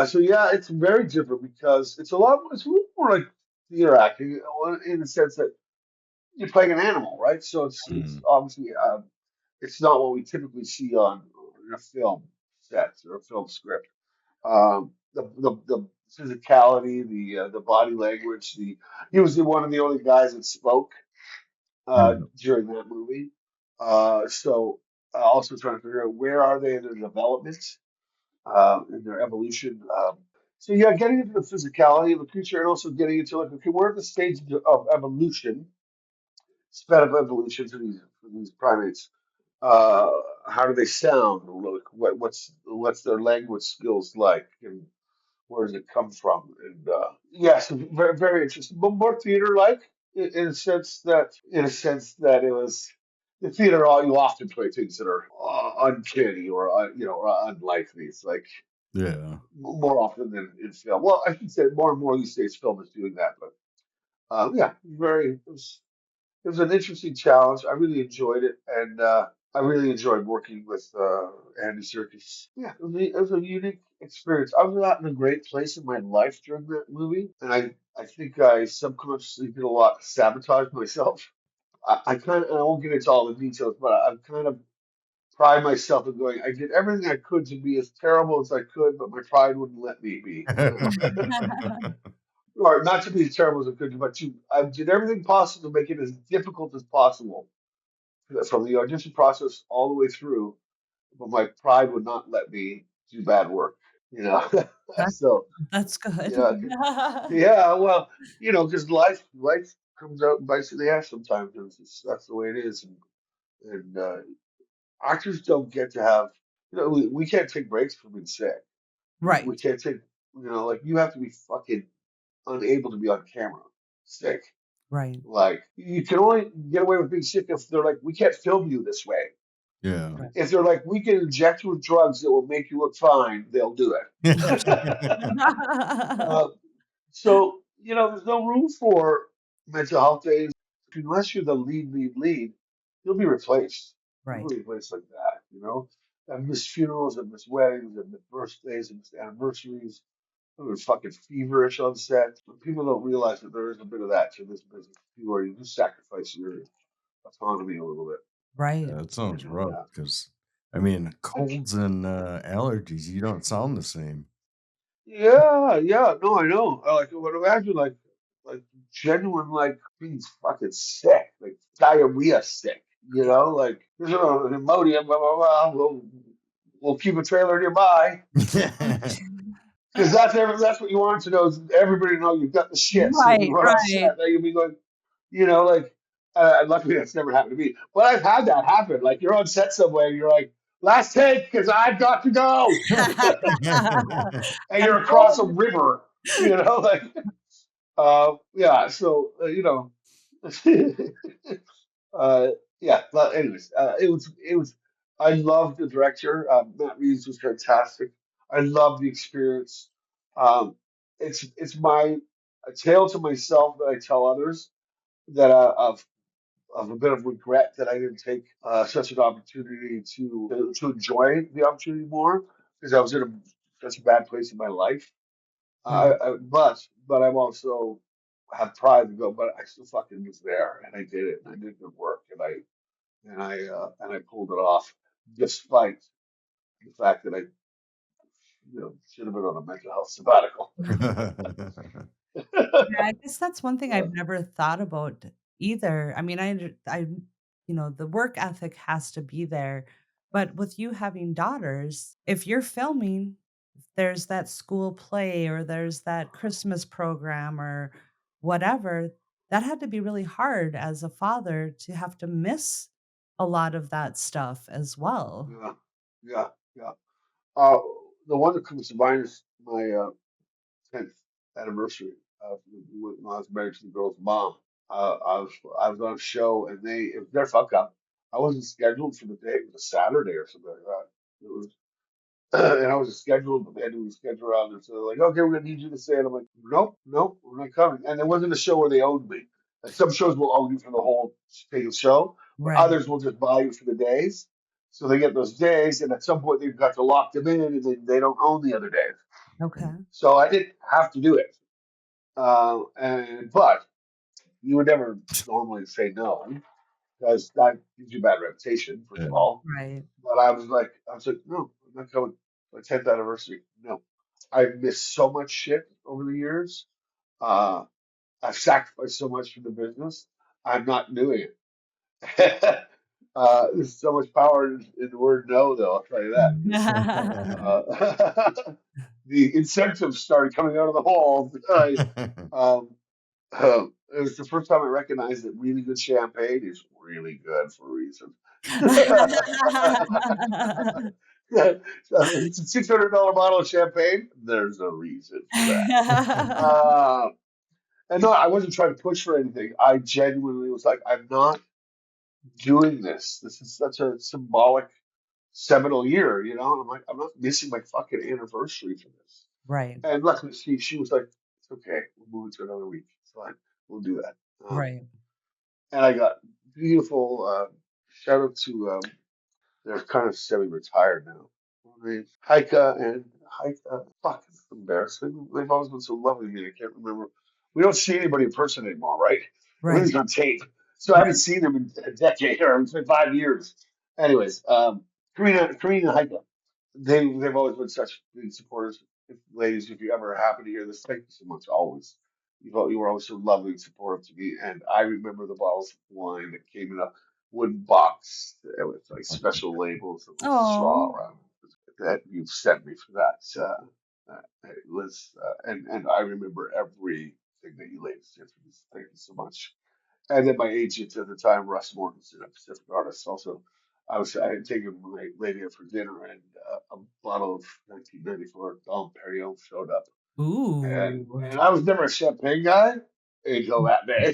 so yeah, it's very different because it's a little more like theater acting in the sense that you're playing an animal, right? So it's Mm. obviously it's not what we typically see on in a film set or a film script. The physicality, the body language, he was one of the only guys that spoke Yeah. during that movie. So also trying to figure out where are they in their development, in their evolution. So yeah, getting into the physicality of the creature and also getting into like, okay, where are the stages of evolution, sped up evolution for these primates? Uh, how do they sound? What's their language skills like? And where does it come from? And yes, very very interesting, but more theater like in a sense that it was the theater. All you often play things that are uncanny or or unlikely. It's like Yeah. more often than in film. Well, I should say more and more these days film is doing that, but yeah, it was an interesting challenge. I really enjoyed it, and I really enjoyed working with Andy Serkis. Yeah, it was a unique experience. I was not in a great place in my life during that movie, and I think I subconsciously did a lot to sabotage myself. I kind of, I won't get into all the details, but I kind of pride myself in going, I did everything I could to be as terrible as I could, but my pride wouldn't let me be. Or not to be as terrible as I could, but I did everything possible to make it as difficult as possible from the audition process all the way through, but my pride would not let me do bad work, you know. That's So that's good. yeah, yeah. Well, because life comes out and bites you in the ass sometimes. And that's the way it is, and actors don't get to have, we can't take breaks from being sick. We Right, can't take, like you have to be fucking unable to be on camera sick. right, Like you can only get away with being sick if they're like, we can't film you this way. Yeah. right. If they're like, we can inject you with drugs that will make you look fine, they'll do Yes. it. uh, so, there's no room for mental health days. Unless you're the lead, you'll be replaced. You'll Right, be replaced like that. I've missed funerals, I've missed weddings, I've missed birthdays, I've missed anniversaries. I was fucking feverish on set. But people don't realize that there is a bit of that to this business. Where you do sacrifice your autonomy a little bit. right. Yeah, that sounds rough Yeah. because, I mean, colds and allergies, you don't sound the same. Yeah. No, I know. I like, would imagine like genuine, like being fucking sick, like diarrhea sick. You know, like there's an Imodium, blah blah blah. We'll keep a trailer nearby because that's what you want to know is everybody to know you've got the shit. So when Right, we're on right. set, they can be going, you know, like. Luckily, that's never happened to me. But I've had that happen. Like you're on set somewhere, and you're like, last take because I've got to go, and I'm you're across a told. river. You know, like. Yeah, so uh, yeah. But anyways, it was. I loved the director. Matt Reeves was fantastic. I love the experience. Um, it's my a tale to myself that I tell others that of a bit of regret that I didn't take such an opportunity to enjoy the opportunity more because I was in such a bad place in my life. Mm. But I'm also have pride to go, but I still fucking was there and I did it and I did good work and I pulled it off despite the fact that I should have been on a mental health sabbatical. Yeah, I guess that's one thing Uh, I've never thought about either. I mean, the work ethic has to be there, but with you having daughters, if you're filming, there's that school play or there's that Christmas program or whatever, that had to be really hard as a father to have to miss a lot of that stuff as well. yeah, yeah, yeah. Uh, the one that comes to mind is my 10th anniversary when I was married to the girl's mom. I was on a show and it was their fuck up. I wasn't scheduled for the day. It was a Saturday or something like that. It was, and I was scheduled, but they had to reschedule around it. So they're like, okay, we're gonna need you to stay. And I'm like, nope, we're not coming. And it wasn't a show where they owned me. Like some shows will own you for the whole take of show, but Right. others will just buy you for the days. So they get those days, and at some point they've got to lock them in, and they don't own the other days. Okay. So I didn't have to do it. But you would never normally say no because that gives you a bad reputation, first of Yeah. all. Right. But I was like, no, I'm not coming. My 10th anniversary, no. I've missed so much shit over the years. Uh, I've sacrificed so much for the business. I'm not doing it. There's so much power in the word no, though. I'll tell you that. The incentives started coming out of the halls. Um, it was the first time I recognized that really good champagne is really good for a reason. It's a $600 bottle of champagne. There's a reason for that. And no, I wasn't trying to push for anything. I genuinely was like, I'm not doing this. This is such a symbolic seminal year, you know? And I'm like, I'm not missing my fucking anniversary for this. Right. And luckily, she was like, "It's okay. We'll move it to another week. It's fine. We'll do that." Right. And I got beautiful. Shout out to they're kind of semi-retired now. I mean, Heika. Fuck, it's embarrassing. They've always been so lovely to me. I can't remember. We don't see anybody in person anymore, right? Right. Everything's on tape. So I haven't seen them in a decade, or it's been 5 years. Anyways, Karina and Heika. They've always been such big supporters. Ladies, if you ever happen to hear this, thank you so much. Always, you were always so lovely and supportive to me. And I remember the bottles of wine that came in a wooden box with like special labels and little straw Oh. around it that you sent me for that. It was, and I remember everything that you ladies did for this. Thank you so much. And then my agent at the time, Russ Mortensen, a Pacific artist, also. I had taken my lady out for dinner, and a bottle of 1994 Dom Perignon showed up, and Ooh. and I was never a champagne guy until that day.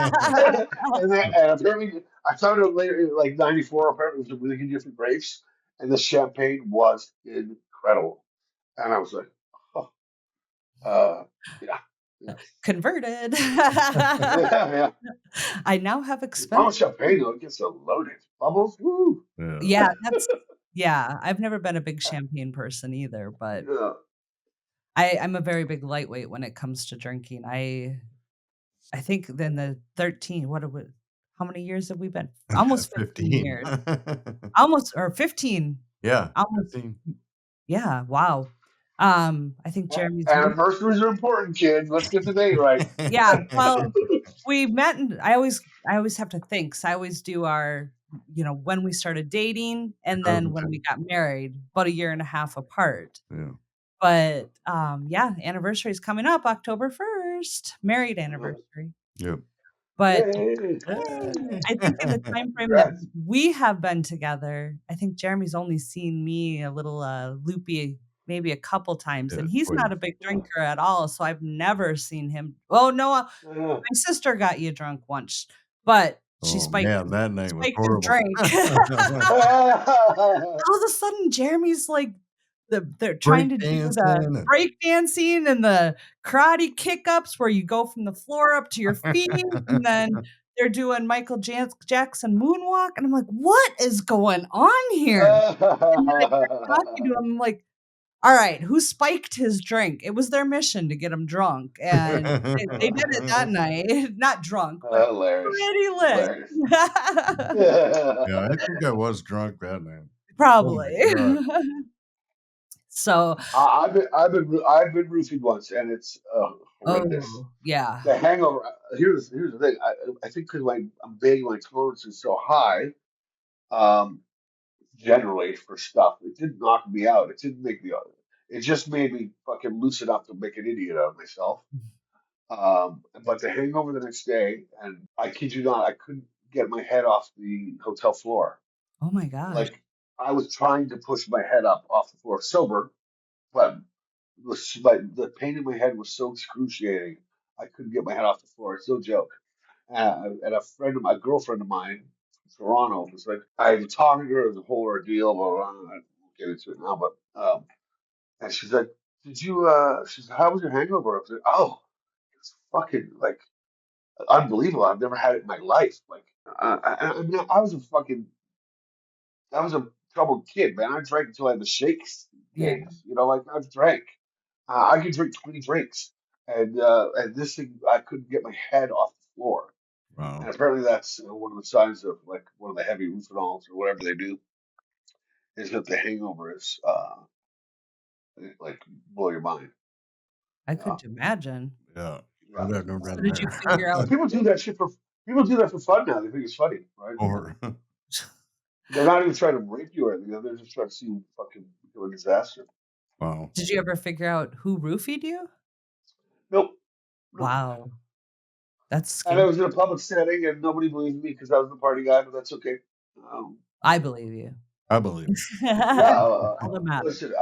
And apparently, I found out later, like '94, apparently it was a really good year for grapes, and the champagne was incredible. And I was like, oh, uh, yeah, yeah, Converted. yeah, yeah. I now have The bottle of expensive. champagne, though, it gets so loaded. Bubbles, woo. Yeah. Yeah, yeah, I've never been a big champagne person either, but Yeah. I'm a very big lightweight when it comes to drinking. I think then the 13, what have we how many years have we been? Almost 15 15. years. Almost or 15. Yeah, Almost 15. yeah, wow. I think Jeremy's. Anniversaries are important, kids. Let's get the date right. Yeah. Well, we met, and I always have to think. 'Cause I always do our, when we started dating, and then when we got married, about a year and a half apart. Yeah. But yeah, anniversary is coming up October 1st, married anniversary. Yep. But Hey. I think in the time frame that Congrats. we have been together, I think Jeremy's only seen me a little loopy maybe a couple times, Yeah, and he's quite. not a big drinker at all, so I've never seen him. Oh no, Yeah. my sister got you drunk once, but she Oh man, that night was spiked his horrible. drink. All of a sudden, Jeremy's like they're trying Break to do the dancing. break dancing and the karate kick ups where you go from the floor up to your feet, and then they're doing Michael Jackson moonwalk, and I'm like, "What is going on here?" And then I start talking to him, I'm like, "All right, who spiked his drink?" It was their mission to get him drunk, and they did it that night. Not drunk, but Hilarious. pretty lit. Hilarious. Yeah, I think I was drunk that night. Oh Probably. my god. So, I've been roofied once, and it's horrendous. oh, yeah. The hangover. Here's the thing. I think because I'm big, my tolerance is so high. Um, generally for stuff, it didn't knock me out. It didn't make me. It just made me fucking loosen up to make an idiot out of myself. But the hangover the next day, and I kid you not, I couldn't get my head off the hotel floor. Oh my gosh. Like I was trying to push my head up off the floor sober, but the pain in my head was so excruciating. I couldn't get my head off the floor. It's no joke. And a girlfriend of mine from Toronto was like, I was talking to her, it was a whole ordeal, blah, blah, blah. I won't get into it now, but, and she's like, she said, how was your hangover? I was like, oh, it's fucking like unbelievable. I've never had it in my life. Like, I mean, I was a troubled kid, man. I drank until I had the shakes Yeah. days, like I've drank. I could drink 20 drinks, and this thing I couldn't get my head off the floor. And Wow. apparently that's one of the signs of like one of the heavy roofinols or whatever they do is that the hangover is like blow your mind. I Yeah, couldn't imagine. Yeah. yeah. I've never So been did you there. figure out But people do that for fun now. They think it's funny, right? Or They're not even trying to rape you or anything. They're just trying to see you fucking become a disaster. wow. did you ever figure out who roofied you? Nope, nope. Wow. That's And I scary. was in a public setting, and nobody believed me because I was the party guy, but that's okay. Um, I believe you. I believe. yeah, All that matters. listen,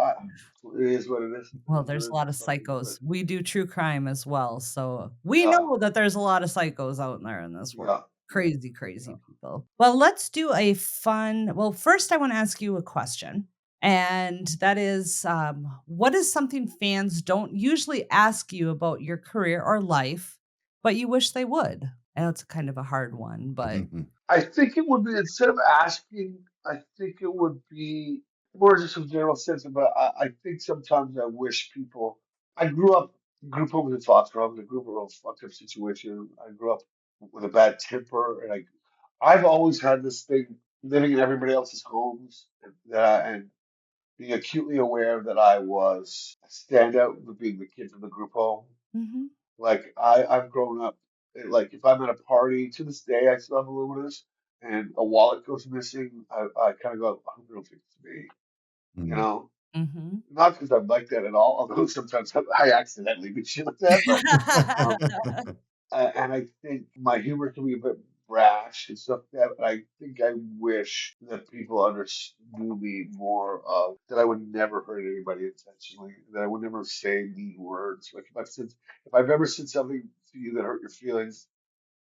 it is what it is. Well, It is what there's it a lot of is. Fucking, psychos. We do true crime as well, so we yeah, know that there's a lot of psychos out there in this world. yeah, Crazy, yeah. crazy people. Well, let's do a fun. Well, first, I want to ask you a question. And that is, what is something fans don't usually ask you about your career or life, but you wish they would? I know it's kind of a hard one, but I think it would be instead of asking, I think it would be more just a general sense of. I think sometimes I wish people. I grew up in foster homes. I grew up in a real fucked up situation. I grew up with a bad temper, and I've always had this thing living in everybody else's homes, and being acutely aware that I was a standout with being the kid from the group home. mhm. Like I've grown up, like if I'm at a party to this day, I still have a little bit of this, and a wallet goes missing, I kind of go, I don't think it's me, you Mm. know? Mhm. Not because I'm like that at all, although sometimes I accidentally do shit like that, but um, and I think my humor can be a bit brash and stuff like that. But I think I wish that people understood me more of that I would never hurt anybody intentionally, that I would never say mean words. Like if I've ever said something to you that hurt your feelings,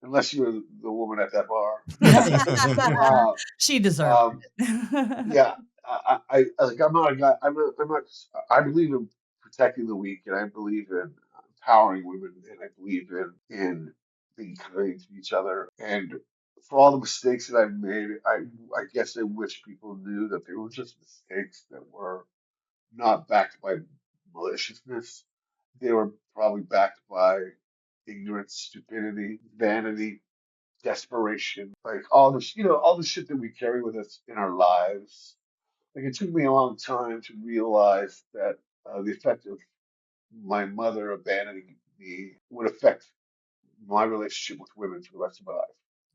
unless you were the woman at that bar, uh, She deserved um, it. yeah, like I'm not a guy. I'm not. I believe in protecting the weak, and I believe in empowering women, and I believe in being kind to each other. And for all the mistakes that I've made, I guess I wish people knew that they were just mistakes that were not backed by maliciousness. They were probably backed by ignorance, stupidity, vanity, desperation, like all this, all the shit that we carry with us in our lives. Like it took me a long time to realize that the effect of my mother abandoning me would affect my relationship with women for the rest of my life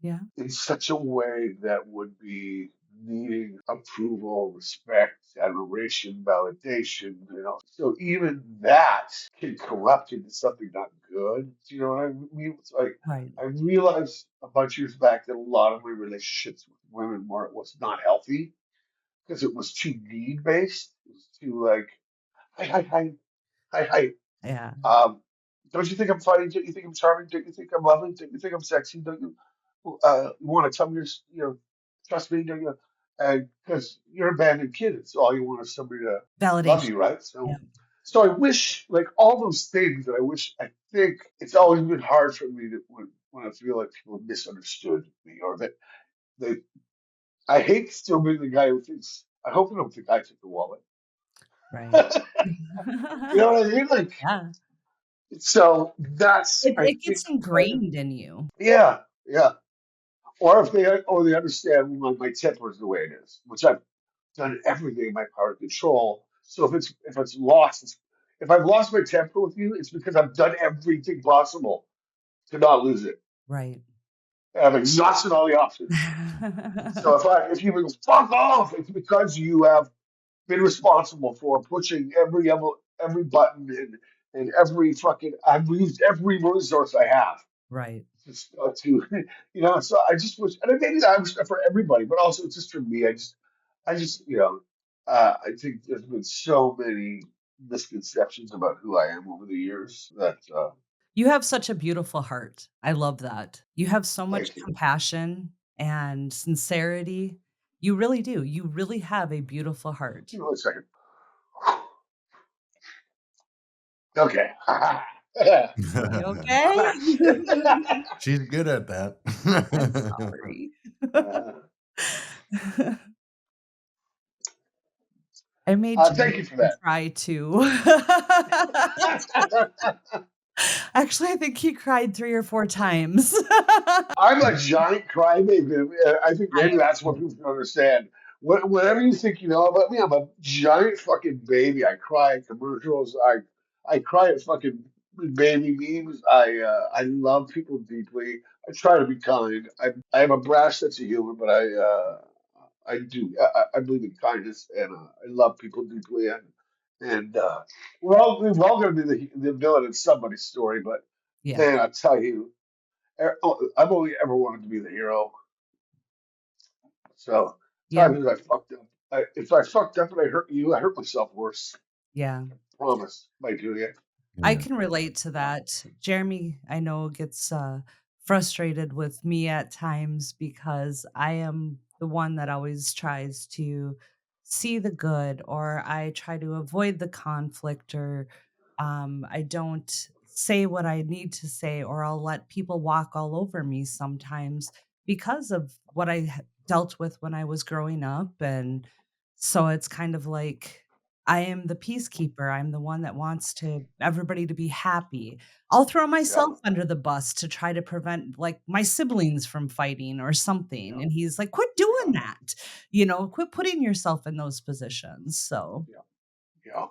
Yeah. in such a way that would be needing approval, respect, admiration, validation, you know. So even that can corrupt into something not good. Do you know what I mean? It's like Right. I realized a bunch of years back that a lot of my relationships with women was not healthy because it was too need based. It was too like, hi, hi, hi, hi, hi. Yeah. Um, don't you think I'm funny? Don't you think I'm charming? Don't you think I'm lovely? Don't you think I'm sexy? Don't you want to tell me you know, trust me? Don't you? And because you're an abandoned kid, it's all you want is somebody to love Validation. you, right? Yeah. So I wish, like all those things that I wish, I think it's always been hard for me to when I feel like people have misunderstood me or that they. I hate still being the guy who thinks. I hope they don't think I took the wallet. Right. You know what I mean? Like, Yeah. so that's I It think gets kind of ingrained in you. yeah, yeah. Or if they understand my temper is the way it is, which I've done everything in my power to control. So if it's lost, if I've lost my temper with you, it's because I've done everything possible to not lose it. Right. And I've exhausted all the options. So if you go fuck off, it's because you have been responsible for pushing every button and every fucking I've used every resource I have Right. to you know. So I just wish, and maybe I wish for everybody, but also just for me. I just you know, I think there's been so many misconceptions about who I am over the years that You have such a beautiful heart. I love that. You have so much thank you. compassion and sincerity. You really do. You really have a beautiful heart. Give me one second. Okay. You I'm okay? back. She's good at that. I'm sorry. uh, I made thank you for Jeremy that. cry too. Actually, I think he cried 3 or 4 times. I'm a giant crybaby. I think I maybe that's what am people can understand. Whatever you think you know about me, I'm a giant fucking baby. I cry at commercials. I cry at fucking baby memes. I love people deeply. I try to be kind. I have a brash sense of humor, but I do. I believe in kindness, and I love people deeply. And we're all going to be the villain in somebody's story, but Yeah. man, I tell you. I've only ever wanted to be the hero. So Yeah. times that I fucked up. If I fucked up and I hurt you, I hurt myself worse. Yeah. Promise by doing it. I Yeah. can relate to that. Jeremy, I know, gets frustrated with me at times because I am the one that always tries to see the good, or I try to avoid the conflict, or I don't say what I need to say, or I'll let people walk all over me sometimes because of what dealt with when I was growing up. And so it's kind of like, I am the peacekeeper. I'm the one that wants to everybody to be happy. I'll throw Yeah, myself under the bus to try to prevent like my siblings from fighting or something. yeah, And he's like, "Quit yeah, doing that. You know, quit putting yourself in those positions." So, yeah, yeah.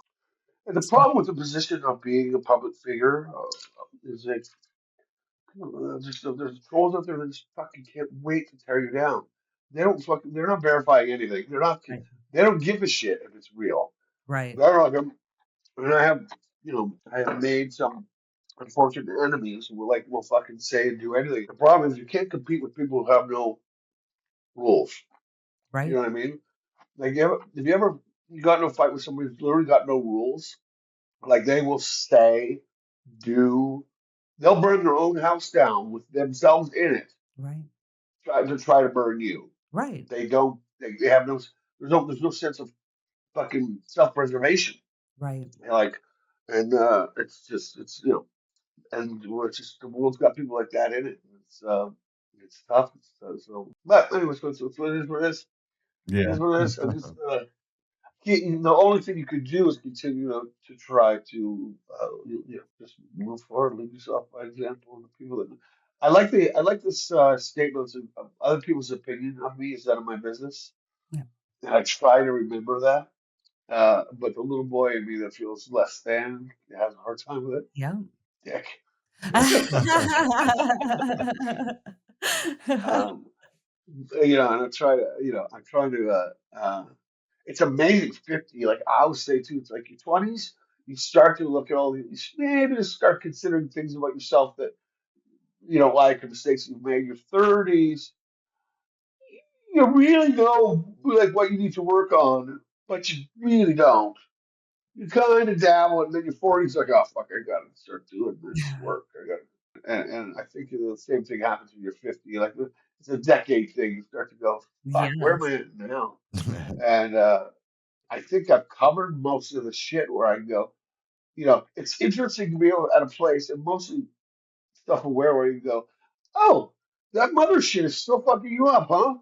And the problem with the position of being a public figure is that there's trolls out there that just fucking can't wait to tear you down. They're not verifying anything. right, they don't give a shit if it's real. right, They're like, and I have, you know, I have made some unfortunate enemies who will fucking say and do anything. The problem is you can't compete with people who have no rules. You right, know what I mean? Like, if you ever you got in a fight with somebody who's literally got no rules, like they will say, do, they'll burn their own house down with themselves in it, right, try to burn you. right, They don't. They have no. There's no sense of fucking self-preservation. right. Like, and it's you know. And we're just the world's got people like that in it. It's tough. But anyways, so it is what it is. It Yeah. is what it is. And just the only thing you could do is continue to try to just move forward, lead yourself by example. And the people that I like this statement of other people's opinion of me is none of my business. Yeah. And I try to remember that. But the little boy in me that feels less than has a hard time with it. Yeah. Dick. um, and I'm trying to, it's amazing. 50, like I would say too, it's like your 20s, you start to look at all these, maybe to start considering things about yourself that you don't like, or mistakes you've made. Your 30s, you really know like what you need to work on, but you really don't. You kind of dabble, and then your 40s like, oh fuck, I gotta start doing this work. I got, and I think the same thing happens when you're 50. Like it's a decade thing. You start to go, fuck, where am Yes. I at now? And I think I've covered most of the shit where I go. It's interesting to be at a place, and mostly self-aware, where you go, oh, that mother shit is still fucking you up, huh?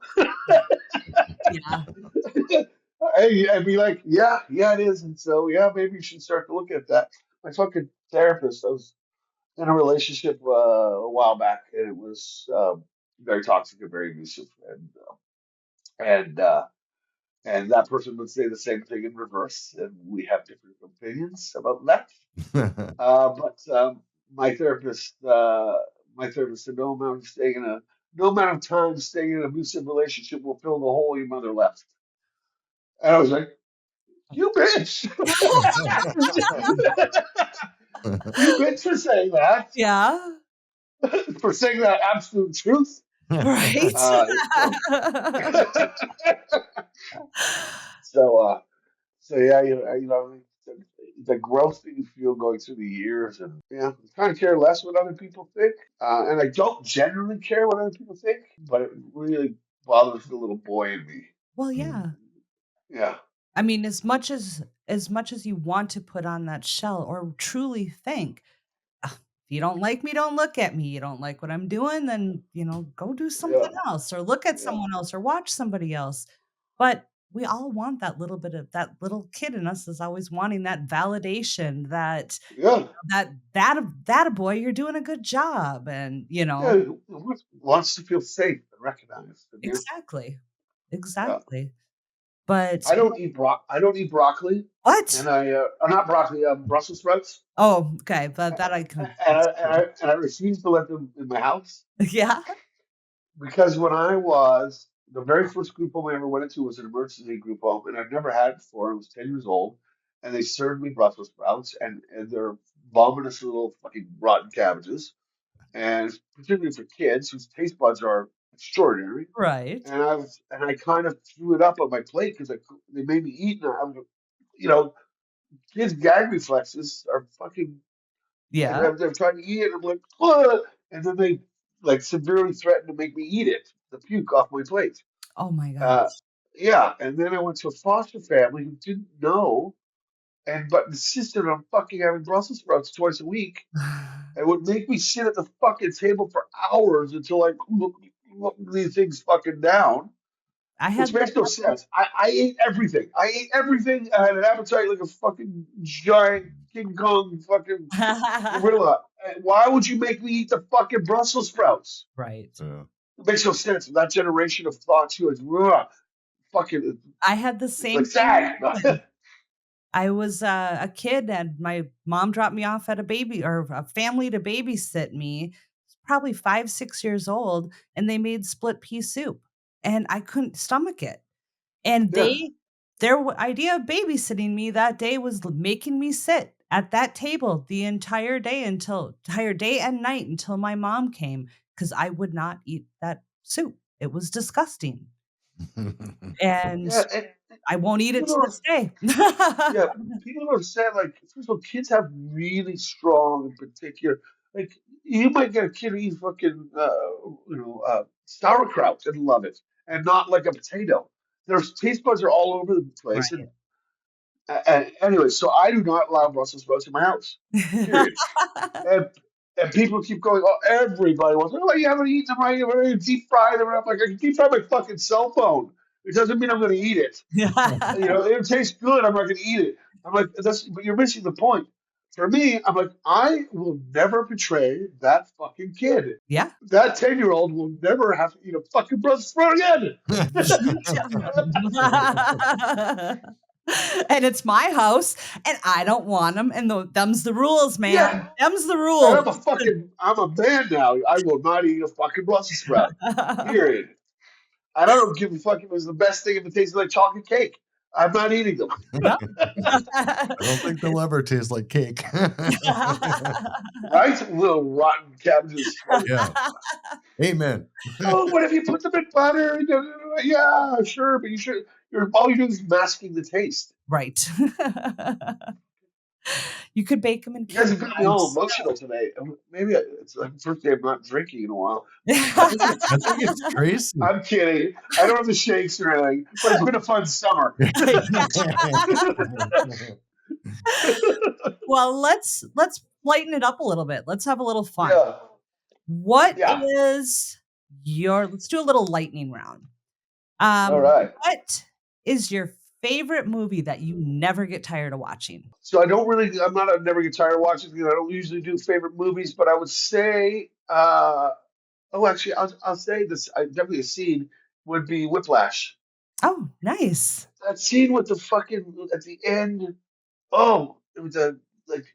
Yeah. I'd be like, yeah, it is. And so, yeah, maybe you should start to look at that. My fucking therapist, I was in a relationship a while back, and it was very toxic and very abusive. And, uh, and that person would say the same thing in reverse. And we have different opinions about that. But my therapist, my therapist said, no amount of time staying in an abusive relationship will fill the hole your mother left. And I was like, you bitch. You bitch for saying that, Yeah. for saying that absolute truth. Right. So, so, so yeah, the growth that you feel going through the years, and yeah, I kind of care less what other people think, and I don't generally care what other people think, but it really bothers the little boy in me. Well, yeah. Yeah, I mean, as much as you want to put on that shell or truly think, "Ugh, if you don't like me, don't look at me. You don't like what I'm doing, then, go do yeah, something else or look at yeah, someone else or watch somebody else." But we all want that little bit of that little kid in us is always wanting that validation that yeah. that a boy, you're doing a good job. And, Yeah, who wants to feel safe and recognized. And yeah, exactly. yeah. Exactly. But I don't eat broccoli, what? and not broccoli, Brussels sprouts, Oh, okay. But that I and can I refuse to let them in my house yeah. because when I was the very first group home I ever went into was an emergency group home, and I've never had it before. I was 10 years old, and they served me Brussels sprouts, and they're vomitous little fucking rotten cabbages, and particularly for kids whose taste buds are extraordinary. Right. And I kind of threw it up on my plate because they made me eat, and you know, kids' gag reflexes are fucking. Yeah. They're trying to eat it, and I'm like, "Ugh," and then they like severely threatened to make me eat it, the puke off my plate. Oh my Uh, gosh. yeah, and then I went to a foster family who didn't know, and but insisted on fucking having Brussels sprouts twice a week, and would make me sit at the fucking table for hours until I look these things fucking down. I Which had makes no sense. I ate everything. I ate everything. I had an appetite like a fucking giant King Kong fucking that. gorilla. And why would you make me eat the fucking Brussels sprouts? Right. Yeah. It makes no sense. That generation of thought too is fucking I had the it's like same thing. sad. I was, a kid and my mom dropped me off at a baby or a family to babysit me, probably 5, 6 years old, and they made split pea soup, and I couldn't stomach it. And Yeah, their idea of babysitting me that day was making me sit at that table the entire day and night until my mom came because I would not eat that soup. It was disgusting, and yeah. And I won't eat people it to don't. this day. Yeah, people don't understand. Like, first of all, kids have really strong, particular. Like, you might get a kid who eats fucking, sauerkraut and love it, and not like a potato. Their taste buds are all over the place. Right. And anyway, so I do not allow Brussels sprouts in my house. Period. And and people keep going. Oh, everybody wants. Oh, you haven't eaten them right. You deep fry them. And I'm like, I can deep fry my fucking cell phone. It doesn't mean I'm going to eat it. It tastes good. I'm not going to eat it. I'm like, but you're missing the point. For me, I'm like, I will never betray that fucking kid. Yeah. That 10-year-old will never have to eat a fucking Brussels sprout again. And it's my house, and I don't want them, and them's the rules, man. Yeah. Them's the And rules. I'm a man now. I will not eat a fucking Brussels sprout. Period. And I don't give a fuck if it was the best thing if it tastes like chocolate cake. I'm not eating them. Yep. I don't think they'll ever taste like cake. Right? Little rotten cabbages. Yeah. Amen. Oh, what if you put them in butter? Yeah, sure, but all you're doing is masking the taste. Right. You could bake them in You guys have got me all cubes. emotional today. Maybe it's the first day I'm not drinking in a while. I think it's Tracy. I'm kidding. I don't have the shakes or anything, but it's been a fun summer. Well, let's lighten it up a little bit. Let's have a little fun. Yeah. Let's do a little lightning round. All right. What is your favorite movie that you never get tired of watching? So I'm not a never get tired of watching because I don't usually do favorite movies, but I would say, actually, I'll say this. Definitely a scene would be Whiplash. Oh, nice. That scene with the fucking at the end. Oh, it was like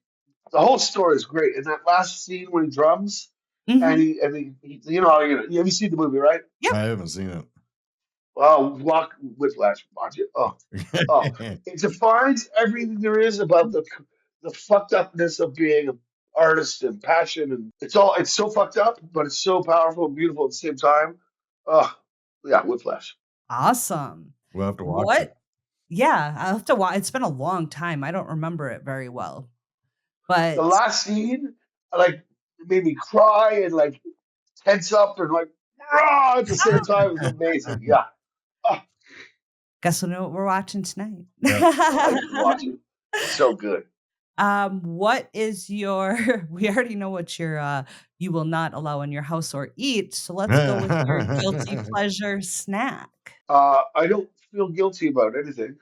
the whole story is great. And that last scene when he drums and Mhm. he have you seen the movie, right? Yep. I haven't seen it. Oh, Whiplash, watch it. Oh, it defines everything there is about the fucked upness of being an artist and passion, and it's so fucked up, but it's so powerful and beautiful at the same time. Oh, yeah, Whiplash. Awesome. We'll have to watch it. Yeah, I'll have to watch. It's been a long time. I don't remember it very well. But The last scene, like, it made me cry and like tense up and like rah, at the same time. It was amazing. Yeah. Oh, guess we'll know what we're watching tonight. I should watch it. So good. What is your we already know what your you will not allow in your house or eat, so let's go with your guilty pleasure snack. I don't feel guilty about anything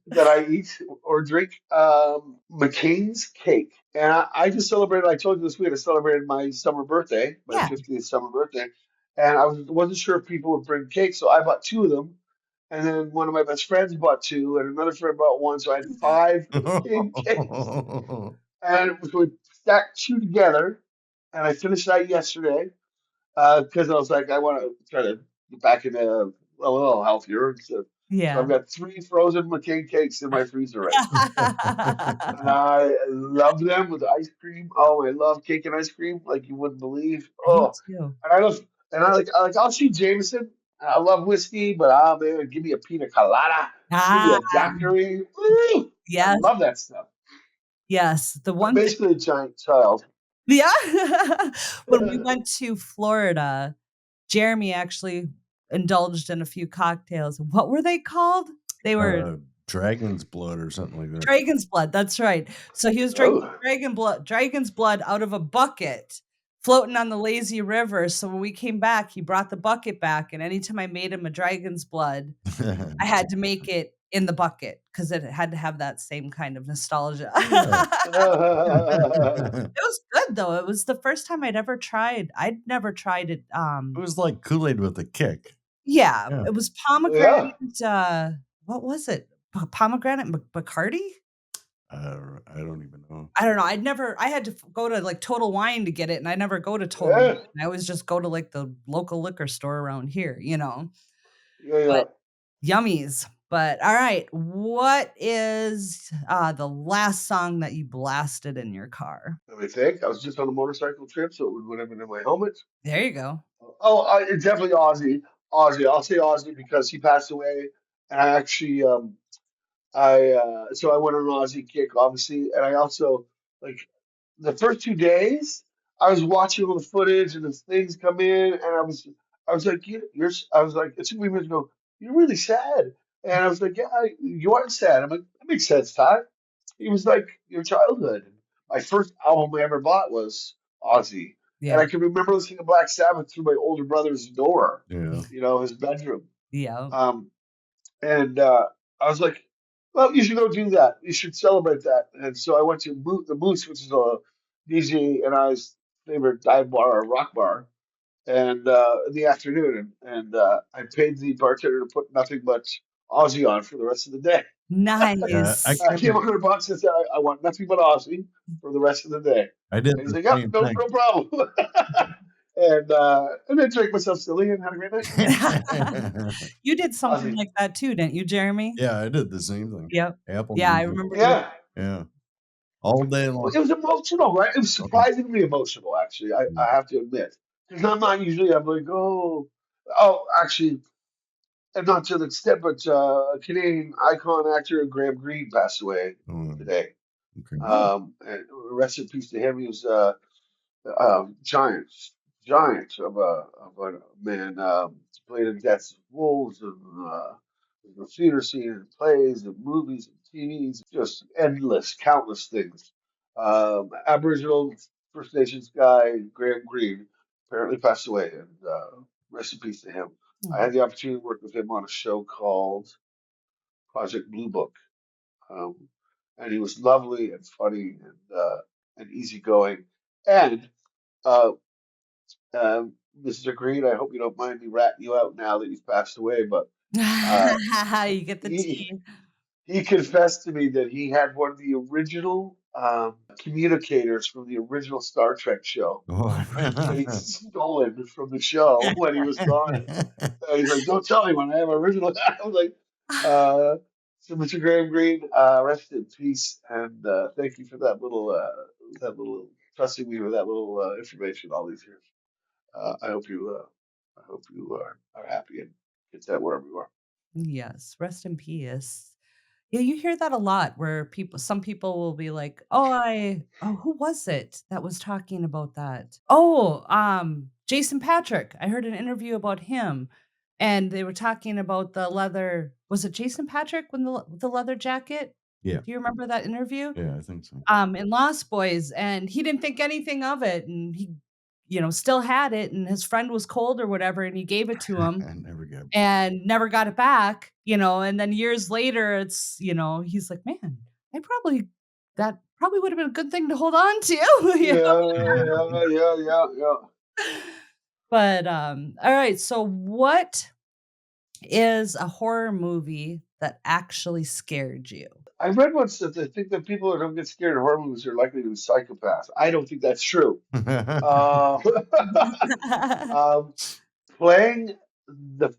that I eat or drink. McCain's cake. And I just celebrated, I told you this week, I celebrated my summer birthday, my Yeah. 50th summer birthday. And wasn't sure if people would bring cake, so I bought two of them. And then one of my best friends bought two, and another friend bought one. So I had five McCain cakes. And we stacked two together. And I finished that yesterday because I was like, I want to try to get back into a little healthier. So Yeah. I've got three frozen McCain cakes in my freezer right now. And I love them with ice cream. Oh, I love cake and ice cream like you wouldn't believe. Me Oh, too. and I like I'll see Jameson. I love whiskey, but man, give me a pina colada, give me a daiquiri. Woo! I Yes. love that stuff. Yes. The I'm one thing, basically a giant child. yeah. When we went to Florida, Jeremy actually indulged in a few cocktails. What were they called? They were Dragon's blood or something like that. Dragon's blood. That's right. So he was drinking Oh. dragon's blood out of a bucket floating on the lazy river. So when we came back, he brought the bucket back. And anytime I made him a dragon's blood, I had to make it in the bucket because it had to have that same kind of nostalgia. It was good though. It was the first time I'd ever tried. I'd never tried it. It was like Kool-Aid with a kick. Yeah, Yeah. it was pomegranate. What was it? Pomegranate Bacardi? I don't even know. I don't know. I had to go to like Total Wine to get it, and I never go to Total Yeah. Wine. I always just go to like the local liquor store around here, Yeah. But yummies. But all right, what is the last song that you blasted in your car? Let me think. I was just on a motorcycle trip, so it would have been in my helmet. There you go. Oh, it's definitely Ozzy. Ozzy. I'll say Ozzy because he passed away, and I actually so I went on an Ozzy kick, obviously, and I also like the first 2 days I was watching all the footage and the things come in, and I was like, I was like, it took me a minute to go, you're really sad, and I was like, yeah, you are sad. I'm like, that makes sense, Ty. He was like your childhood. My first album I ever bought was Ozzy, and Yeah. I can remember listening to Black Sabbath through my older brother's door, Yeah. his bedroom. Yeah. And I was like, well, you should go do that. You should celebrate that. And so I went to the Moose, which is a DJ and I's favorite dive bar or rock bar, and in the afternoon, and I paid the bartender to put nothing but Aussie on for the rest of the day. Nice. I I gave him $100 and said, I want nothing but Aussie for the rest of the day. I did And he's the like, yep, same no, thing. no problem. And then drank myself silly and had a great night. You did something Aussie. like that too, didn't you, Jeremy? Yeah, I did the same thing. Yep. Apple Yeah, I Music. remember. Yeah. Yeah. All day long. It was emotional, right? It was surprisingly emotional, actually. I have to admit. Because I'm not usually, I'm like, actually, and not to the extent, but a Canadian icon actor, Graham Greene, passed away today. Okay. And rest in peace to him. He was giant, of a man. Played in Death's Wolves and the theater scene, and plays, and movies, and TVs, just endless, countless things. Aboriginal First Nations guy Graham Greene apparently passed away, and rest in peace to him. I had the opportunity to work with him on a show called Project Blue Book, um, and he was lovely and funny and easygoing. And uh, Mr. Green, I hope you don't mind me ratting you out now that he's passed away, but You get the he tea. he confessed to me that he had one of the original communicators from the original Star Trek show that he'd stolen from the show when he was gone. He's like, "Don't tell anyone. I have original." I was like, "So, Mr. Graham Greene, rest in peace, and thank you for that little trusting me with that little information all these years. I hope you are happy and content wherever you are." Yes, rest in peace. Yeah, you hear that a lot where some people will be like, who was it that was talking about that? Oh, Jason Patrick. I heard an interview about him and they were talking about the leather. Was it Jason Patrick when the leather jacket? Yeah. Do you remember that interview? Yeah, I think so. In Lost Boys, and he didn't think anything of it, and he, still had it, and his friend was cold or whatever, and he gave it to him I never got and never got it back, and then years later, it's, he's like, "Man, that probably would have been a good thing to hold on to," you know? Yeah. But, all right, so what is a horror movie that actually scared you? I read once that they think that people that don't get scared of horror movies are likely to be psychopaths. I don't think that's true. Uh, um, Playing the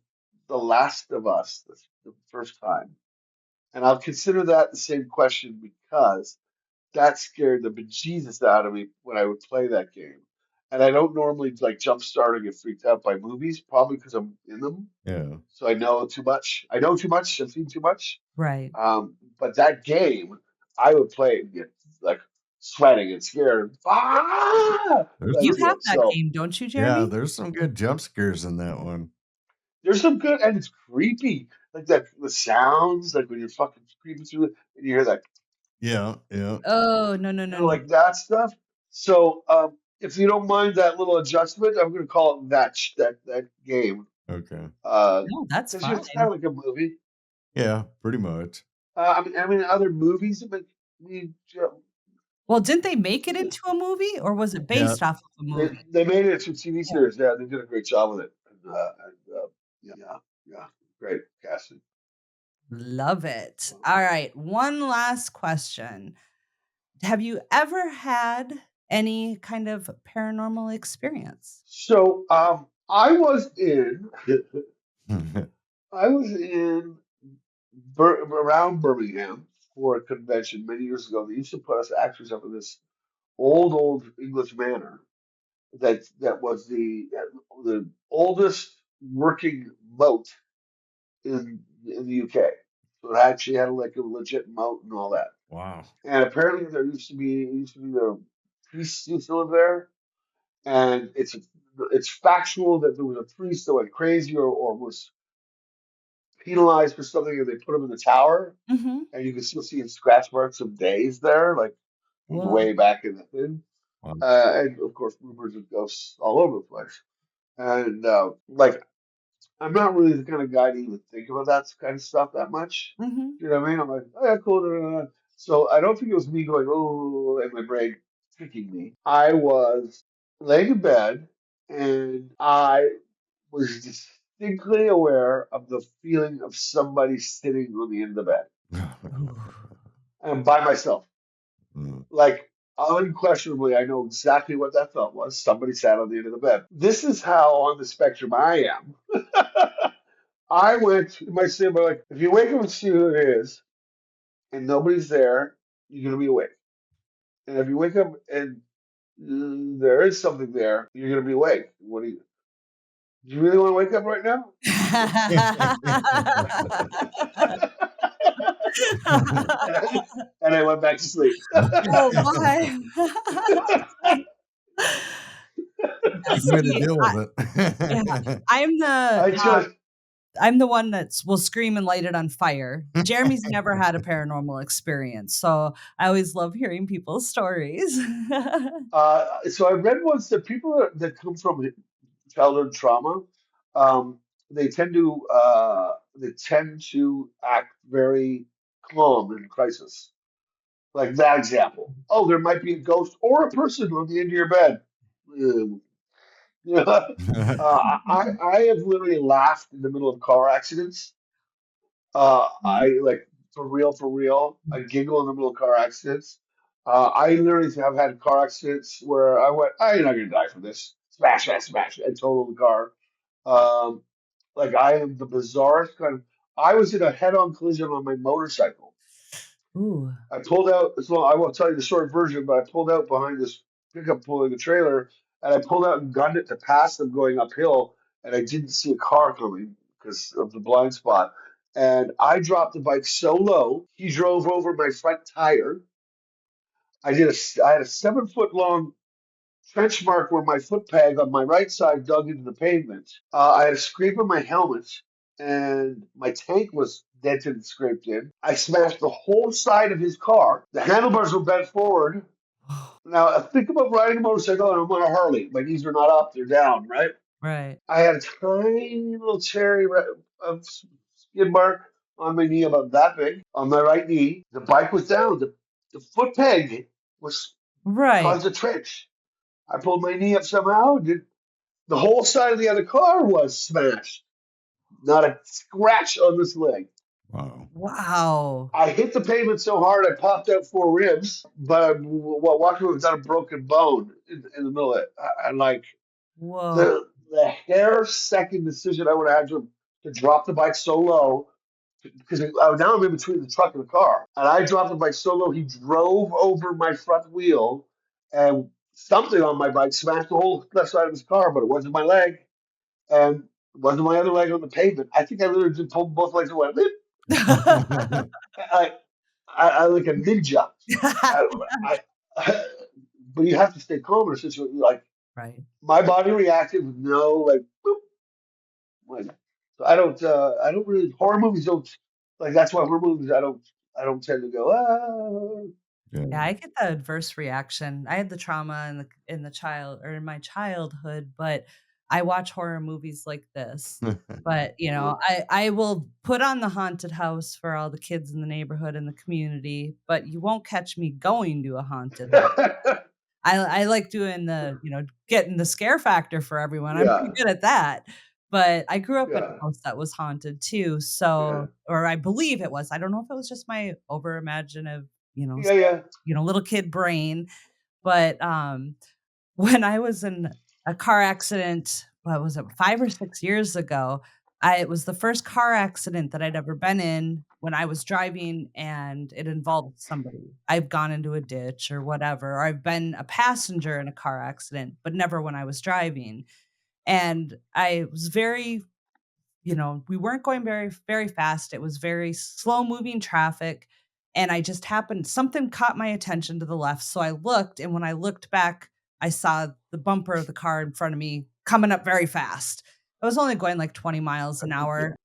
the Last of Us the first time, and I'll consider that the same question because that scared the bejesus out of me when I would play that game. And I don't normally like jump start or get freaked out by movies, probably because I'm in them. Yeah. So I know too much. I know too much. I've seen too much. Right. But that game, I would play it and get like sweating and scared. There's You some, have Legit. that So game, don't you, yeah, Jeremy? there's some good jump scares in that one. there's some good, and it's creepy. Like that, the sounds, like when you're fucking creeping through it, and you hear that, Yeah, yeah. Oh, no, no, no, no. like that stuff. So, if you don't mind that little adjustment, I'm going to call it that game. Okay. No, that's Because fine. it's kind of like a movie. Yeah, pretty much. I mean, other movies, but Well, didn't they make it into a movie, or was it Yeah. based off of a they, movie? they made it into a TV series. Yeah, they did a great job with it. Yeah, great casting. Love it. All right, one last question. Have you ever had any kind of paranormal experience? So, I was in, I was in around Birmingham for a convention many years ago. They used to put us actors up in this old English manor that was the oldest working moat in the UK. So it actually had like a legit moat and all that. Wow. And apparently there used to be the priests used to live there, and it's factual that there was a priest that went crazy or was penalized for something, and they put him in the tower, Mhm. and you can still see scratch marks of days there, like from Whoa. way back in the thing. Wow. And of course, rumors of ghosts all over the place. And like, I'm not really the kind of guy to even think about that kind of stuff that much. Mhm. You know what I mean? I'm like, oh yeah, cool. Da, da, da." So I don't think it was me going, oh, and my brain tricking me. I was laying in bed and I was distinctly aware of the feeling of somebody sitting on the end of the bed. And by myself. Like, unquestionably, I know exactly what that felt was. Somebody sat on the end of the bed. This is how on the spectrum I am. I went, you might say, but like, if you wake up and see who it is and nobody's there, you're going to be awake. And if you wake up and there is something there, you're going to be awake. Do you really want to wake up right now? And I went back to sleep. Oh my. Yeah, Way to see, deal with yeah, it. I just, I'm the one that will scream and light it on fire. Jeremy's never had a paranormal experience, so I always love hearing people's stories. so I read once that people that come from childhood trauma, um, they tend to act very calm in crisis. Like that example. Oh, there might be a ghost or a person on the end of your bed. Um, you know, I have literally laughed in the middle of car accidents. I like for real, for real. I giggle in the middle of car accidents. I literally have had car accidents where I went, I'm not gonna die from this. Smash, smash, smash, and total the car. Um, like I am the bizarrest kind of. I was in a head-on collision on my motorcycle. Ooh, I pulled out. So I won't tell you the short version, but I pulled out behind this pickup pulling a trailer, and I pulled out and gunned it to pass them going uphill, and I didn't see a car coming because of the blind spot. And I dropped the bike so low, he drove over my front tire. I had a 7 foot long trench mark where my foot peg on my right side dug into the pavement. I had a scrape on my helmet, and my tank was dented and scraped in. I smashed the whole side of his car. The handlebars were bent forward. Now, think about riding a motorcycle, and I'm on a Harley. My knees are not up, they're down, right? right. I had a tiny little skid mark on my knee about that big, on my right knee. The bike was down. The foot peg was Right. caused a trench. I pulled my knee up somehow. The whole side of the other car was smashed. Not a scratch on this leg. Wow. Wow. I hit the pavement so hard I popped out 4 ribs, but I walked away without a broken bone in the middle of it. And like Whoa. the hair second decision I would have had to drop the bike so low because now I'm in between the truck and the car, and I dropped the bike so low he drove over my front wheel, and something on my bike smashed the whole left side of his car, but it wasn't my leg, and it wasn't my other leg on the pavement. I think I literally just pulled both legs away. I, I like a ninja. I, but you have to stay calm in a situation like Right. my body reacted with no like. Boop, like so I don't really horror movies don't like that's why horror movies I don't tend to go Yeah, Yeah. I get the adverse reaction. I had the trauma in the child or in my childhood, but I watch horror movies like this. But, I will put on the haunted house for all the kids in the neighborhood and the community, but you won't catch me going to a haunted house. I like doing getting the scare factor for everyone. I'm pretty yeah good at that. But I grew up in yeah a house that was haunted too. yeah Or I believe it was. I don't know if it was just my over imaginative, yeah yeah little kid brain. But when I was in a car accident, what was it, 5 or 6 years ago? It was the first car accident that I'd ever been in when I was driving and it involved somebody. I've gone into a ditch or whatever, or I've been a passenger in a car accident, but never when I was driving. And I was very we weren't going very, very fast. It was very slow moving traffic. And I just happened, something caught my attention to the left. So I looked, and when I looked back, I saw the bumper of the car in front of me coming up very fast. I was only going like 20 miles an hour.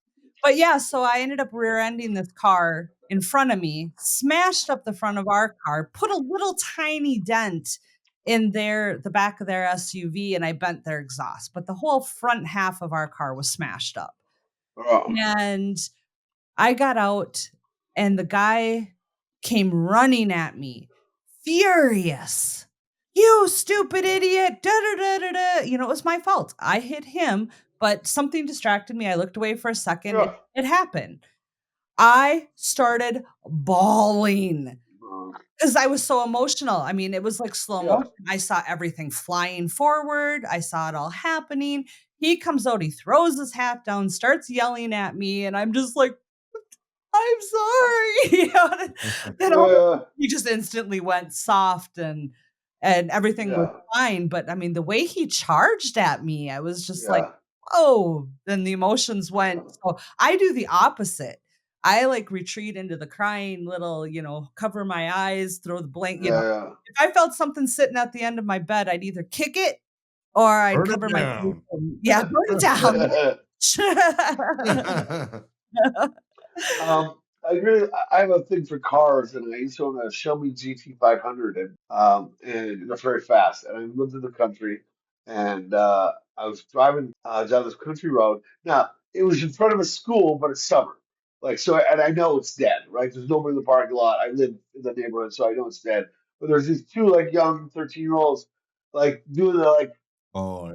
But yeah, so I ended up rear ending this car in front of me, smashed up the front of our car, put a little tiny dent in the back of their SUV, and I bent their exhaust. But the whole front half of our car was smashed up. oh. And I got out, and the guy came running at me, furious. You stupid idiot. Da, da, da, da, da. It was my fault. I hit him, but something distracted me. I looked away for a second. Yeah. It happened. I started bawling because I was so emotional. I mean, it was like slow Yeah. motion. I saw everything flying forward. I saw it all happening. He comes out, he throws his hat down, starts yelling at me, and I'm just like, I'm sorry. He just instantly went soft and everything was fine. But I mean, the way he charged at me, I was just like, oh, then the emotions went. So I do the opposite. I like retreat into the crying little, cover my eyes, throw the blanket. If I felt something sitting at the end of my bed, I'd either kick it or I'd Burn it cover my face. down. Burn it down. I have a thing for cars, and I used to own a Shelby GT500, and they're very fast. And I lived in the country, and I was driving down this country road. Now it was in front of a school, but it's summer, like so, and I know it's dead, right? There's nobody in the parking lot. I live in the neighborhood, so I know it's dead. But there's these two like young 13-year-olds, like doing the like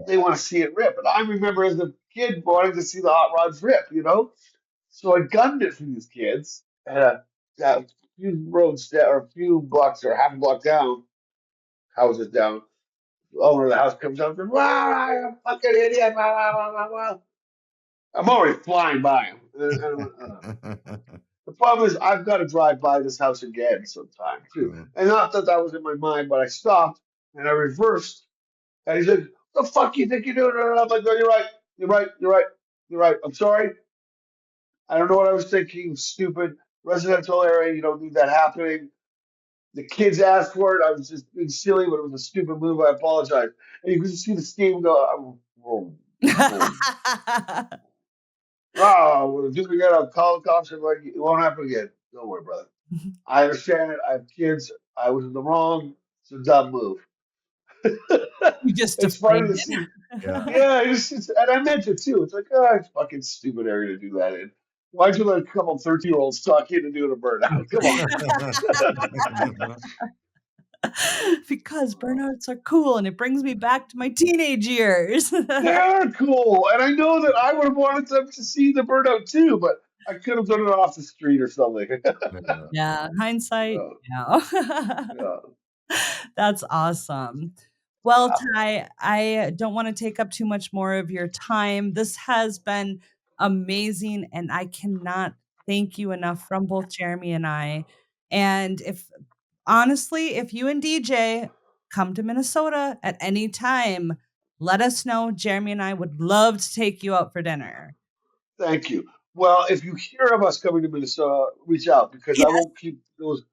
they want to see it rip, and I remember as a kid wanting to see the hot rods rip, So I gunned it for these kids, and a few roads down, or a few blocks, or half a block down, houses down, the owner of the house comes up and, wow, you fucking idiot, blah, blah, blah, blah, blah. I'm already flying by him. The problem is I've got to drive by this house again sometime, too. And not that was in my mind, but I stopped, and I reversed, and he's like, the fuck you think you're doing? And I'm like, no, you're right, you're right, you're right, you're right. I'm sorry. I don't know what I was thinking. Stupid residential area. You don't need that happening. The kids asked for it. I was just being silly, but it was a stupid move. I apologize. And you could just see the steam go. We'll do it again. I'll call the cops. And like, it won't happen again. Don't worry, brother. I understand it. I have kids. I was in the wrong. It's a dumb move. You just it's funny to see. Yeah, and I meant it too. It's like, it's fucking stupid area to do that in. Why'd you let a couple 13-year-olds talk you into doing a burnout? Come on. Because burnouts are cool, and it brings me back to my teenage years. They're cool, and I know that I would have wanted them to see the burnout too, but I could have done it off the street or something. Yeah, hindsight. Yeah. That's awesome. Well, Ty, I don't want to take up too much more of your time. This has been amazing, and I cannot thank you enough from both Jeremy and I. And if you and DJ come to Minnesota at any time, let us know. Jeremy and I would love to take you out for dinner. Thank you. Well, if you hear of us coming to Minnesota, reach out, because I won't keep those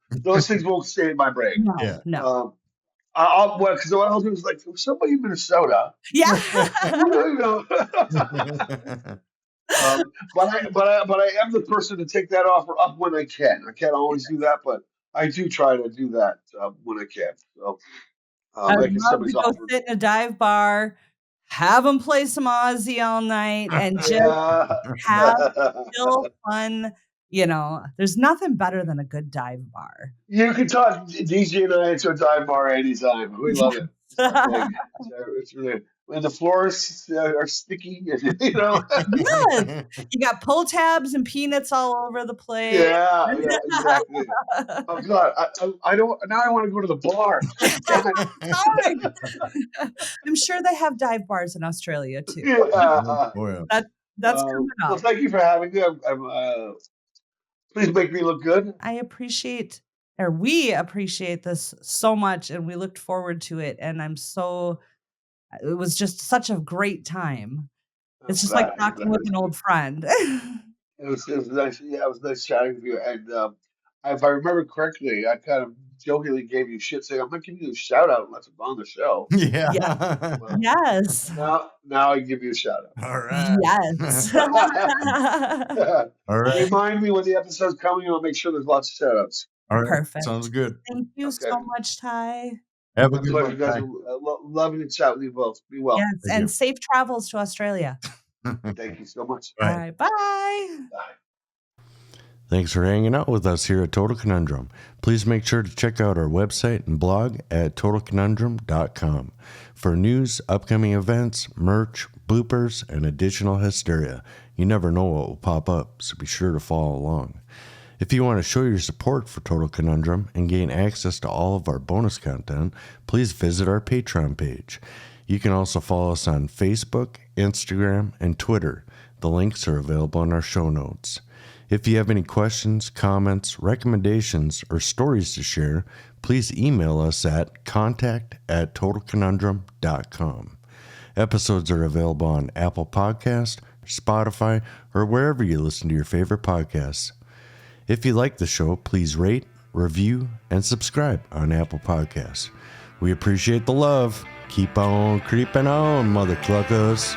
things won't stay in my brain. No. Because what I'll do is like, somebody in Minnesota. Yeah. But I am the person to take that offer up when I can. I can't always do that, but I do try to do that when I can. So I would love to go sit in a dive bar, have them play some Aussie all night, and just have real fun. There's nothing better than a good dive bar. You can talk DJ and I into a dive bar anytime. We love it. It's really, when the floors are sticky, Yes. You got pull tabs and peanuts all over the place. Yeah, exactly. Oh God, I don't. Now I want to go to the bar. I'm sure they have dive bars in Australia too. That's coming up. Well, thank you for having me. Please make me look good. We appreciate this so much, and we looked forward to it. And it was just such a great time. It's just like talking with an old friend. It was nice. Yeah, it was nice chatting with you. And if I remember correctly, I kind of jokingly gave you shit saying, I'm not giving you a shout out unless I'm on the show. Yeah. Well, yes. Now I give you a shout out. All right. Yes. All right. Remind me when the episode's coming. I'll make sure there's lots of shout outs. All right. Perfect. Sounds good. Thank you so much, Ty. Have a good one, guys. Loving to chat with you both. Be well. Yes, and safe travels to Australia. Thank you so much. All right. Bye. Thanks for hanging out with us here at Total Conundrum. Please make sure to check out our website and blog at totalconundrum.com for news, upcoming events, merch, bloopers, and additional hysteria. You never know what will pop up, so be sure to follow along. If you want to show your support for Total Conundrum and gain access to all of our bonus content, please visit our Patreon page. You can also follow us on Facebook, Instagram, and Twitter. The links are available in our show notes. If you have any questions, comments, recommendations, or stories to share, please email us at contact@totalconundrum.com. Episodes are available on Apple Podcasts, Spotify, or wherever you listen to your favorite podcasts. If you like the show, please rate, review, and subscribe on Apple Podcasts. We appreciate the love. Keep on creeping on, mother cluckers.